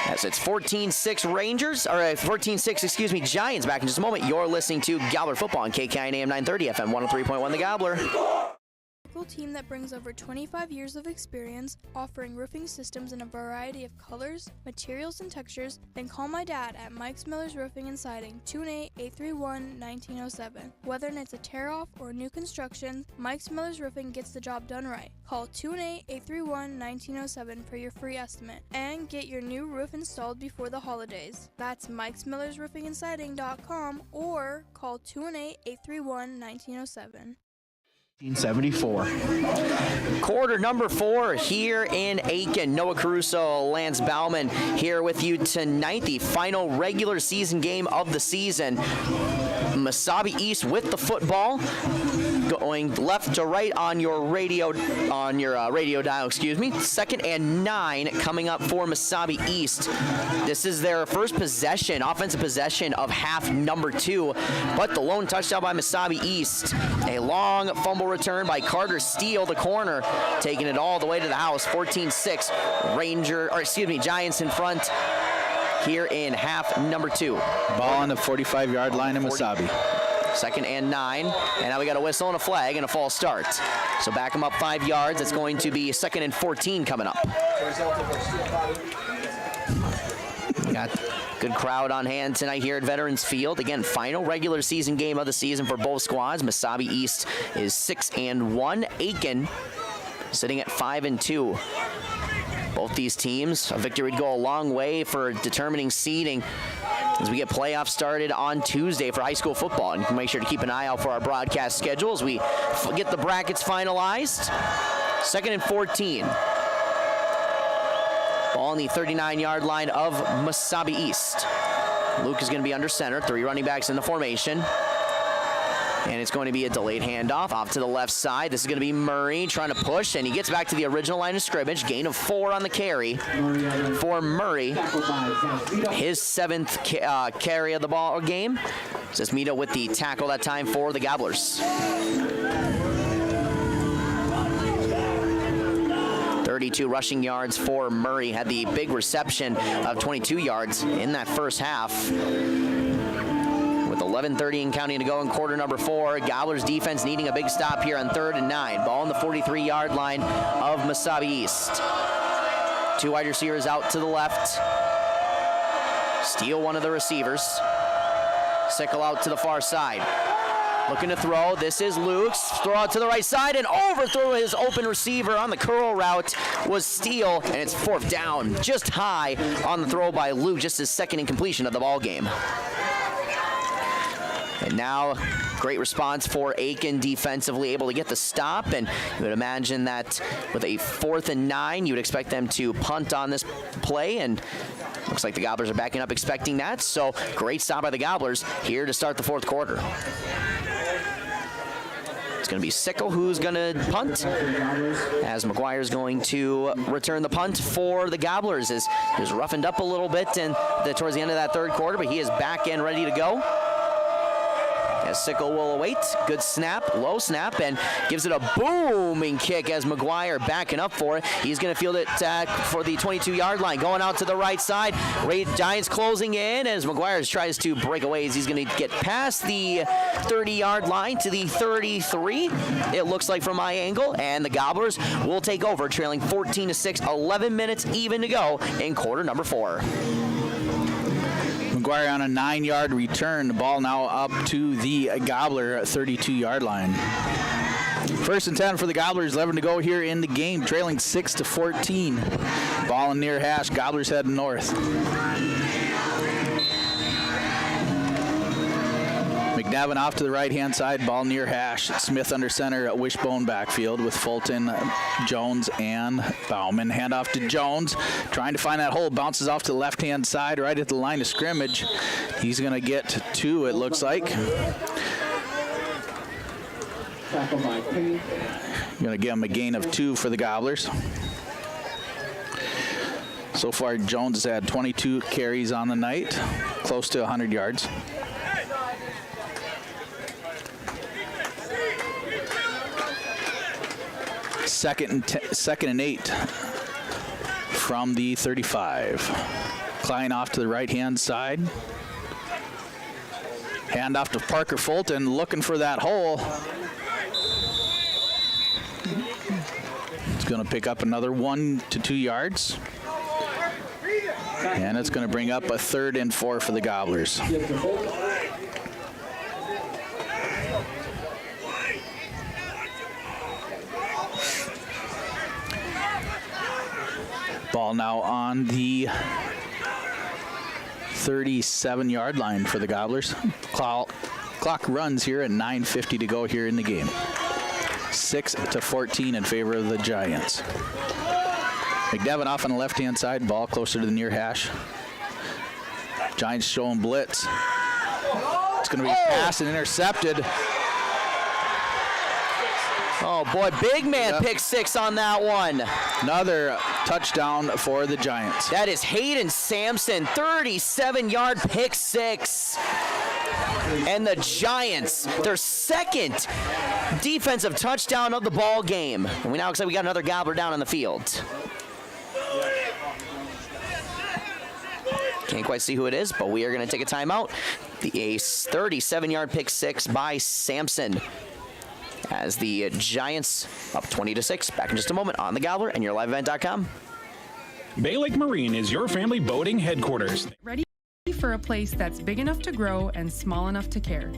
As it's 14-6 Rangers, or 14-6, excuse me, Giants. Back in just a moment. You're listening to Gobbler Football on KKIN AM 930 FM 103.1 The Gobbler. Local team that brings over 25 years of experience offering roofing systems in a variety of colors, materials, and textures, then call my dad at Mike's Miller's Roofing and Siding, 218-831-1907. Whether it's a tear-off or new construction, Mike's Miller's Roofing gets the job done right. Call 218-831-1907 for your free estimate and get your new roof installed before the holidays. That's Mike's Miller's Roofing and Siding.com or call 218-831-1907. 1974. Quarter number 4 here in Aitkin. Noah Caruso, Lance Bauman here with you tonight. The final regular season game of the season. Mesabi East with the football, going left to right on your radio dial. Excuse me. 2nd and 9 coming up for Mesabi East. This is their first possession, offensive possession of half number 2, but the lone touchdown by Mesabi East. A long fumble return by Carter Steele, the corner, taking it all the way to the house. 14-6 Giants in front here in half number 2. Ball on the 45-yard line of Mesabi. 2nd and 9, and now we got a whistle and a flag and a false start. So back them up 5 yards. It's going to be 2nd and 14 coming up. Got Good crowd on hand tonight here at Veterans Field. Again, final regular season game of the season for both squads. Mesabi East is 6-1. Aitkin sitting at 5-2. Both these teams, a victory would go a long way for determining seeding as we get playoffs started on Tuesday for high school football. And make sure to keep an eye out for our broadcast schedule as we get the brackets finalized. 2nd and 14. Ball on the 39-yard line of Mesabi East. Luke is going to be under center. 3 running backs in the formation. And it's going to be a delayed handoff off to the left side. This is going to be Murray trying to push, and he gets back to the original line of scrimmage. Gain of 4 on the carry for Murray. His 7th carry of the ball game. Mita with the tackle that time for the Gobblers. 32 rushing yards for Murray. Had the big reception of 22 yards in that first half. With 11:30 and counting to go in quarter number 4, Gobblers defense needing a big stop here on 3rd and 9. Ball on the 43-yard line of Mesabi East. 2 wide receivers out to the left. Steal one of the receivers. Sickle out to the far side. Looking to throw. This is Luke's. Throw out to the right side and overthrow his open receiver on the curl route was Steele, and it's 4th down. Just high on the throw by Luke, just his 2nd incompletion of the ball game. And now, great response for Aitkin defensively, able to get the stop. And you would imagine that with a 4th and 9, you would expect them to punt on this play. And looks like the Gobblers are backing up expecting that. So, great stop by the Gobblers here to start the 4th quarter. It's going to be Sickle who's going to punt, as McGuire's going to return the punt for the Gobblers. As he was roughened up a little bit towards the end of that 3rd quarter, but he is back and ready to go. As Sickle will await. Good snap, low snap, and gives it a booming kick as McGuire backing up for it. He's going to field it for the 22-yard line. Going out to the right side. Giants closing in as McGuire tries to break away as he's going to get past the 30-yard line to the 33. It looks like from my angle, and the Gobblers will take over, trailing 14-6, 11 minutes even to go in quarter number 4. McGuire on a 9-yard return. The ball now up to the Gobbler 32-yard line. 1st and 10 for the Gobblers. 11 to go here in the game. Trailing 6-14. Ball in near hash. Gobblers heading north. McNevin off to the right-hand side, ball near hash. Smith under center at Wishbone backfield with Fulton, Jones, and Bauman. Handoff to Jones, trying to find that hole. Bounces off to the left-hand side, right at the line of scrimmage. He's going to get 2, it looks like. Going to give him a gain of 2 for the Gobblers. So far, Jones has had 22 carries on the night, close to 100 yards. Second and 8 from the 35. Klein off to the right-hand side. Hand off to Parker Fulton, looking for that hole. It's going to pick up another 1 to 2 yards. And it's going to bring up a 3rd and 4 for the Gobblers. Ball now on the 37-yard line for the Gobblers. Clock runs here at 9:50 to go here in the game. 6-14 in favor of the Giants. McNevin off on the left-hand side, ball closer to the near hash. Giants showing blitz. It's going to be passed and intercepted. Oh boy, big man pick 6 on that one. Another touchdown for the Giants. That is Hayden Sampson, 37-yard pick 6. And the Giants, their 2nd defensive touchdown of the ball game. And we now looks like we got another Gobbler down on the field. Can't quite see who it is, but we are going to take a timeout. A 37-yard pick 6 by Sampson. As the Giants up 20-6. Back in just a moment on the Gobbler and YourLiveEvent.com. Bay Lake Marine is your family boating headquarters. Ready? For a place that's big enough to grow and small enough to care.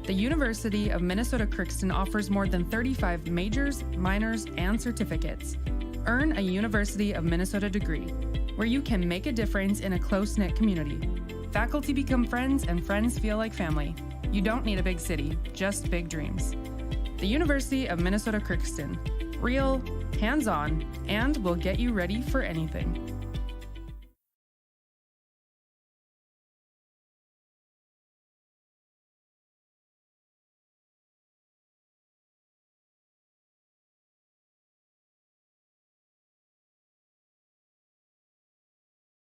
The University of Minnesota Crookston offers more than 35 majors, minors, and certificates. Earn a University of Minnesota degree, where you can make a difference in a close-knit community. Faculty become friends and friends feel like family. You don't need a big city, just big dreams. The University of Minnesota Crookston. Real, hands-on, and will get you ready for anything.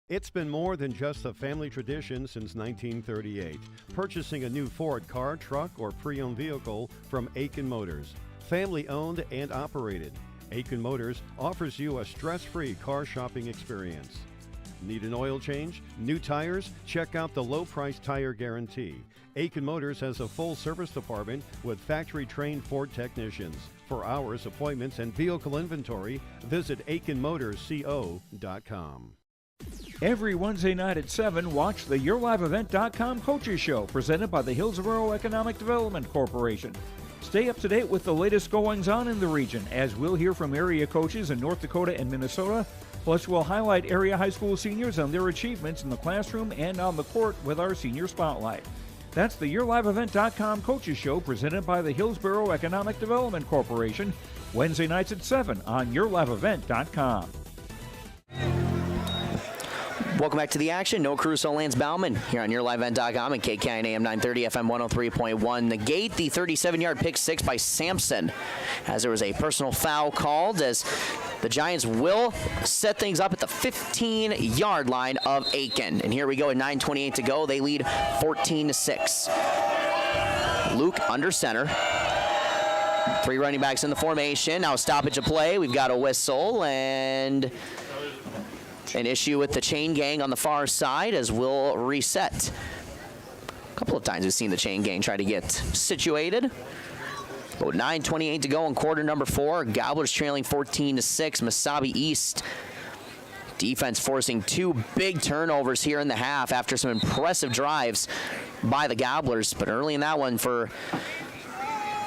It's been more than just a family tradition since 1938. Purchasing a new Ford car, truck, or pre-owned vehicle from Aitkin Motors. Family owned and operated. Aitkin Motors offers you a stress-free car shopping experience. Need an oil change? New tires? Check out the low-price tire guarantee. Aitkin Motors has a full service department with factory-trained Ford technicians. For hours, appointments, and vehicle inventory, visit AitkinMotorsCO.com. Every Wednesday night at 7, watch the YourLiveEvent.com Coaches Show, presented by the Hillsborough Economic Development Corporation. Stay up to date with the latest goings-on in the region, as we'll hear from area coaches in North Dakota and Minnesota. Plus, we'll highlight area high school seniors and their achievements in the classroom and on the court with our Senior Spotlight. That's the YourLiveEvent.com Coaches Show, presented by the Hillsborough Economic Development Corporation, Wednesday nights at 7 on YourLiveEvent.com. Welcome back to the action. Noah Caruso, Lance Bauman here on YourLiveEvent.com and KKIN AM 930 FM 103.1. Negate the 37-yard pick six by Sampson, as there was a personal foul called, as the Giants will set things up at the 15-yard line of Aitkin. And here we go at 9:28 to go. They lead 14-6. Luke under center. Three running backs in the formation. Now a stoppage of play. We've got a whistle and an issue with the chain gang on the far side, as we'll reset. A couple of times we've seen the chain gang try to get situated. But 9:28 to go in quarter number 4. Gobblers trailing 14-6. Mesabi East defense forcing two big turnovers here in the half after some impressive drives by the Gobblers. But early in that one for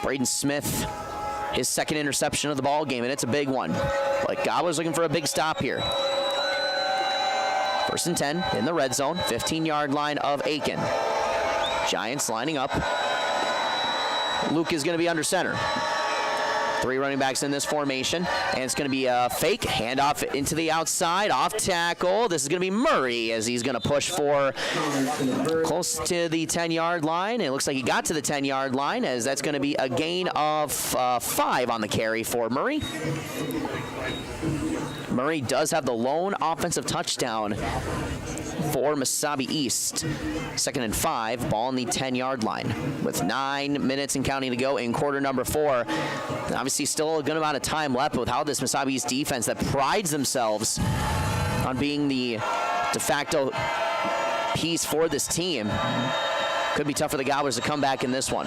Braden Smith, his second interception of the ball game, and it's a big one. But Gobblers looking for a big stop here. First and 10 in the red zone, 15-yard line of Aitkin. Giants lining up. Luke is going to be under center. Three running backs in this formation, and it's going to be a fake handoff into the outside, off tackle. This is going to be Murray, as he's going to push for close to the 10-yard line. It looks like he got to the 10-yard line, as that's going to be a gain of 5 on the carry for Murray. Murray does have the lone offensive touchdown for Mesabi East. 2nd and 5, ball on the 10-yard line with 9 minutes and counting to go in quarter number 4. Obviously still a good amount of time left, but with how this Mesabi East defense that prides themselves on being the de facto piece for this team, could be tough for the Gobblers to come back in this one.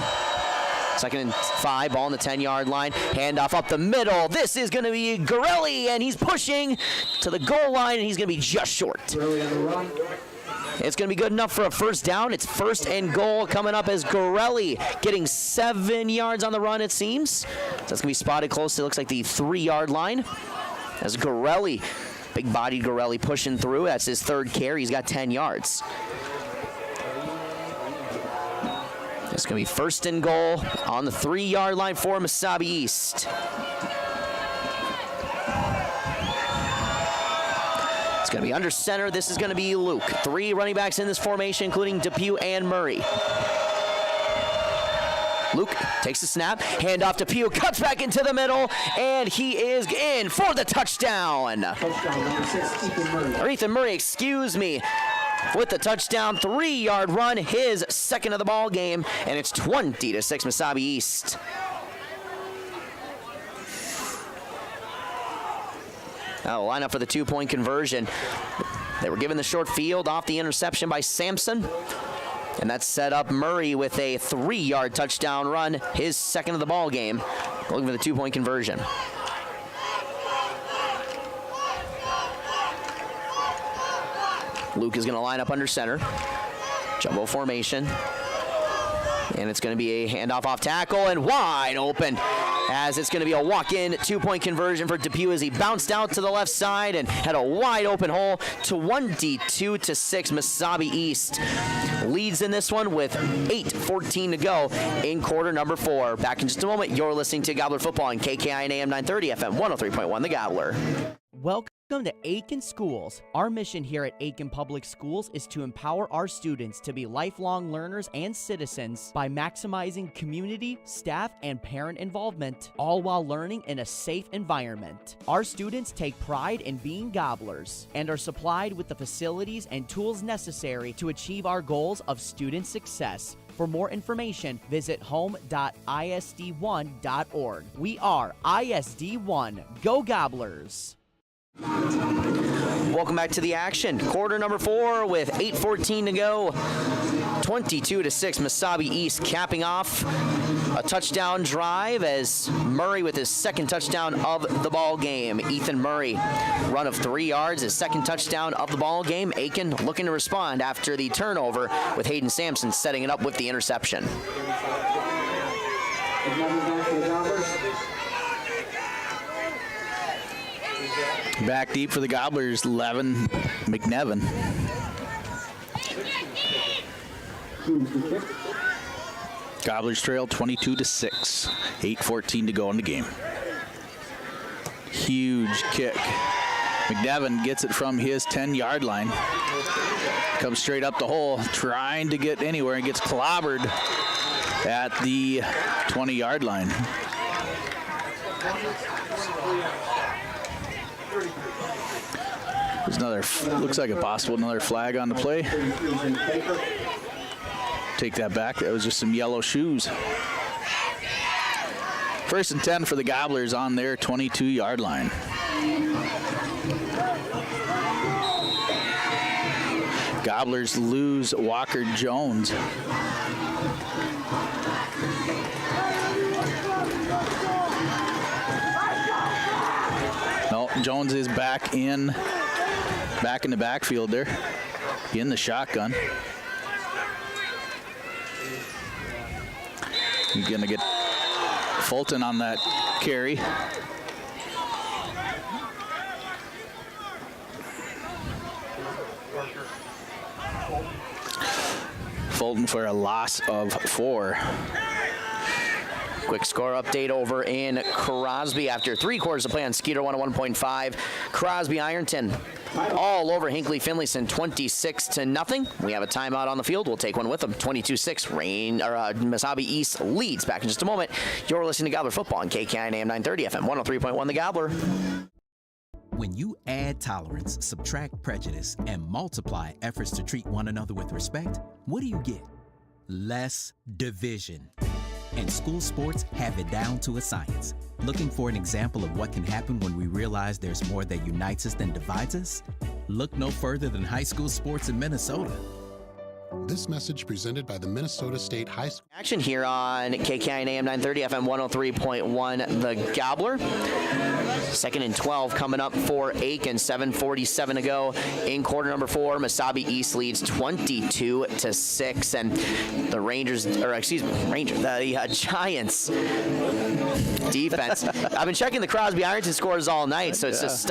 2nd and 5, ball on the 10-yard line. Handoff up the middle. This is going to be Gorelli, and he's pushing to the goal line, and he's going to be just short. It's going to be good enough for a first down. It's 1st and goal coming up as Gorelli getting 7 yards on the run, it seems. So that's going to be spotted close to, looks like, the 3-yard line. As Gorelli, big-bodied Gorelli pushing through. That's his 3rd carry. He's got 10 yards. It's going to be 1st and goal on the 3-yard line for Mesabi East. It's going to be under center. This is going to be Luke. 3 running backs in this formation, including Depew and Murray. Luke takes the snap, handoff to Depew, cuts back into the middle, and he is in for the touchdown. Or Ethan Murray, excuse me. With the touchdown, 3-yard run, his 2nd of the ball game, and it's 20-6 Mesabi East. Now line up for the 2-point conversion. They were given the short field off the interception by Sampson, and that set up Murray with a 3-yard touchdown run, his 2nd of the ball game, looking for the 2-point conversion. Luke is going to line up under center. Jumbo formation. And it's going to be a handoff off tackle and wide open, as it's going to be a walk-in 2-point conversion for Depew as he bounced out to the left side and had a wide open hole to 22-6. Mesabi East leads in this one with 8:14 to go in quarter number 4. Back in just a moment. You're listening to Gobbler Football on KKIN AM 930 FM 103.1 The Gobbler. Welcome to Aitkin Schools. Our mission here at Aitkin Public Schools is to empower our students to be lifelong learners and citizens by maximizing community, staff, and parent involvement, all while learning in a safe environment. Our students take pride in being Gobblers and are supplied with the facilities and tools necessary to achieve our goals of student success. For more information, visit home.isd1.org. We are ISD1. Go Gobblers! Welcome back to the action. Quarter number 4 with 8:14 to go. 22-6. Mesabi East capping off a touchdown drive as Murray with his second touchdown of the ball game. Ethan Murray, run of 3 yards, his second touchdown of the ball game. Aitkin looking to respond after the turnover with Hayden Sampson setting it up with the interception. Back deep for the Gobblers, Levin McNevin. Gobblers trail 22-6. 8:14 to go in the game. Huge kick. McNevin gets it from his 10-yard line. Comes straight up the hole, trying to get anywhere, and gets clobbered at the 20-yard line. There's another, looks like a possible another flag on the play. Take that back, that was just some yellow shoes. 1st and 10 for the Gobblers on their 22-yard line. Gobblers lose Walker Jones. No, Jones is back in the backfield there, in the shotgun. He's gonna get Fulton on that carry. Fulton for a loss of 4. Quick score update over in Crosby after 3 quarters of play on Skeeter 101.5. Crosby Ironton all over Hinckley Finlayson 26-0. We have a timeout on the field. We'll take one with them. 22-6. Mesabi East leads. Back in just a moment. You're listening to Gobbler Football on KKIN AM 930 FM 103.1 The Gobbler. When you add tolerance, subtract prejudice, and multiply efforts to treat one another with respect, what do you get? Less division. And school sports have it down to a science. Looking for an example of what can happen when we realize there's more that unites us than divides us? Look no further than high school sports in Minnesota. This message presented by the Minnesota State High School. Action here on KKIN AM 930 FM 103.1 The Gobbler. 2nd and 12 coming up for Aitkin. 7:47 to go in quarter number 4. Mesabi East leads 22-6, and the Giants defense. I've been checking the Crosby Ironton scores all night, so it's just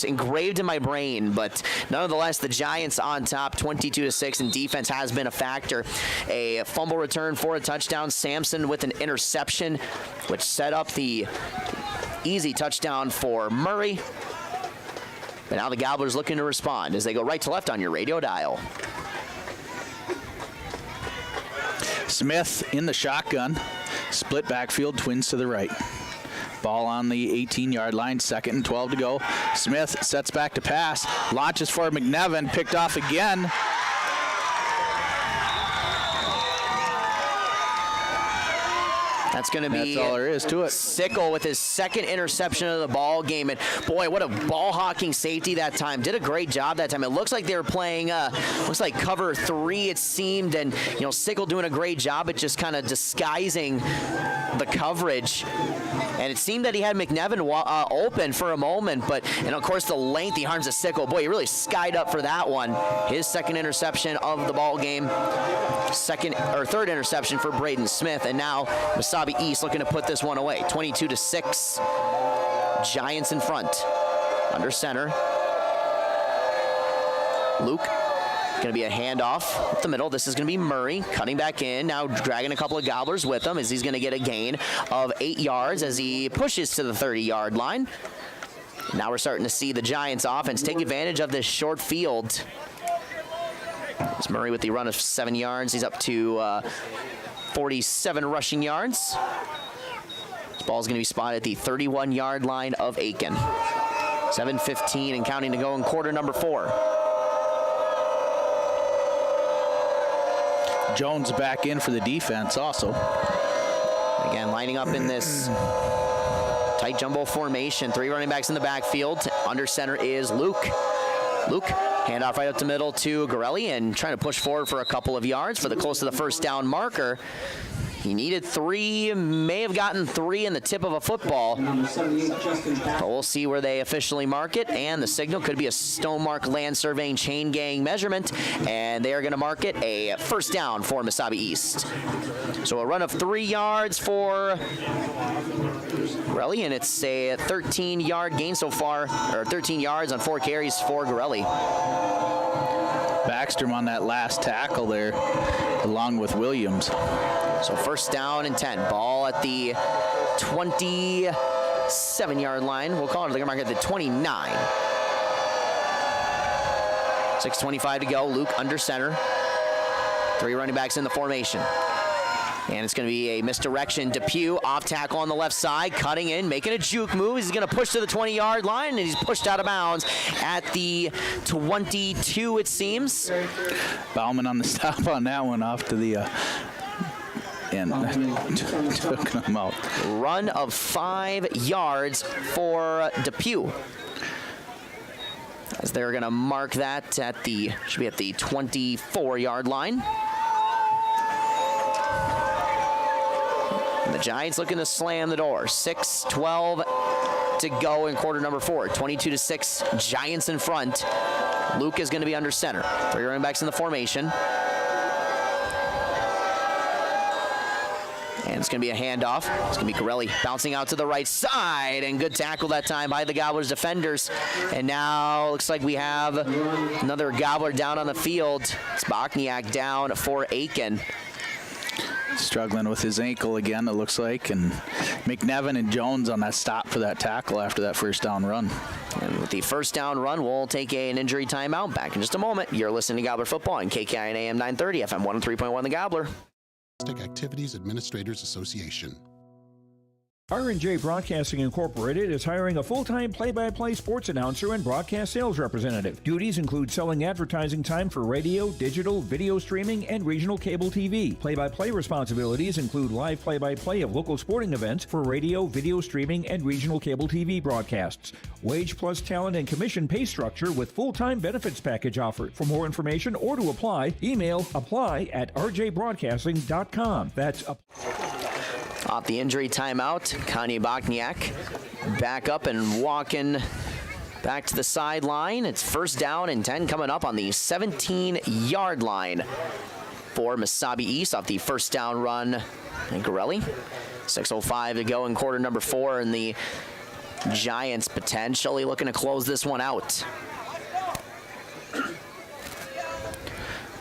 engraved in my brain. But nonetheless, the Giants on top, 22-6, and defense has been a factor. A fumble return for a touchdown. Sampson with an interception, which set up the easy touchdown for Murray. But now the Gobblers looking to respond as they go right to left on your radio dial. Smith in the shotgun. Split backfield, twins to the right. Ball on the 18-yard line, 2nd and 12 to go. Smith sets back to pass, launches for McNevin, picked off again. That's going to be That's all there is to it. Sickle with his 2nd interception of the ball game. And boy, what a ball hawking safety that time. Did a great job that time. It looks like they were playing, looks like cover 3 it seemed. And, Sickle doing a great job at just kind of disguising the coverage. And it seemed that he had McNevin open for a moment, and of course the lengthy arms of Sicko. Boy, he really skied up for that one. His second interception of the ball game. Third interception for Braden Smith. And now Mesabi East looking to put this one away. 22-6. Giants in front. Under center. Luke. Going to be a handoff up the middle. This is going to be Murray cutting back in. Now dragging a couple of Gobblers with him as he's going to get a gain of 8 yards as he pushes to the 30-yard line. Now we're starting to see the Giants offense take advantage of this short field. It's Murray with the run of 7 yards. He's up to 47 rushing yards. This ball is going to be spotted at the 31-yard line of Aitkin. 7:15 and counting to go in quarter number 4. Jones back in for the defense also. Again, lining up in this tight jumbo formation. 3 running backs in the backfield. Under center is Luke. Luke, handoff right up the middle to Gorelli and trying to push forward for a couple of yards for the close to the first down marker. He needed 3, may have gotten 3 in the tip of a football. But we'll see where they officially mark it. And the signal could be a Stonemark Land Surveying chain gang measurement. And they are going to mark it a first down for Mesabi East. So a run of 3 yards for Gorelli, and it's a 13-yard gain so far, or 13 yards on 4 carries for Gorelli. Backstrom on that last tackle there, along with Williams. So first down and 10. Ball at the 27-yard line. We'll call it, they're going to mark it at the 29. 6:25 to go. Luke under center. 3 running backs in the formation. And it's going to be a misdirection. Depew off tackle on the left side, cutting in, making a juke move. He's going to push to the 20-yard line, and he's pushed out of bounds at the 22, it seems. Bauman on the stop on that one off to the and took him out. Run of 5 yards for Depew. As they're going to mark that at the, should be at the 24-yard line. And the Giants looking to slam the door. 6:12 to go in quarter number 4. 22-6, Giants in front. Luke is going to be under center. 3 running backs in the formation. And it's going to be a handoff. It's going to be Corelli bouncing out to the right side. And good tackle that time by the Gobblers defenders. And now looks like we have another Gobbler down on the field. It's Bokniak down for Aitkin. Struggling with his ankle again, it looks like. And McNevin and Jones on that stop for that tackle after that first down run. And with the first down run, we'll take an injury timeout. Back in just a moment. You're listening to Gobbler Football on KKIN AM 930, FM 103.1 The Gobbler. Activities Administrators Association. R&J Broadcasting Incorporated is hiring a full-time play-by-play sports announcer and broadcast sales representative. Duties include selling advertising time for radio, digital, video streaming, and regional cable TV. Play-by-play responsibilities include live play-by-play of local sporting events for radio, video streaming, and regional cable TV broadcasts. Wage plus talent and commission pay structure with full-time benefits package offered. For more information or to apply, email apply@rjbroadcasting.com. That's Off the injury timeout, Kanye Bokniak back up and walking back to the sideline. It's first down and 10 coming up on the 17-yard line for Mesabi East off the first down run. And Gorelli, 6:05 to go in quarter number 4, and the Giants potentially looking to close this one out.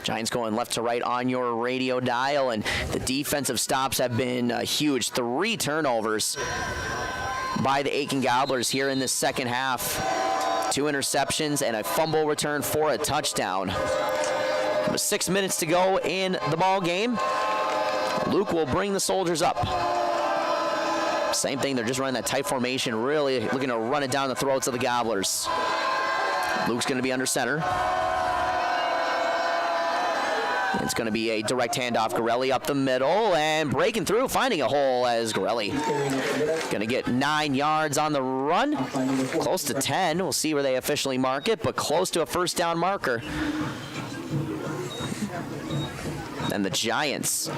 Giants going left to right on your radio dial, and the defensive stops have been huge. 3 turnovers by the Aitkin Gobblers here in this second half. 2 interceptions and a fumble return for a touchdown. With 6 minutes to go in the ball game, Luke will bring the Soldiers up. Same thing, they're just running that tight formation, really looking to run it down the throats of the Gobblers. Luke's going to be under center. It's going to be a direct handoff. Gorelli up the middle and breaking through, finding a hole as Gorelli going to get 9 yards on the run. Close to 10. We'll see where they officially mark it, but close to a first down marker. And the Giants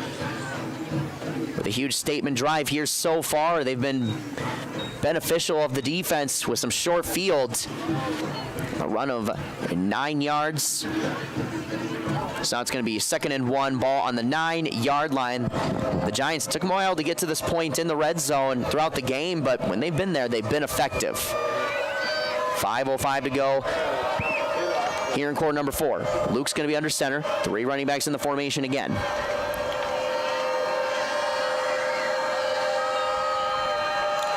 with with a huge statement drive here so far. They've been beneficial of the defense with some short fields. A run of 9 yards. So now it's going to be 2nd and 1, ball on the 9-yard line. The Giants took them a while to get to this point in the red zone throughout the game, but when they've been there, they've been effective. 5:05 to go here in quarter number 4. Luke's going to be under center. 3 running backs in the formation again.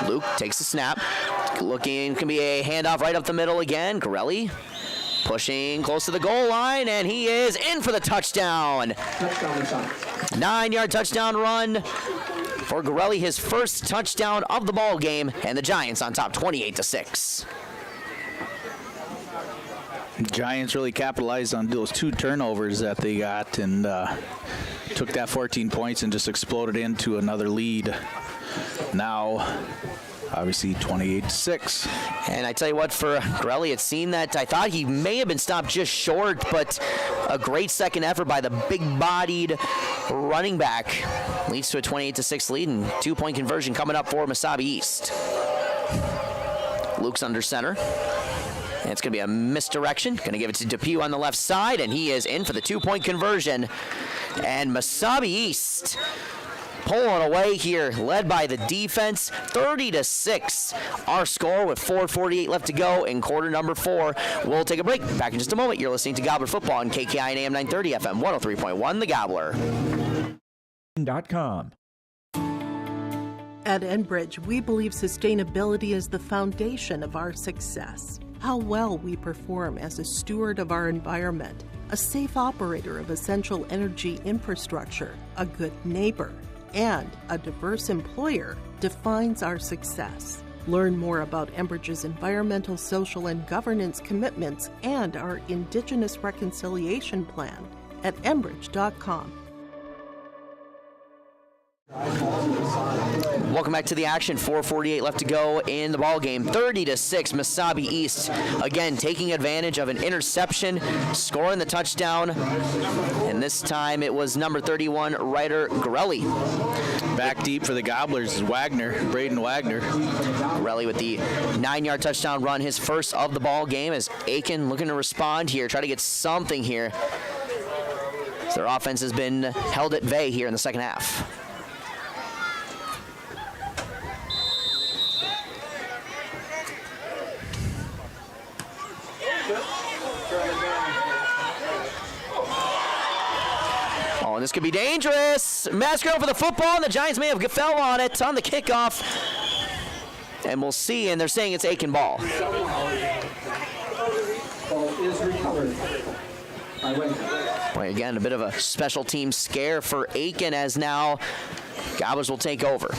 Luke takes the snap. Looking, can be a handoff right up the middle again. Gorelli pushing close to the goal line, and he is in for the touchdown. 9-yard touchdown run for Gorelli, his first touchdown of the ball game, and the Giants on top 28-6. Giants really capitalized on those 2 turnovers that they got and took that 14 points and just exploded into another lead. Now, obviously 28-6. And I tell you what, for Gorelli, it seemed that I thought he may have been stopped just short, but a great second effort by the big-bodied running back leads to a 28-6 lead, and 2-point conversion coming up for Mesabi East. Luke's under center. And it's going to be a misdirection. Going to give it to Depew on the left side, and he is in for the 2-point conversion. And Mesabi East pulling away here, led by the defense, 30-6. Our score with 4:48 left to go in quarter number 4. We'll take a break. Back in just a moment. You're listening to Gobbler Football on KKI and AM 930 FM 103.1 The Gobbler. .com. At Enbridge, we believe sustainability is the foundation of our success. How well we perform as a steward of our environment, a safe operator of essential energy infrastructure, a good neighbor, and a diverse employer defines our success. Learn more about Enbridge's environmental, social, and governance commitments and our Indigenous Reconciliation Plan at enbridge.com. Welcome back to the action. 4:48 left to go in the ball game. 30-6, Mesabi East again taking advantage of an interception, scoring the touchdown, and this time it was number 31, Ryder Gorelli. Back deep for the Gobblers is Braden Wagner. Gorelli with the 9-yard touchdown run, his first of the ball game, as Aitkin looking to respond here, try to get something here. Their offense has been held at bay here in the second half. Oh, and this could be dangerous. Mascaro for the football, and the Giants may have fell on it on the kickoff. And we'll see, and they're saying it's Aitkin ball. Ball is recovered. Boy, again, a bit of a special team scare for Aitkin, as now Gobblers will take over.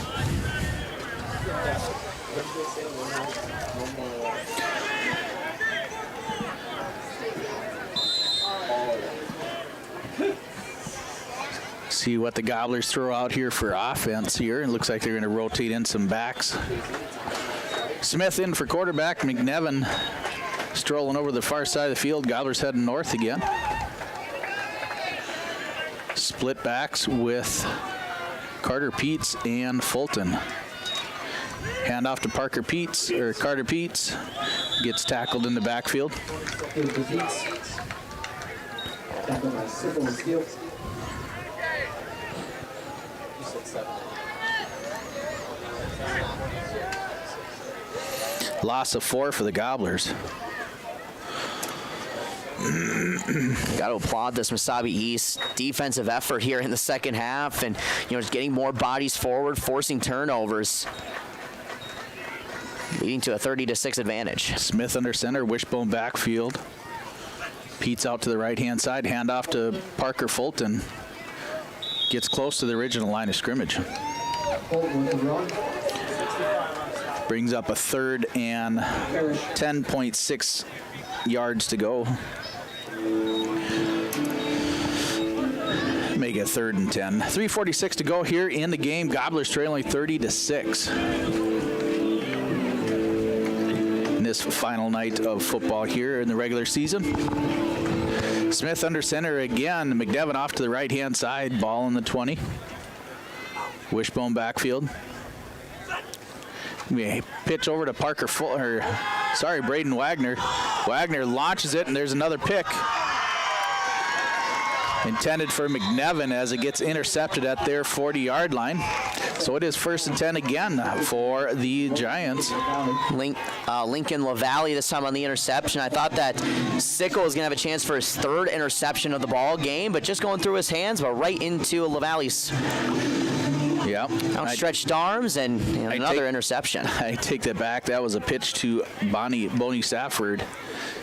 See what the Gobblers throw out here for offense here. It looks like they're going to rotate in some backs. Smith in for quarterback. McNevin strolling over the far side of the field. Gobblers heading north again. Split backs with Carter Peets and Fulton. Hand off to Carter Peets gets tackled in the backfield. Loss of 4 for the Gobblers. Got to applaud this Mesabi East defensive effort here in the second half, and just getting more bodies forward, forcing turnovers, leading to a 30-6 advantage. Smith under center, wishbone backfield. Pete's out to the right-hand side, handoff to Parker Fulton. Gets close to the original line of scrimmage. Brings up a 3rd and 10.6 yards to go. Make it 3rd and 10. 3:46 to go here in the game. Gobblers trailing 30-6. In this final night of football here in the regular season. Smith under center again. McDevitt off to the right-hand side. Ball in the 20. Wishbone backfield. We pitch over to Braden Wagner. Wagner launches it, and there's another pick. Intended for McNevin as it gets intercepted at their 40-yard line. So it is 1st and 10 again for the Giants. Lincoln LaValle this time on the interception. I thought that Sickle was going to have a chance for his 3rd interception of the ball game, but just going through his hands, but right into LaValle's outstretched arms and another interception. I take that back. That was a pitch to Bonnie Sanford.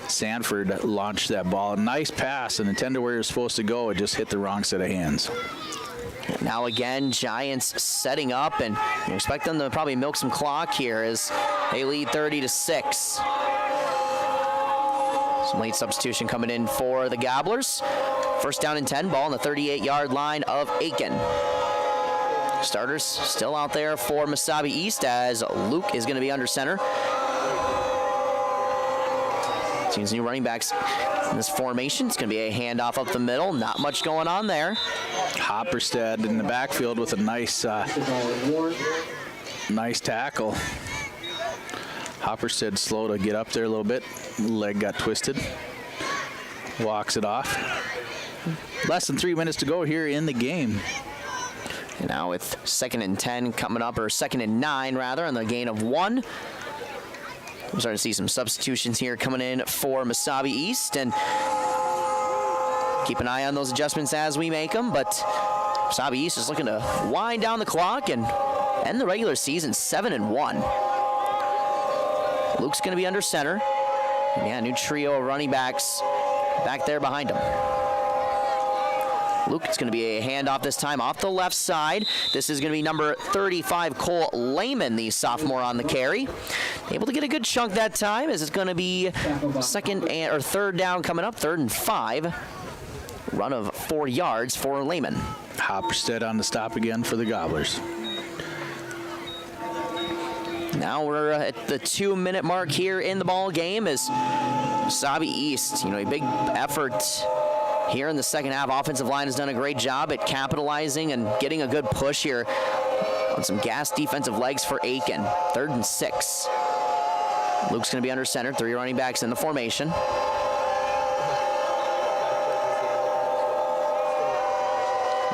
Sanford launched that ball. Nice pass and intended where it was supposed to go. It just hit the wrong set of hands. Now again, Giants setting up, and you expect them to probably milk some clock here as they lead 30-6. Some late substitution coming in for the Gobblers. 1st down and 10, ball on the 38-yard line of Aitkin. Starters still out there for Mesabi East as Luke is going to be under center. Team's new running backs in this formation. It's going to be a handoff up the middle. Not much going on there. Hopperstead in the backfield with a nice tackle. Hopperstead slow to get up there a little bit. Leg got twisted. Walks it off. Less than 3 minutes to go here in the game. And now with 2nd and 10 coming up, or 2nd and 9 rather, on the gain of 1. We're starting to see some substitutions here coming in for Mesabi East, and keep an eye on those adjustments as we make them. But Mesabi East is looking to wind down the clock and end the regular season 7-1. Luke's going to be under center. And yeah, new trio of running backs back there behind him. Luke, it's going to be a handoff this time off the left side. This is going to be number 35, Cole Lehman, the sophomore on the carry. Able to get a good chunk that time as it's going to be 3rd down coming up, 3rd and 5. Run of 4 yards for Lehman. Hopperstead on the stop again for the Gobblers. Now we're at the 2-minute mark here in the ball game as Mesabi East, a big effort here in the second half. Offensive line has done a great job at capitalizing and getting a good push here on some gas defensive legs for Aitkin. 3rd and 6. Luke's going to be under center. 3 running backs in the formation.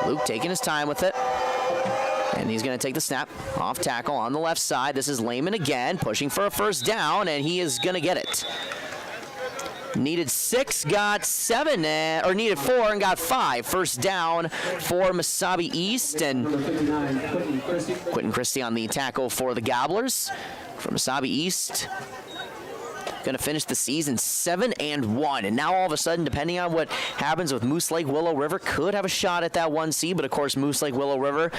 Luke taking his time with it. And he's going to take the snap. Off tackle on the left side. This is Lehman again, pushing for a 1st down, and he is going to get it. Needed 6, got 7, or needed 4 and got 5. 1st down for Mesabi East, and Quentin Christie on the tackle for the Gobblers. From Mesabi East, going to finish the season 7-1. And now all of a sudden, depending on what happens with Moose Lake Willow River, could have a shot at that 1 seed. But of course, Moose Lake Willow River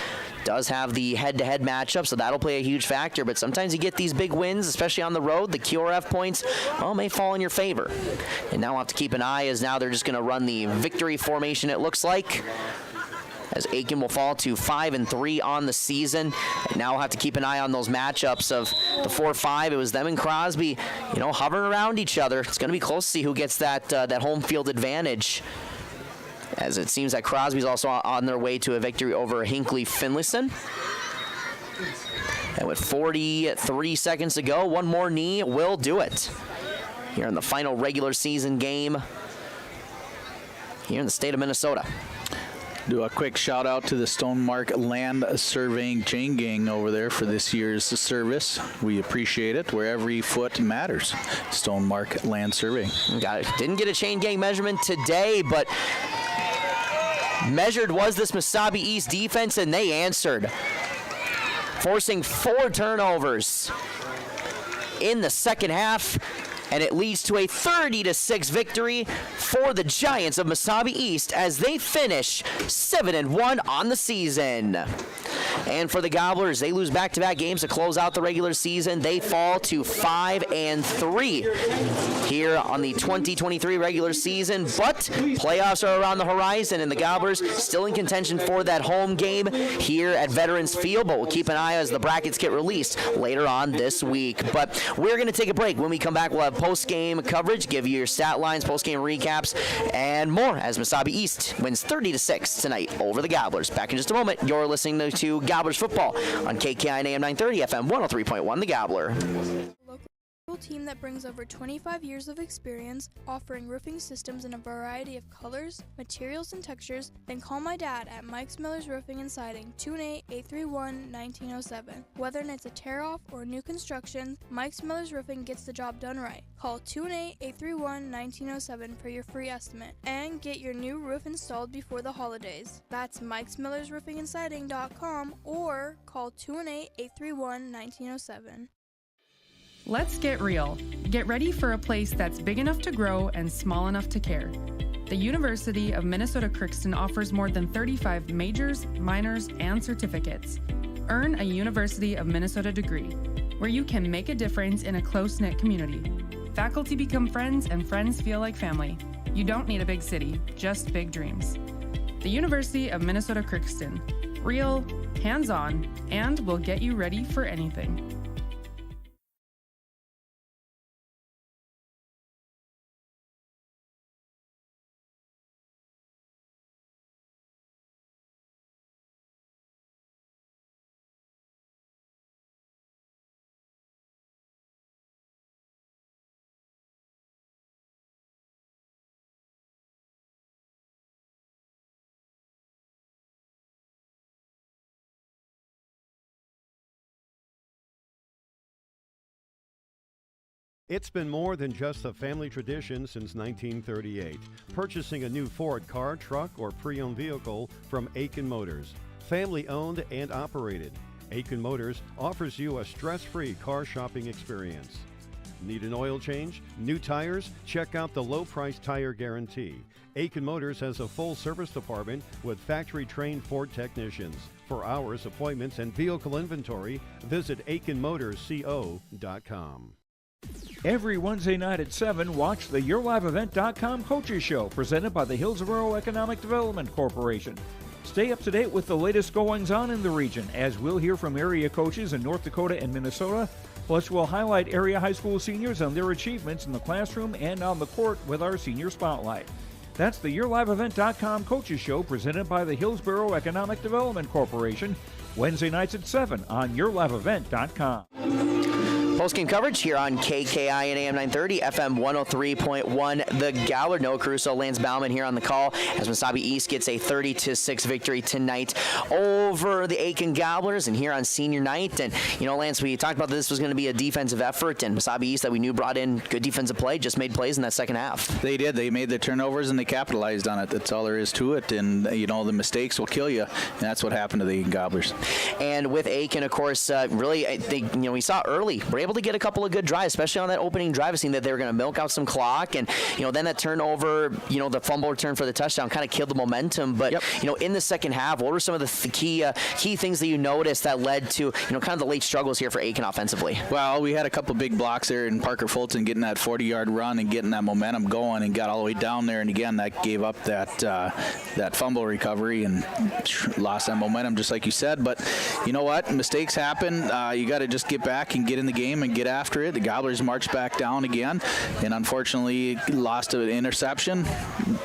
does have the head-to-head matchup, so that'll play a huge factor. But sometimes you get these big wins, especially on the road. The QRF points, may fall in your favor. And now we'll have to keep an eye, as now they're just going to run the victory formation, it looks like, as Aitkin will fall to 5-3 on the season. And now we'll have to keep an eye on those matchups of the 4-5. It was them and Crosby, hovering around each other. It's going to be close to see who gets that home field advantage, as it seems that Crosby's also on their way to a victory over Hinckley Finlayson. And with 43 seconds to go, one more knee will do it here in the final regular season game here in the state of Minnesota. Do a quick shout out to the Stonemark Land Surveying Chain Gang over there for this year's service. We appreciate it, where every foot matters. Stonemark Land Surveying. Didn't get a chain gang measurement today, but measured was this Mesabi East defense, and they answered, forcing 4 turnovers in the second half. And it leads to a 30-6 victory for the Giants of Mesabi East as they finish 7-1 on the season. And for the Gobblers, they lose back-to-back games to close out the regular season. They fall to 5-3 here on the 2023 regular season. But playoffs are around the horizon, and the Gobblers still in contention for that home game here at Veterans Field. But we'll keep an eye as the brackets get released later on this week. But we're going to take a break. When we come back, we'll have post-game coverage, give you your stat lines, post-game recaps, and more as Mesabi East wins 30-6 tonight over the Gobblers. Back in just a moment. You're listening to Gobblers football on KKI and AM 930 FM 103.1 The Gobbler. Team that brings over 25 years of experience offering roofing systems in a variety of colors, materials, and textures, then call my dad at Mike's Miller's Roofing and Siding, 218-831-1907. Whether it's a tear-off or new construction, Mike's Miller's Roofing gets the job done right. Call 218-831-1907 for your free estimate and get your new roof installed before the holidays. That's Mike's Miller's Roofing and Siding.com or call 218-831-1907. Let's get real. Get ready for a place that's big enough to grow and small enough to care. The University of Minnesota Crookston offers more than 35 majors, minors, and certificates. Earn a University of Minnesota degree, where you can make a difference in a close-knit community. Faculty become friends and friends feel like family. You don't need a big city, just big dreams. The University of Minnesota Crookston. Real, hands-on, and will get you ready for anything. It's been more than just a family tradition since 1938. Purchasing a new Ford car, truck, or pre-owned vehicle from Aitkin Motors. Family owned and operated. Aitkin Motors offers you a stress-free car shopping experience. Need an oil change? New tires? Check out the low-price tire guarantee. Aitkin Motors has a full service department with factory-trained Ford technicians. For hours, appointments, and vehicle inventory, visit AitkinMotorsCO.com. Every Wednesday night at 7, watch the YourLiveEvent.com Coaches Show presented by the Hillsborough Economic Development Corporation. Stay up to date with the latest goings-on in the region, as we'll hear from area coaches in North Dakota and Minnesota. Plus, we'll highlight area high school seniors and their achievements in the classroom and on the court with our Senior Spotlight. That's the YourLiveEvent.com Coaches Show presented by the Hillsborough Economic Development Corporation, Wednesday nights at 7 on YourLiveEvent.com. Post-game coverage here on KKI and AM 930, FM 103.1. The Gobbler, Noah Caruso, Lance Bauman here on the call as Mesabi East gets a 30-6 victory tonight over the Aitkin Gobblers and here on senior night. And, you know, Lance, we talked about this was going to be a defensive effort, and Mesabi East that we knew brought in good defensive play, just made plays in that second half. They did. They made the turnovers and they capitalized on it. That's all there is to it. And, you know, the mistakes will kill you. And that's what happened to the Aitkin Gobblers. And with Aitkin, of course, really, I think, you know, we saw early, we're able to get a couple of good drives, especially on that opening drive. It seemed that they were going to milk out some clock, and you know, then that turnover, you know, the fumble return for the touchdown kind of killed the momentum. But you know, in the second half, what were some of the key things that you noticed that led to, you know, kind of the late struggles here for Aitkin offensively? Well, we had a couple big blocks there, and Parker Fulton getting that 40-yard run and getting that momentum going, and got all the way down there, and again that gave up that fumble recovery and lost that momentum, just like you said. But you know what? Mistakes happen. You got to just get back and get in the game and get after it. The Gobblers marched back down again and unfortunately lost an interception,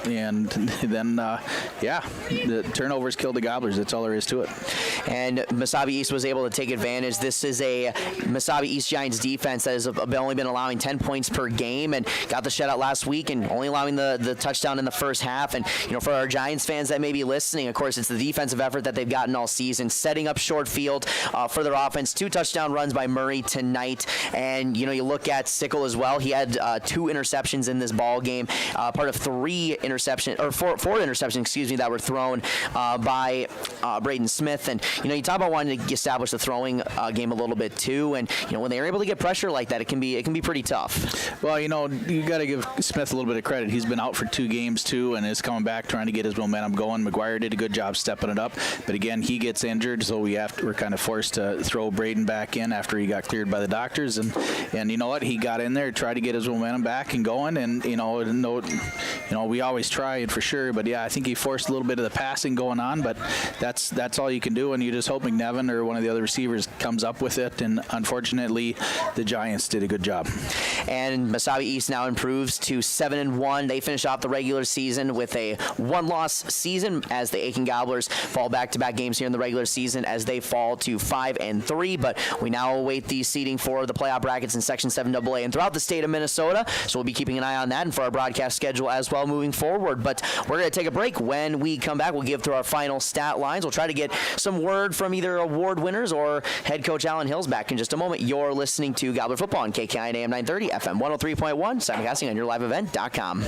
and then the turnovers killed the Gobblers. That's all there is to it. And Mesabi East was able to take advantage. This is a Mesabi East Giants defense that has only been allowing 10 points per game and got the shutout last week and only allowing the touchdown in the first half. And you know, for our Giants fans that may be listening, of course, it's the defensive effort that they've gotten all season, setting up short field for their offense. 2 touchdown runs by Murray tonight. And, you know, you look at Sickle as well. He had 2 interceptions in this ball game, part of 4 interceptions, that were thrown by Braden Smith. And, you know, you talk about wanting to establish the throwing game a little bit too. And, you know, when they're able to get pressure like that, it can be pretty tough. Well, you know, you got to give Smith a little bit of credit. He's been out for 2 games too and is coming back trying to get his momentum going. McGuire did a good job stepping it up. But again, he gets injured, so we're kind of forced to throw Braden back in after he got cleared by the doctor. factors, and you know what, he got in there, tried to get his momentum back and going, and we always try it for sure, but yeah, I think he forced a little bit of the passing going on, but that's all you can do, and you just hope McNevin or one of the other receivers comes up with it, and unfortunately the Giants did a good job. And Mesabi East now improves to 7-1. They finish off the regular season with a one-loss season as the Aitkin Gobblers fall back-to-back games here in the regular season as they fall to 5-3. But we now await the seeding for the playoff brackets in Section 7AA and throughout the state of Minnesota. So we'll be keeping an eye on that and for our broadcast schedule as well moving forward. But we're going to take a break. When we come back, we'll give through our final stat lines. We'll try to get some word from either award winners or head coach Alan Hills back in just a moment. You're listening to Gobbler Football on KKI AM 930, FM 103.1, simulcasting on yourliveevent.com.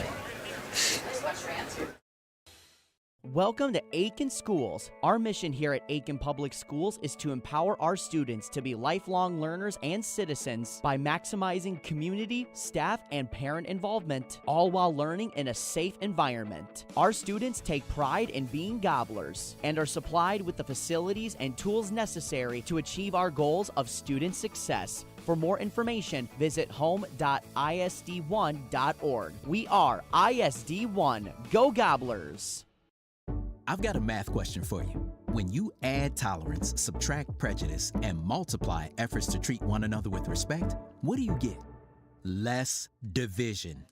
Welcome to Aitkin Schools. Our mission here at Aitkin Public Schools is to empower our students to be lifelong learners and citizens by maximizing community, staff, and parent involvement, all while learning in a safe environment. Our students take pride in being gobblers and are supplied with the facilities and tools necessary to achieve our goals of student success. For more information, visit home.isd1.org. We are ISD1. Go Gobblers! I've got a math question for you. When you add tolerance, subtract prejudice, and multiply efforts to treat one another with respect, what do you get? Less division.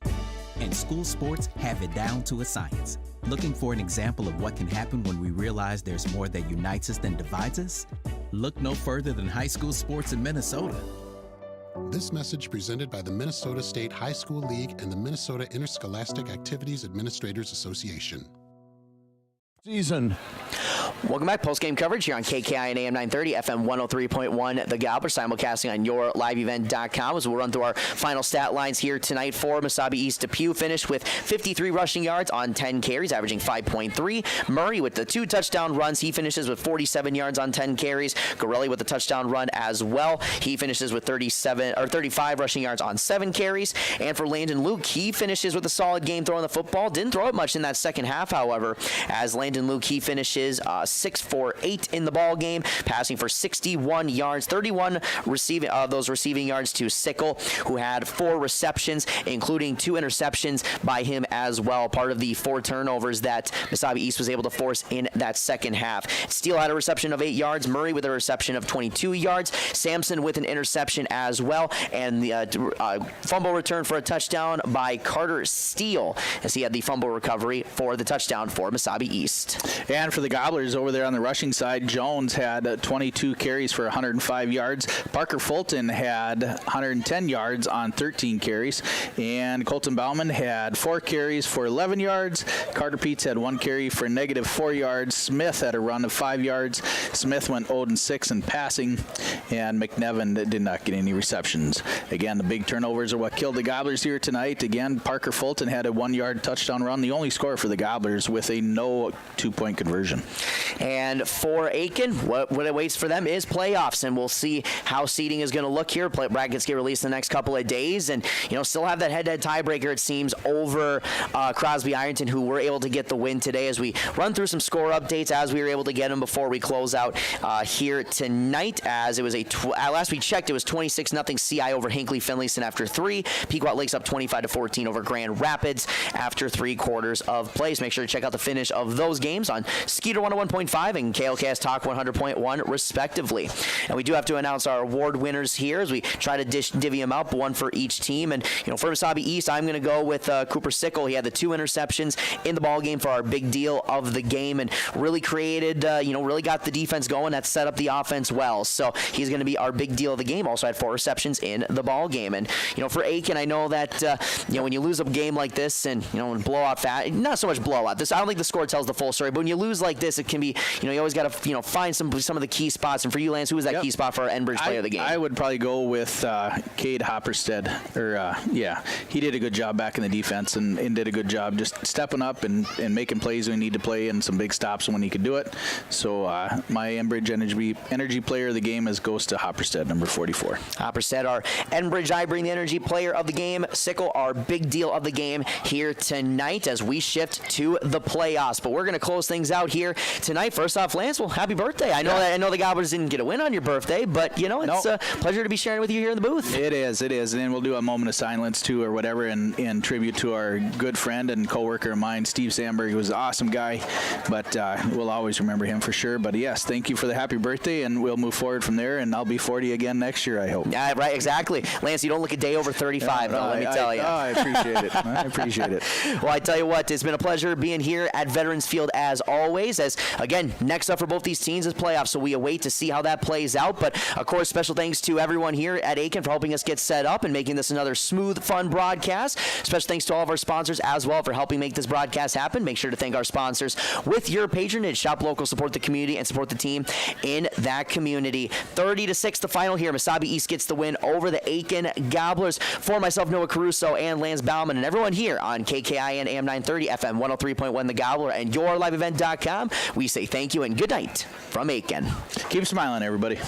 And school sports have it down to a science. Looking for an example of what can happen when we realize there's more that unites us than divides us? Look no further than high school sports in Minnesota. This message presented by the Minnesota State High School League and the Minnesota Interscholastic Activities Administrators Association. Season. Welcome back. Post-game coverage here on KKI and AM 930, FM 103.1, The Gobbler, simulcasting on yourliveevent.com as we'll run through our final stat lines here tonight for Mesabi East. Depew finished with 53 rushing yards on 10 carries, averaging 5.3. Murray with the 2 touchdown runs. He finishes with 47 yards on 10 carries. Gorelli with the touchdown run as well. He finishes with 35 rushing yards on 7 carries. And for Landon Luke, he finishes with a solid game throwing the football. Didn't throw it much in that second half, however, as Landon Luke, he finishes 6 for 8 in the ball game, passing for 61 yards, 31 those receiving yards to Sickle, who had 4 receptions, including 2 interceptions by him as well, part of the 4 turnovers that Mesabi East was able to force in that second half. Steele had a reception of 8 yards, Murray with a reception of 22 yards, Sampson with an interception as well, and the fumble return for a touchdown by Carter Steele, as he had the fumble recovery for the touchdown for Mesabi East. And for the Gobblers over there on the rushing side, Jones had 22 carries for 105 yards. Parker Fulton had 110 yards on 13 carries. And Colton Bauman had 4 carries for 11 yards. Carter Peets had 1 carry for -4 yards. Smith had a run of 5 yards. Smith went 0-6 in passing. And McNevin did not get any receptions. Again, the big turnovers are what killed the Gobblers here tonight. Again, Parker Fulton had a 1-yard touchdown run, the only score for the Gobblers, with a no 2-point conversion. And for Aitkin, what awaits for them is playoffs, and we'll see how seeding is going to look here. Brackets get released in the next couple of days, and still have that head-to-head tiebreaker, it seems, over Crosby Ironton, who were able to get the win today. As we run through some score updates as we were able to get them before we close out here tonight, as it was last we checked, it was 26-0 CI over Hinckley Finlayson after 3. Pequot Lakes up 25-14 over Grand Rapids after 3 quarters of play. So make sure to check out the finish of those games on Skeeter 101.5 and KLKS Talk 100.1 respectively. And we do have to announce our award winners here as we try to divvy them up, one for each team. And for Mesabi East, I'm going to go with Cooper Sickle. He had the 2 interceptions in the ball game for our big deal of the game, and really created, really got the defense going. That set up the offense well. So he's going to be our big deal of the game. Also had 4 receptions in the ball game. And for Aitkin, I know that when you lose a game like this, and when blowout, not so much blowout. I don't think the score tells the full story, but when you lose like this, it can be, you always got to, find some of the key spots. And for you, Lance, who was that key spot for our Enbridge player of the game? I would probably go with Cade Hopperstead. He did a good job back in the defense and did a good job just stepping up and making plays when he need to play and some big stops when he could do it. So my Enbridge energy player of the game goes to Hopperstead, number 44. Hopperstead, our Enbridge I Bring the Energy player of the game. Sickle, our big deal of the game here tonight as we shift to the playoffs. But we're going to close things out here tonight tonight. First off, Lance, well, happy birthday. I know the Gobblers didn't get a win on your birthday, but, it's a pleasure to be sharing with you here in the booth. It is. And then we'll do a moment of silence, too, or whatever, in tribute to our good friend and coworker of mine, Steve Sandberg. He was an awesome guy, but we'll always remember him for sure. But, yes, thank you for the happy birthday, and we'll move forward from there, and I'll be 40 again next year, I hope. Yeah, right, exactly. Lance, you don't look a day over 35, let me tell you. I appreciate it. I appreciate it. Well, I tell you what, it's been a pleasure being here at Veterans Field as always. As, again, next up for both these teams is playoffs, so we await to see how that plays out. But, of course, special thanks to everyone here at Aitkin for helping us get set up and making this another smooth, fun broadcast. Special thanks to all of our sponsors as well for helping make this broadcast happen. Make sure to thank our sponsors. With your patronage, shop local, support the community, and support the team in that community. 30-6 the final here. Mesabi East gets the win over the Aitkin Gobblers. For myself, Noah Caruso, and Lance Bauman, and everyone here on KKIN AM 930 FM 103.1 The Gobbler and yourliveevent.com, we say thank you and good night from Aitkin. Keep smiling, everybody.